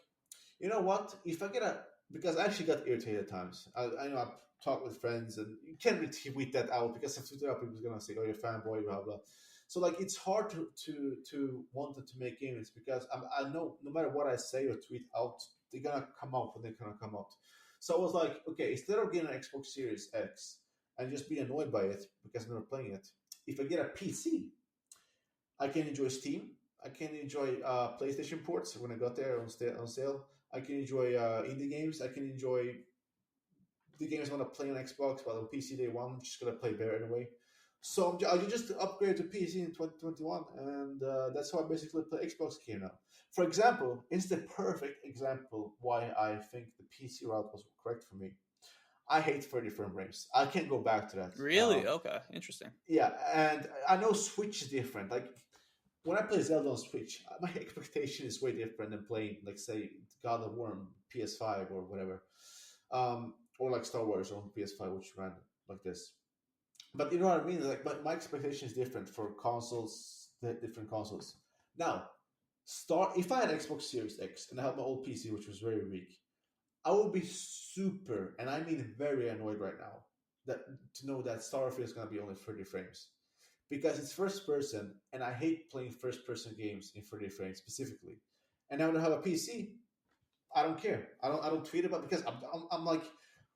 Speaker 2: you know what? If I because I actually got irritated at times. I know I talk with friends, and you can't really tweet that out because if people are going to say, oh, you're a fanboy, blah, blah. So it's hard to want to make games because I know no matter what I say or tweet out, they're gonna come out when they're gonna come out. So I was like, okay, instead of getting an Xbox Series X and just be annoyed by it because I'm never playing it, if I get a PC, I can enjoy Steam. I can enjoy PlayStation ports when I got there on sale. I can enjoy indie games. I can enjoy the games I want to play on Xbox, but on PC day one, I'm just gonna play better anyway. So I just upgraded to PC in 2021, and that's how I basically play Xbox game now. For example, it's the perfect example why I think the PC route was correct for me. I hate 30 frame rates. I can't go back to that.
Speaker 1: Really? Okay, interesting.
Speaker 2: Yeah, and I know Switch is different. Like when I play Zelda on Switch, my expectation is way different than playing, like, say, God of War on PS5 or whatever, or like Star Wars on PS5, which ran like this. But you know what I mean? Like, my expectation is different for consoles, the different consoles. Now, start if I had Xbox Series X and I had my old PC, which was very weak, I would be super, and I mean very annoyed right now that to know that Starfield is going to be only 30 frames because it's first person, and I hate playing first person games in 30 frames specifically. And now that I have a PC, I don't care. I don't tweet about because I'm like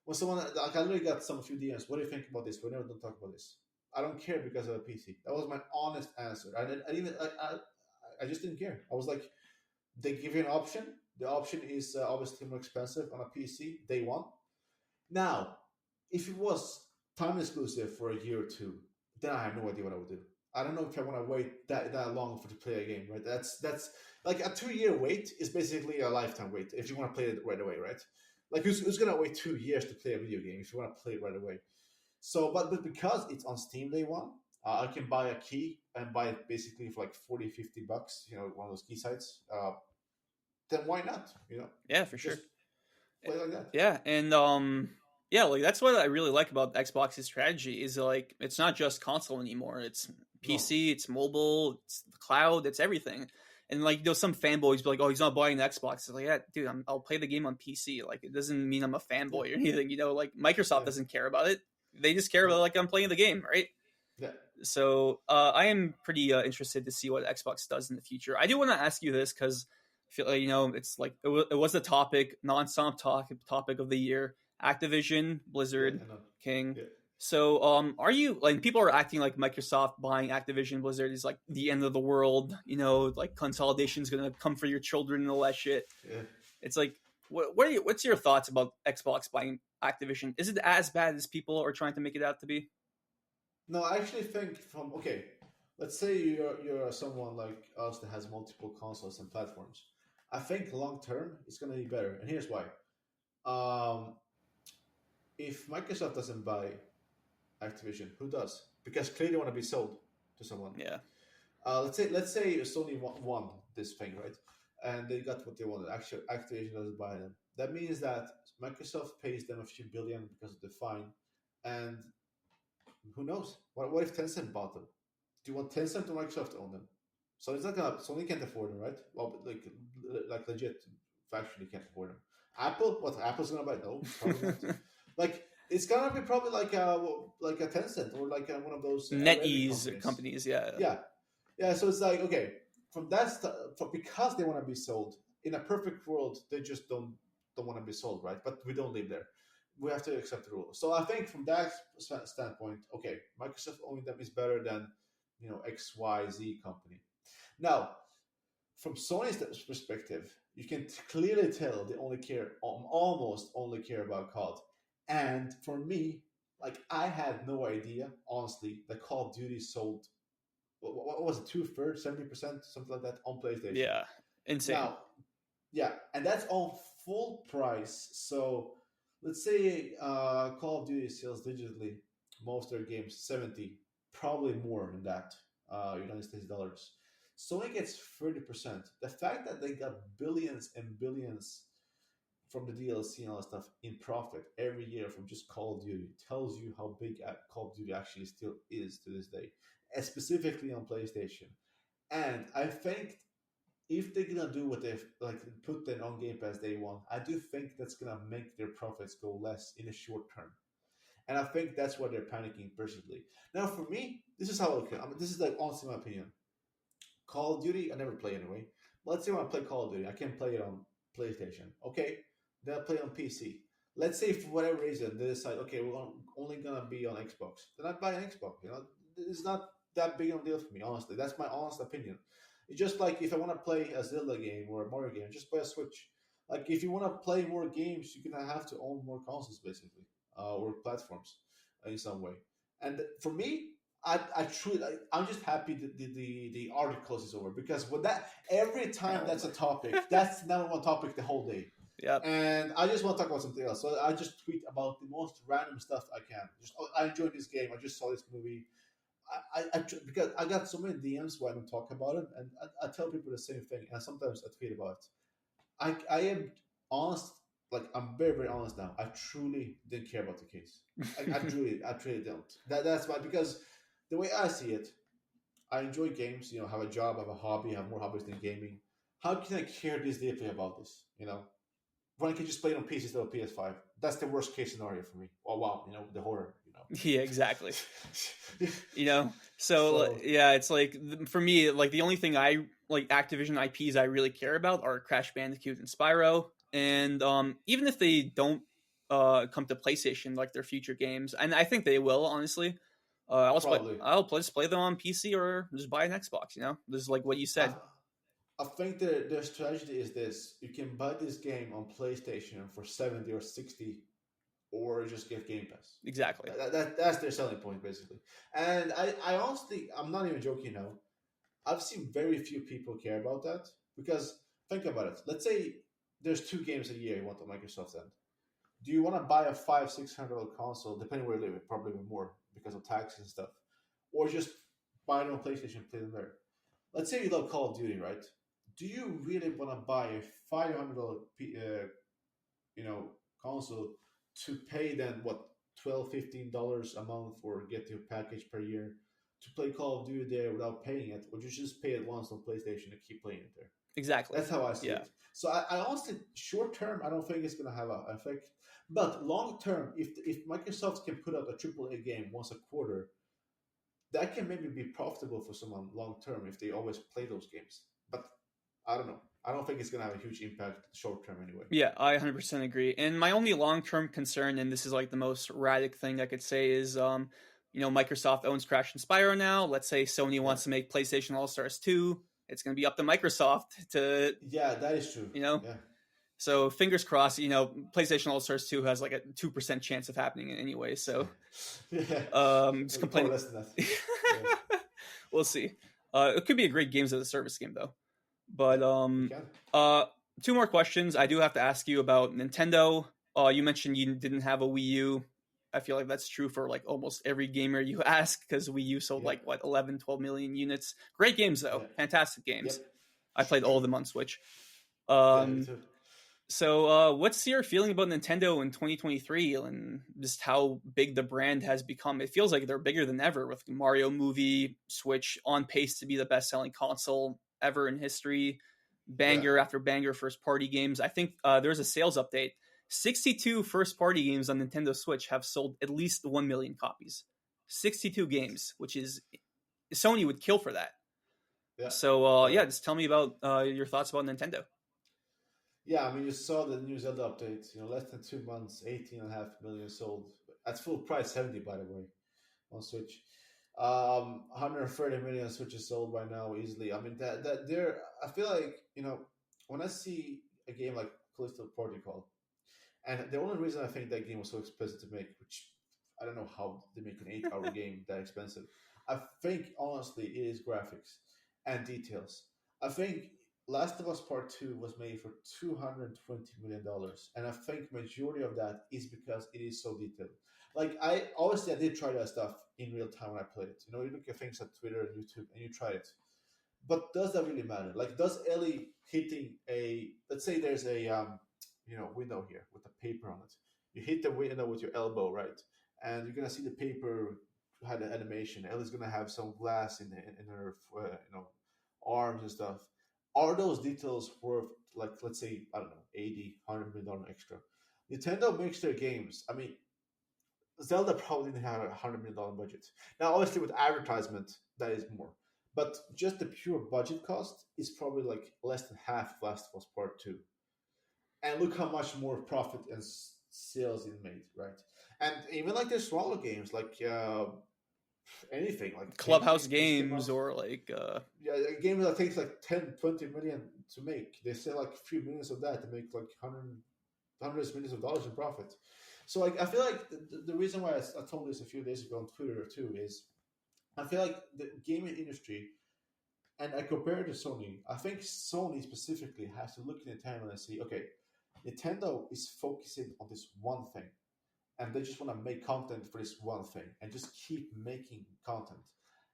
Speaker 2: when someone like I literally got some few DMs. What do you think about this? We never don't talk about this. I don't care because of a PC. That was my honest answer. I just didn't care. I was like, they give you an option. The option is obviously more expensive on a PC day one. Now, if it was time exclusive for a year or two, then I have no idea what I would do. I don't know if I want to wait that long for to play a game, right? That's like a 2 year wait is basically a lifetime wait if you want to play it right away, right? Like who's gonna wait 2 years to play a video game if you want to play it right away? So, but because it's on Steam day one, I can buy a key and buy it basically for like 40, $50, one of those key sites. Then why not?
Speaker 1: Yeah, for sure.
Speaker 2: Just play like that.
Speaker 1: Yeah, and yeah, like that's what I really like about Xbox's strategy is like it's not just console anymore. It's PC,
Speaker 2: No.
Speaker 1: it's mobile, it's the cloud, it's everything. And like some fanboys be like, "Oh, he's not buying the Xbox." It's like, yeah, dude, I'll play the game on PC. Like, it doesn't mean I'm a fanboy or anything. Like Microsoft
Speaker 2: Yeah.
Speaker 1: doesn't care about it. They just care about like I'm playing the game, right?
Speaker 2: Yeah.
Speaker 1: So I am pretty interested to see what Xbox does in the future. I do want to ask you this because I feel like, it's like it was the topic, nonstop topic of the year. Activision,
Speaker 2: Yeah.
Speaker 1: Blizzard,
Speaker 2: I know.
Speaker 1: King.
Speaker 2: Yeah.
Speaker 1: So are you like people are acting like Microsoft buying Activision Blizzard is like the end of the world? Like consolidation is gonna come for your children and all that shit.
Speaker 2: Yeah.
Speaker 1: It's like what's your thoughts about Xbox buying Activision? Is it as bad as people are trying to make it out to be?
Speaker 2: No, I actually think okay, let's say you're someone like us that has multiple consoles and platforms. I think long term it's gonna be better, and here's why. Um, if Microsoft doesn't buy Activision, who does? Because clearly they want to be sold to someone.
Speaker 1: Yeah.
Speaker 2: Let's say Sony won this thing, right? And they got what they wanted. Actually, Activision doesn't buy them. That means that Microsoft pays them a few billion because of the fine, and who knows? What if Tencent bought them? Do you want Tencent or Microsoft to own them? So it's not gonna. Sony can't afford them, right? Well, like legit, factually can't afford them. Apple, what? Apple's gonna buy? No, probably not. Like it's gonna be probably like a Tencent or like one of those
Speaker 1: NetEase companies, yeah.
Speaker 2: Yeah. So it's like okay, from that because they want to be sold. In a perfect world, they just don't want to be sold, right? But we don't live there. We have to accept the rules. So I think from that standpoint, okay, Microsoft owning them is better than XYZ company. Now, from Sony's perspective, you can clearly tell they almost only care about COD. And for me, like I had no idea, honestly, that Call of Duty sold what was it, 2/3, 70%, something like that on PlayStation.
Speaker 1: Yeah, insane.
Speaker 2: Now, yeah, and that's on full price. So let's say Call of Duty sells digitally most of their games 70, probably more than that, United States dollars. Sony gets 30%. The fact that they got billions and billions from the DLC and all that stuff in profit every year from just Call of Duty tells you how big Call of Duty actually still is to this day, and specifically on PlayStation. And I think if they're gonna do what they've like put them on Game Pass day one, I do think that's gonna make their profits go less in the short term. And I think that's why they're panicking personally. Now, for me, this is how I look at it. I mean, this is like honestly my opinion. Call of Duty, I never play anyway. Let's say when I play Call of Duty, I can play it on PlayStation. Okay, then I play on PC. Let's say for whatever reason they decide, okay, we're only gonna be on Xbox. Then I buy an Xbox. It's not that big of a deal for me. Honestly, that's my honest opinion. It's just like if I want to play a Zelda game or a Mario game, just buy a Switch. Like if you want to play more games, you're gonna have to own more consoles, basically, or platforms in some way. And for me, I truly, I'm just happy that the articles is over, because when that every time
Speaker 1: Oh
Speaker 2: that's
Speaker 1: my.
Speaker 2: a topic, that's the number one topic the whole day.
Speaker 1: Yep.
Speaker 2: And I just want to talk about something else. So I just tweet about the most random stuff I can. Just, oh, I enjoyed this game. I just saw this movie. Because I got so many DMs where I don't talk about it, and I tell people the same thing. And sometimes I tweet about it. I am honest. Like, I'm very very honest now. I truly didn't care about the case. I truly don't. That's why, because the way I see it, I enjoy games. Have a job, have a hobby, have more hobbies than gaming. How can I care this deeply about this? When I can just play it on PC instead of PS5. That's the worst case scenario for me. Oh wow, the horror.
Speaker 1: Yeah, exactly. So
Speaker 2: So
Speaker 1: yeah, it's like for me, like the only thing I like Activision IPs I really care about are Crash Bandicoot and Spyro, and even if they don't come to PlayStation, like their future games, and I think they will, honestly.
Speaker 2: probably.
Speaker 1: Just play them on PC or just buy an Xbox. This is like what you
Speaker 2: I,
Speaker 1: said.
Speaker 2: I think their strategy is this: you can buy this game on PlayStation for 70 or 60, or just get Game Pass.
Speaker 1: Exactly.
Speaker 2: That's their selling point, basically. And I honestly, I'm not even joking now. I've seen very few people care about that, because think about it. Let's say there's 2 games a year you want on Microsoft end. Do you want to buy a $500-600 console, depending where you live, probably even more because of taxes and stuff, or just buy it on PlayStation and play them there? Let's say you love Call of Duty, right? Do you really want to buy a $500 console to pay then what, $12-15 a month, or get your package per year to play Call of Duty there without paying it, or you just pay it once on PlayStation and keep playing it there?
Speaker 1: Exactly.
Speaker 2: That's how I see
Speaker 1: Yeah.
Speaker 2: it. So I honestly, short term, I don't think it's going to have an effect. But long term, if Microsoft can put out a AAA game once a quarter, that can maybe be profitable for someone long term if they always play those games. But I don't know. I don't think it's going to have a huge impact short term anyway.
Speaker 1: Yeah, I 100% agree. And my only long-term concern, and this is like the most Radec thing I could say, is Microsoft owns Crash and Spyro now. Let's say Sony wants to make PlayStation All-Stars 2. It's going to be up to Microsoft to
Speaker 2: Yeah, that is true. Yeah.
Speaker 1: So fingers crossed, PlayStation All-Stars 2 has like a 2% chance of happening anyway. So just complaining.
Speaker 2: Less than that. Yeah.
Speaker 1: We'll see. It could be a great games as a service game though. But 2 more questions. I do have to ask you about Nintendo. You mentioned you didn't have a Wii U. I feel like that's true for like almost every gamer you ask, because Wii U sold 11, 12 million units. Great games though. Yeah. Fantastic games. Yep. I played all of them on Switch. Me too. So what's your feeling about Nintendo in 2023 and just how big the brand has become? It feels like they're bigger than ever, with Mario movie, Switch on pace to be the best-selling console ever in history. Banger after banger first-party games. I think there's a sales update. 62 first-party games on Nintendo Switch have sold at least 1 million copies. 62 games, which is... Sony would kill for that. Yeah. So, just tell me about your thoughts about Nintendo.
Speaker 2: Yeah, I mean, you saw the new Zelda update. Less than 2 months, 18.5 million sold. At full price, 70, by the way, on Switch. 130 million Switches sold by now easily. I mean, that there. I feel like, when I see a game like Callisto Protocol, and the only reason I think that game was so expensive to make, which I don't know how they make an 8-hour game that expensive. I think, honestly, it is graphics and details. I think Last of Us Part 2 was made for $220 million. And I think majority of that is because it is so detailed. Like, I did try that stuff in real time when I played it. You look at things at Twitter and YouTube and you try it. But does that really matter? Like, does Ellie hitting let's say there's a, window here with a paper on it. You hit the window with your elbow, right? And you're going to see the paper had an animation. Ellie's going to have some glass in her, arms and stuff. Are those details worth, like, let's say, I don't know, $80-100 million extra? Nintendo makes their games. I mean, Zelda probably didn't have $100 million budget. Now, obviously, with advertisement, that is more. But just the pure budget cost is probably like less than half of Last of Us Part 2. And look how much more profit and sales it made, right? And even like their smaller games, like anything like
Speaker 1: Clubhouse games or like
Speaker 2: a game that takes like 10-20 million to make, they sell like a few millions of that to make like hundreds of millions of dollars in profit. So like I feel like the reason why I told this a few days ago on Twitter too is I feel like the gaming industry, and I compare it to Sony. I think Sony specifically has to look at Nintendo and see, okay, Nintendo is focusing on this one thing, and they just want to make content for this one thing, and just keep making content.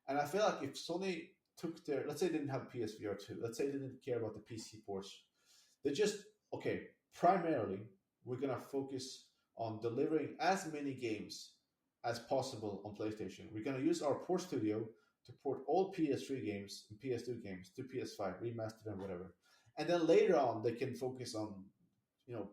Speaker 2: And I feel like if Sony took their, let's say they didn't have PSVR two, let's say they didn't care about the PC ports, they just, okay, primarily we're gonna focus on delivering as many games as possible on PlayStation. We're gonna use our port studio to port all PS3 games and PS2 games to PS5, remaster them, whatever. And then later on, they can focus on,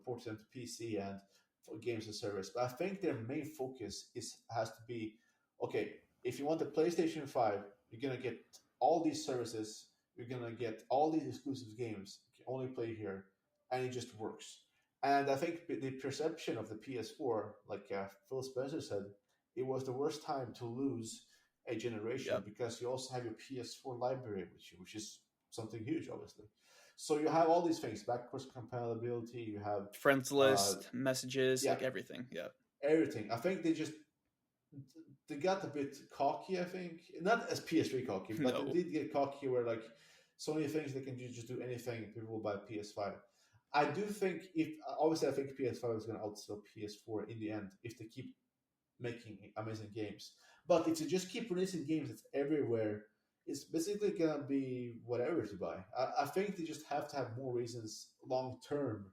Speaker 2: porting them to PC and for games and service. But I think their main focus has to be, okay, if you want the PlayStation 5, you're gonna get all these services, you're gonna get all these exclusive games, you can only play here, and it just works. And I think the perception of the PS4, like Phil Spencer said, it was the worst time to lose a generation
Speaker 1: Yep.
Speaker 2: because you also have your PS4 library with you, which is something huge, obviously. So you have all these things, backwards compatibility. You have,
Speaker 1: Friends
Speaker 2: uh,
Speaker 1: list, messages,
Speaker 2: yeah,
Speaker 1: like everything. Yeah.
Speaker 2: everything. I think they got a bit cocky. I think not as PS3 cocky, but
Speaker 1: No.
Speaker 2: they did get cocky where like Sony thinks they can just do anything. And people will buy PS5. I do think if obviously I think PS5 is going to outsell PS4 in the end if they keep making amazing games. But if you just keep releasing games that's everywhere, it's basically gonna be whatever to buy. I think they just have to have more reasons long term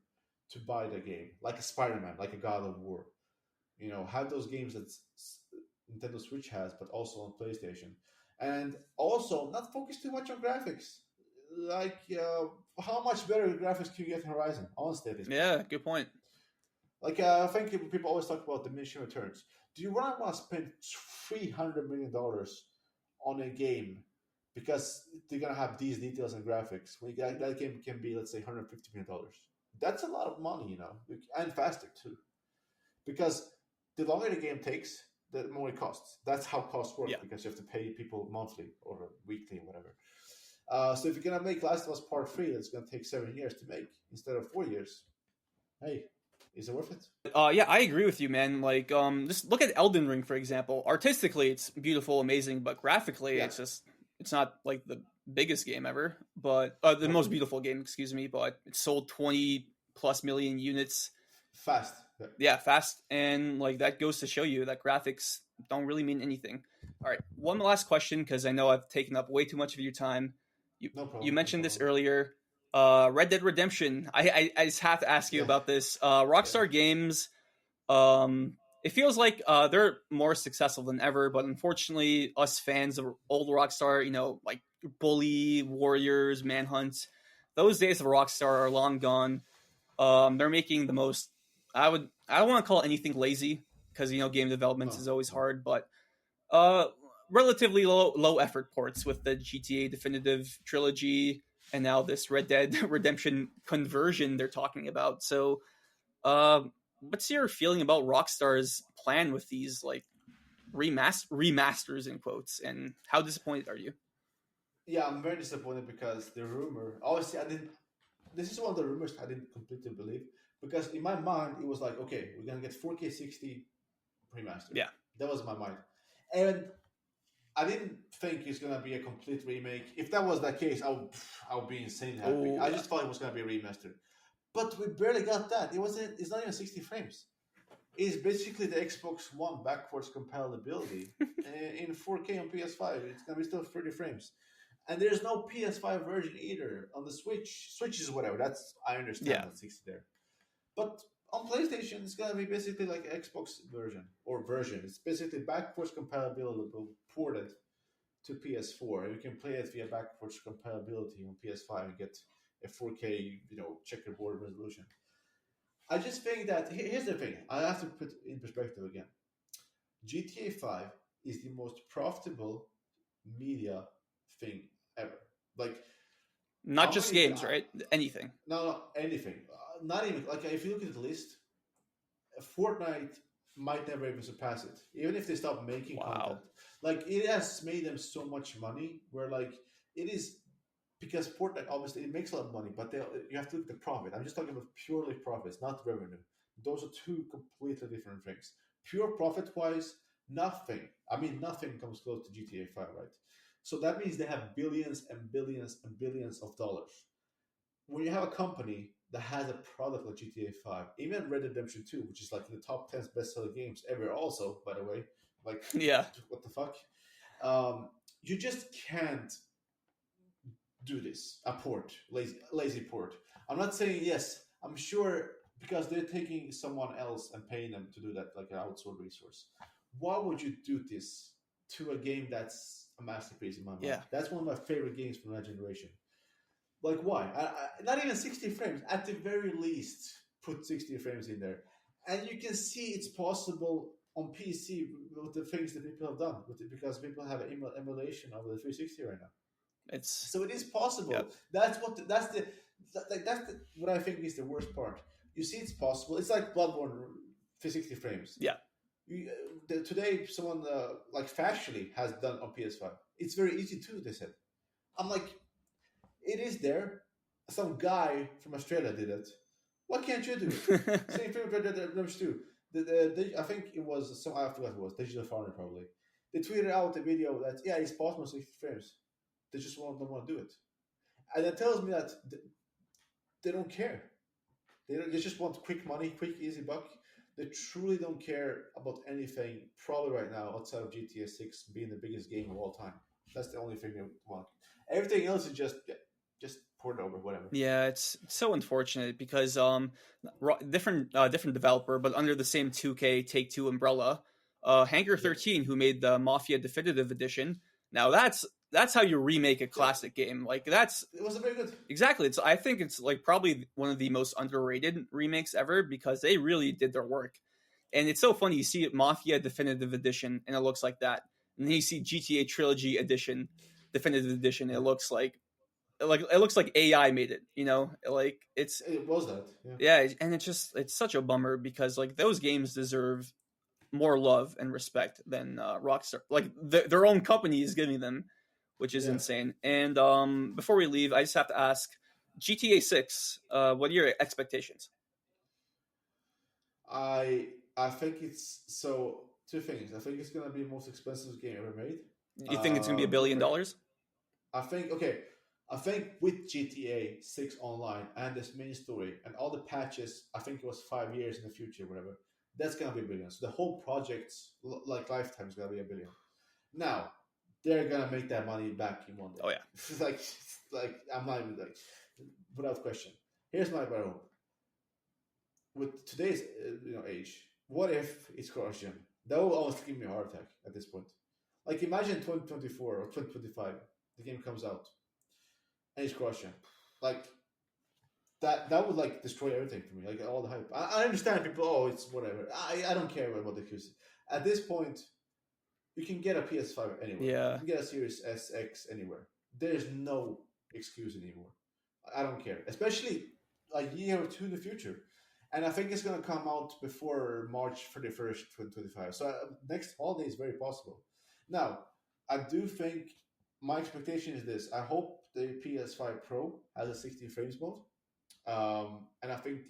Speaker 2: to buy the game, like a Spider-Man, like a God of War. Have those games that Nintendo Switch has, but also on PlayStation, and also not focus too much on graphics. Like, how much better graphics can you get in Horizon? Honestly, at this point.
Speaker 1: Yeah, good point.
Speaker 2: Like, I think people always talk about diminishing returns. Do you really want to spend $300 million on a game because they're gonna have these details and graphics? When that game can be, let's say, $150 million. That's a lot of money, and faster too. Because the longer the game takes, the more it costs. That's how costs work
Speaker 1: Yeah.
Speaker 2: because you have to pay people monthly or weekly, whatever. So if you're gonna make Last of Us Part 3, it's gonna take 7 years to make instead of 4 years. Hey, is it worth it?
Speaker 1: Yeah, I agree with you, man. Like, just look at Elden Ring, for example. Artistically, it's beautiful, amazing, but graphically,
Speaker 2: Yeah.
Speaker 1: it's not like the biggest game ever, but the
Speaker 2: No.
Speaker 1: most beautiful game, excuse me. But it sold 20+ million units.
Speaker 2: Fast. Yeah.
Speaker 1: Yeah, fast, and like that goes to show you that graphics don't really mean anything. All right, one last question because I know I've taken up way too much of your time. You
Speaker 2: No problem.
Speaker 1: you
Speaker 2: No
Speaker 1: mentioned this
Speaker 2: problem.
Speaker 1: earlier. Red Dead Redemption. I just have to ask you
Speaker 2: Yeah.
Speaker 1: about this.
Speaker 2: Yeah.
Speaker 1: Rockstar Games. It feels like they're more successful than ever, but unfortunately, us fans of old Rockstar, like Bully, Warriors, Manhunt, those days of Rockstar are long gone. They're making the most. I don't want to call it anything lazy because game development is
Speaker 2: No.
Speaker 1: always
Speaker 2: No.
Speaker 1: hard, but uh, relatively low effort ports with the GTA Definitive Trilogy and now this Red Dead Redemption conversion they're talking about. So, uh, what's your feeling about Rockstar's plan with these like remasters in quotes, and how disappointed are you?
Speaker 2: Yeah, I'm very disappointed because the rumor. Obviously, I didn't. This is one of the rumors I didn't completely believe because in my mind it was like, okay, we're gonna get 4K 60 remastered.
Speaker 1: Yeah,
Speaker 2: That was my mind, and I didn't think it's gonna be a complete remake. If that was the case, I would be insane happy.
Speaker 1: oh
Speaker 2: I
Speaker 1: yeah,
Speaker 2: just thought it was gonna be remastered, but we barely got that. It wasn't. It's not even 60 frames. It's basically the Xbox One backwards compatibility in 4K on PS5. It's gonna be still 30 frames, and there's no PS5 version either on the Switch. Switch is whatever. That's I understand
Speaker 1: yeah.
Speaker 2: that 60 there, but on PlayStation it's gonna be basically like Xbox version. It's basically backwards compatibility ported to PS4, and you can play it via backwards compatibility on PS5 and get a 4K, checkerboard resolution. I just think that here's the thing. I have to put in perspective again. GTA 5 is the most profitable media thing ever. Like,
Speaker 1: Not
Speaker 2: how
Speaker 1: just
Speaker 2: many?
Speaker 1: games, right? Anything.
Speaker 2: No, anything. Not even like if you look at the list, Fortnite might never even surpass it, even if they stop making content.
Speaker 1: Wow.
Speaker 2: Like, it has made them so much money. Where like it is because Fortnite obviously it makes a lot of money, but you have to look at the profit. I'm just talking about purely profits, not revenue. Those are two completely different things. Pure profit wise, Nothing. I mean, nothing comes close to GTA 5, right? So that means they have billions and billions and billions of dollars. When you have a company that has a product like GTA 5, even Red Dead Redemption 2, which is like in the top 10 best-selling games ever, also, by the way, like,
Speaker 1: Yeah,
Speaker 2: what the fuck? Um, you just can't do this. A port, lazy port. I'm not saying yes. I'm sure because they're taking someone else and paying them to do that, like an outsourced resource. Why would you do this to a game that's a masterpiece in my mind?
Speaker 1: yeah.
Speaker 2: That's one of my favorite games from that generation. Like, why? Not even 60 frames. At the very least, put 60 frames in there. And you can see it's possible on PC with the things that people have done, because people have emulation of the 360 right now.
Speaker 1: It's
Speaker 2: So it is
Speaker 1: yeah,
Speaker 2: possible. That's what I think is the worst part. You see, it's possible. It's like Bloodborne, 360 frames.
Speaker 1: yeah.
Speaker 2: Today, someone like factually has done on PS5. It's very easy too. They said. I'm like, it is there. Some guy from Australia did it. Why can't you do it? Same thing with Red Dead Redemption 2. I think it was some. I forgot who it was. Digital Foundry probably. They tweeted out a video that it's possible 60 frames. They just don't want to do it, and that tells me that they don't care. They just want quick money, quick easy buck. They truly don't care about anything probably right now outside of GTA 6 being the biggest game of all time. That's the only thing they want. Everything else is just port over, whatever.
Speaker 1: Yeah, it's so unfortunate because different developer, but under the same 2K Take Two umbrella, Hangar 13, who made the Mafia Definitive Edition. Now that's how you remake a classic game. Like
Speaker 2: It wasn't very good.
Speaker 1: exactly. I think it's like probably one of the most underrated remakes ever because they really did their work. And it's so funny. You see Mafia Definitive Edition, and it looks like that, and then you see GTA Trilogy Edition, Definitive Edition. It looks like it looks like AI made it. Like
Speaker 2: It was that. Yeah.
Speaker 1: yeah, and it's such a bummer because like those games deserve more love and respect than Rockstar. Like their own company is giving them, which is
Speaker 2: Yeah.
Speaker 1: insane. And before we leave, I just have to ask GTA 6. What are your expectations?
Speaker 2: I think it's so two things. I think it's gonna be the most expensive game ever made.
Speaker 1: You think it's gonna be $1 billion?
Speaker 2: I think okay. I think with GTA 6 Online and this main story and all the patches, I think it was 5 years in the future, whatever. That's gonna be a billion. So the whole project's like lifetime is gonna be a billion. Now they're gonna make that money back in one day.
Speaker 1: Oh yeah,
Speaker 2: like I'm not even like without question. Here's my better hope. With today's age, what if it's cross-gen? That will almost give me a heart attack at this point. Like imagine 2024 or 2025, the game comes out and it's cross-gen. Like that would like destroy everything for me. Like all the hype. I understand people. Oh, it's whatever. I don't care about the accused. At this point, you can get a PS5 anywhere.
Speaker 1: yeah.
Speaker 2: You can get a Series SX anywhere. There's no excuse anymore. I don't care, especially a year or two in the future. And I think it's going to come out before March 31st, 2025. So next holiday is very possible. Now, I do think my expectation is this. I hope the PS5 Pro has a 60 frames mode. And I think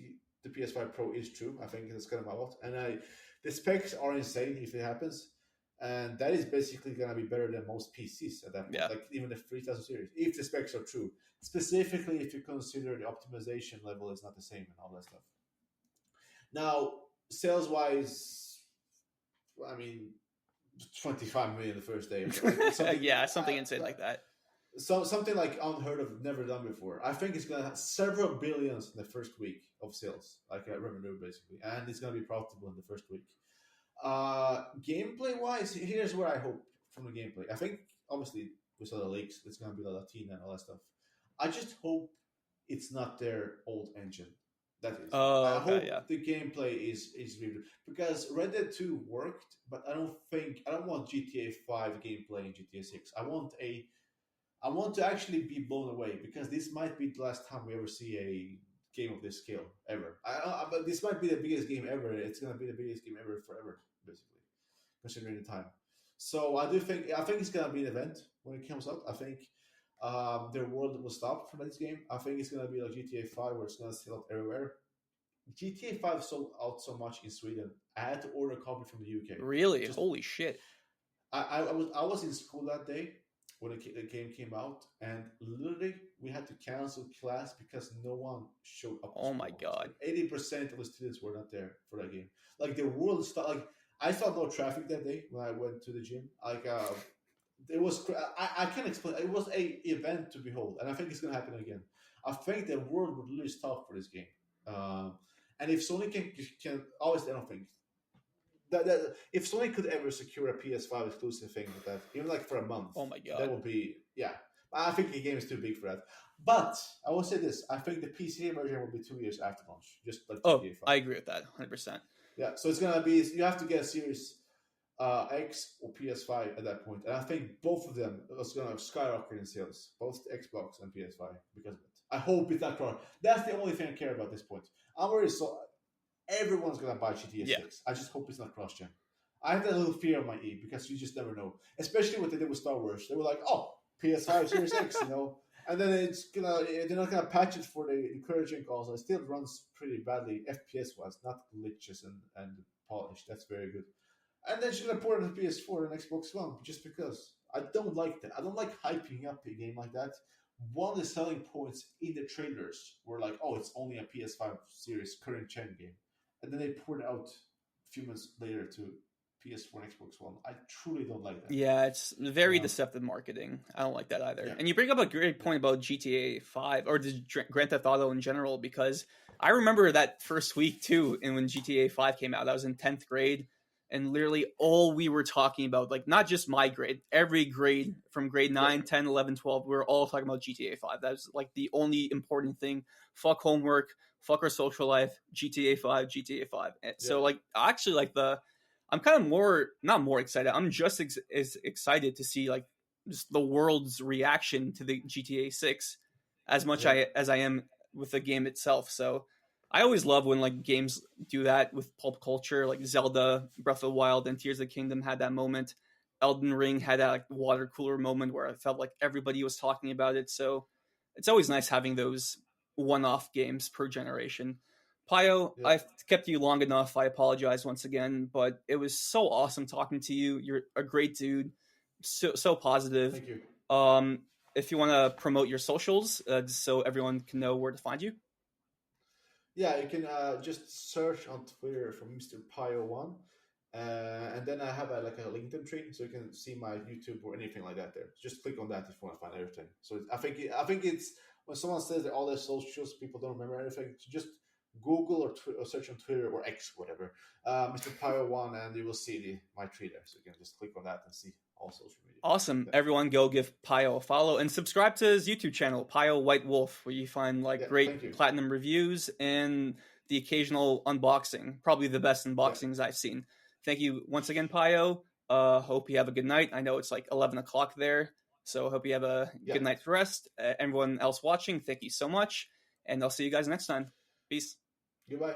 Speaker 2: the PS5 Pro is true. I think it's going to come out. And the specs are insane if it happens. And that is basically going to be better than most PCs at that point.
Speaker 1: Yeah.
Speaker 2: Like even the 3000 series, if the specs are true. Specifically, if you consider the optimization level is not the same and all that stuff. Now, sales-wise, I mean, 25 million the first day.
Speaker 1: Yeah, something insane like that.
Speaker 2: So something like unheard of, never done before. I think it's going to have several billions in the first week of sales, like revenue basically, and it's going to be profitable in the first week. Gameplay-wise, here's where I hope from the gameplay. I think, obviously, we saw the leaks. It's going to be the Latina and all that stuff. I just hope it's not their old engine. That is. I hope the gameplay is really because Red Dead 2 worked, but I don't want GTA 5 gameplay in GTA 6. I want to actually be blown away because this might be the last time we ever see a game of this scale ever. But this might be the biggest game ever. It's going to be the biggest game ever forever, basically, considering the time. So I think it's going to be an event when it comes out. I think their world will stop from this game. I think it's going to be like GTA 5 where it's going to sell out everywhere. GTA 5 sold out so much in Sweden. I had to order a copy from the UK.
Speaker 1: Really?
Speaker 2: Just
Speaker 1: Holy shit.
Speaker 2: I was in school that day when the game came out, and literally we had to cancel class because no one showed up.
Speaker 1: Oh my god.
Speaker 2: 80% of the students were not there for that game. Like the world started. Like I saw no traffic that day when I went to the gym. Like it was. I can't explain. It was a event to behold, and I think it's gonna happen again. I think the world would literally stop for this game. And if Sony can obviously, I don't think that if Sony could ever secure a PS5 exclusive thing with that, even like for a month,
Speaker 1: Oh my god.
Speaker 2: that would be I think the game is too big for that. But I will say this: I think the PC version will be 2 years after launch, just like GTA 5.
Speaker 1: I agree with that 100%.
Speaker 2: Yeah, so it's gonna be you have to get a Series X or PS5 at that point, and I think both of them is gonna skyrocket in sales, both Xbox and PS5 because of it. I hope it's not cross. That's the only thing I care about at this point. I'm already so everyone's gonna buy GTA 6. I just hope it's not cross-gen. I have that little fear of my E because you just never know. Especially what they did with Star Wars. They were like, "Oh, PS5 Series X," and then they're not gonna patch it for the encouraging calls. It still runs pretty badly FPS wise, not glitches and polished. That's very good. And then she's gonna port it on PS4 and Xbox One just because. I don't like that. I don't like hyping up a game like that. One of the selling points in the trailers were like, "Oh, it's only a PS5 series current gen game," and then they poured it out a few months later to PS4 and Xbox One. I truly don't like that.
Speaker 1: Yeah, it's very deceptive marketing. I don't like that either. Yeah. And you bring up a great point about GTA 5 or just Grand Theft Auto in general, because I remember that first week too, and when GTA 5 came out, I was in 10th grade. And literally all we were talking about, like not just my grade, every grade from grade 9, 10, 11, 12, we were all talking about GTA 5. That was like the only important thing. Fuck homework, fuck our social life, GTA 5, GTA 5. So like actually like I'm kind of not more excited. I'm just as excited to see like just the world's reaction to the GTA 6 as much as I am with the game itself. So I always love when like games do that with pulp culture, like Zelda, Breath of the Wild, and Tears of the Kingdom had that moment. Elden Ring had that like water cooler moment where I felt like everybody was talking about it. So it's always nice having those one-off games per generation. Pio, I've kept you long enough. I apologize once again, but it was so awesome talking to you. You're a great dude, so positive.
Speaker 2: Thank you.
Speaker 1: If you want to promote your socials, so everyone can know where to find you.
Speaker 2: Yeah, you can just search on Twitter for Mr. Pio1. And then I have a LinkedIn tree, so you can see my YouTube or anything like that there. Just click on that if you want to find everything. So I think it's when someone says that all their socials, people don't remember anything. So just Google or search on Twitter or X, whatever, Mr. Pio1, and you will see my tree there. So you can just click on that and see all social media.
Speaker 1: Awesome. Yeah. Everyone go give Pio a follow and subscribe to his YouTube channel, Pio Whitewolf, where you find great platinum reviews and the occasional unboxing. Probably the best unboxings I've seen. Thank you once again, Pio. Hope you have a good night. I know it's like 11 o'clock there, so hope you have a good night's rest. Everyone else watching, thank you so much, and I'll see you guys next time. Peace.
Speaker 2: Goodbye.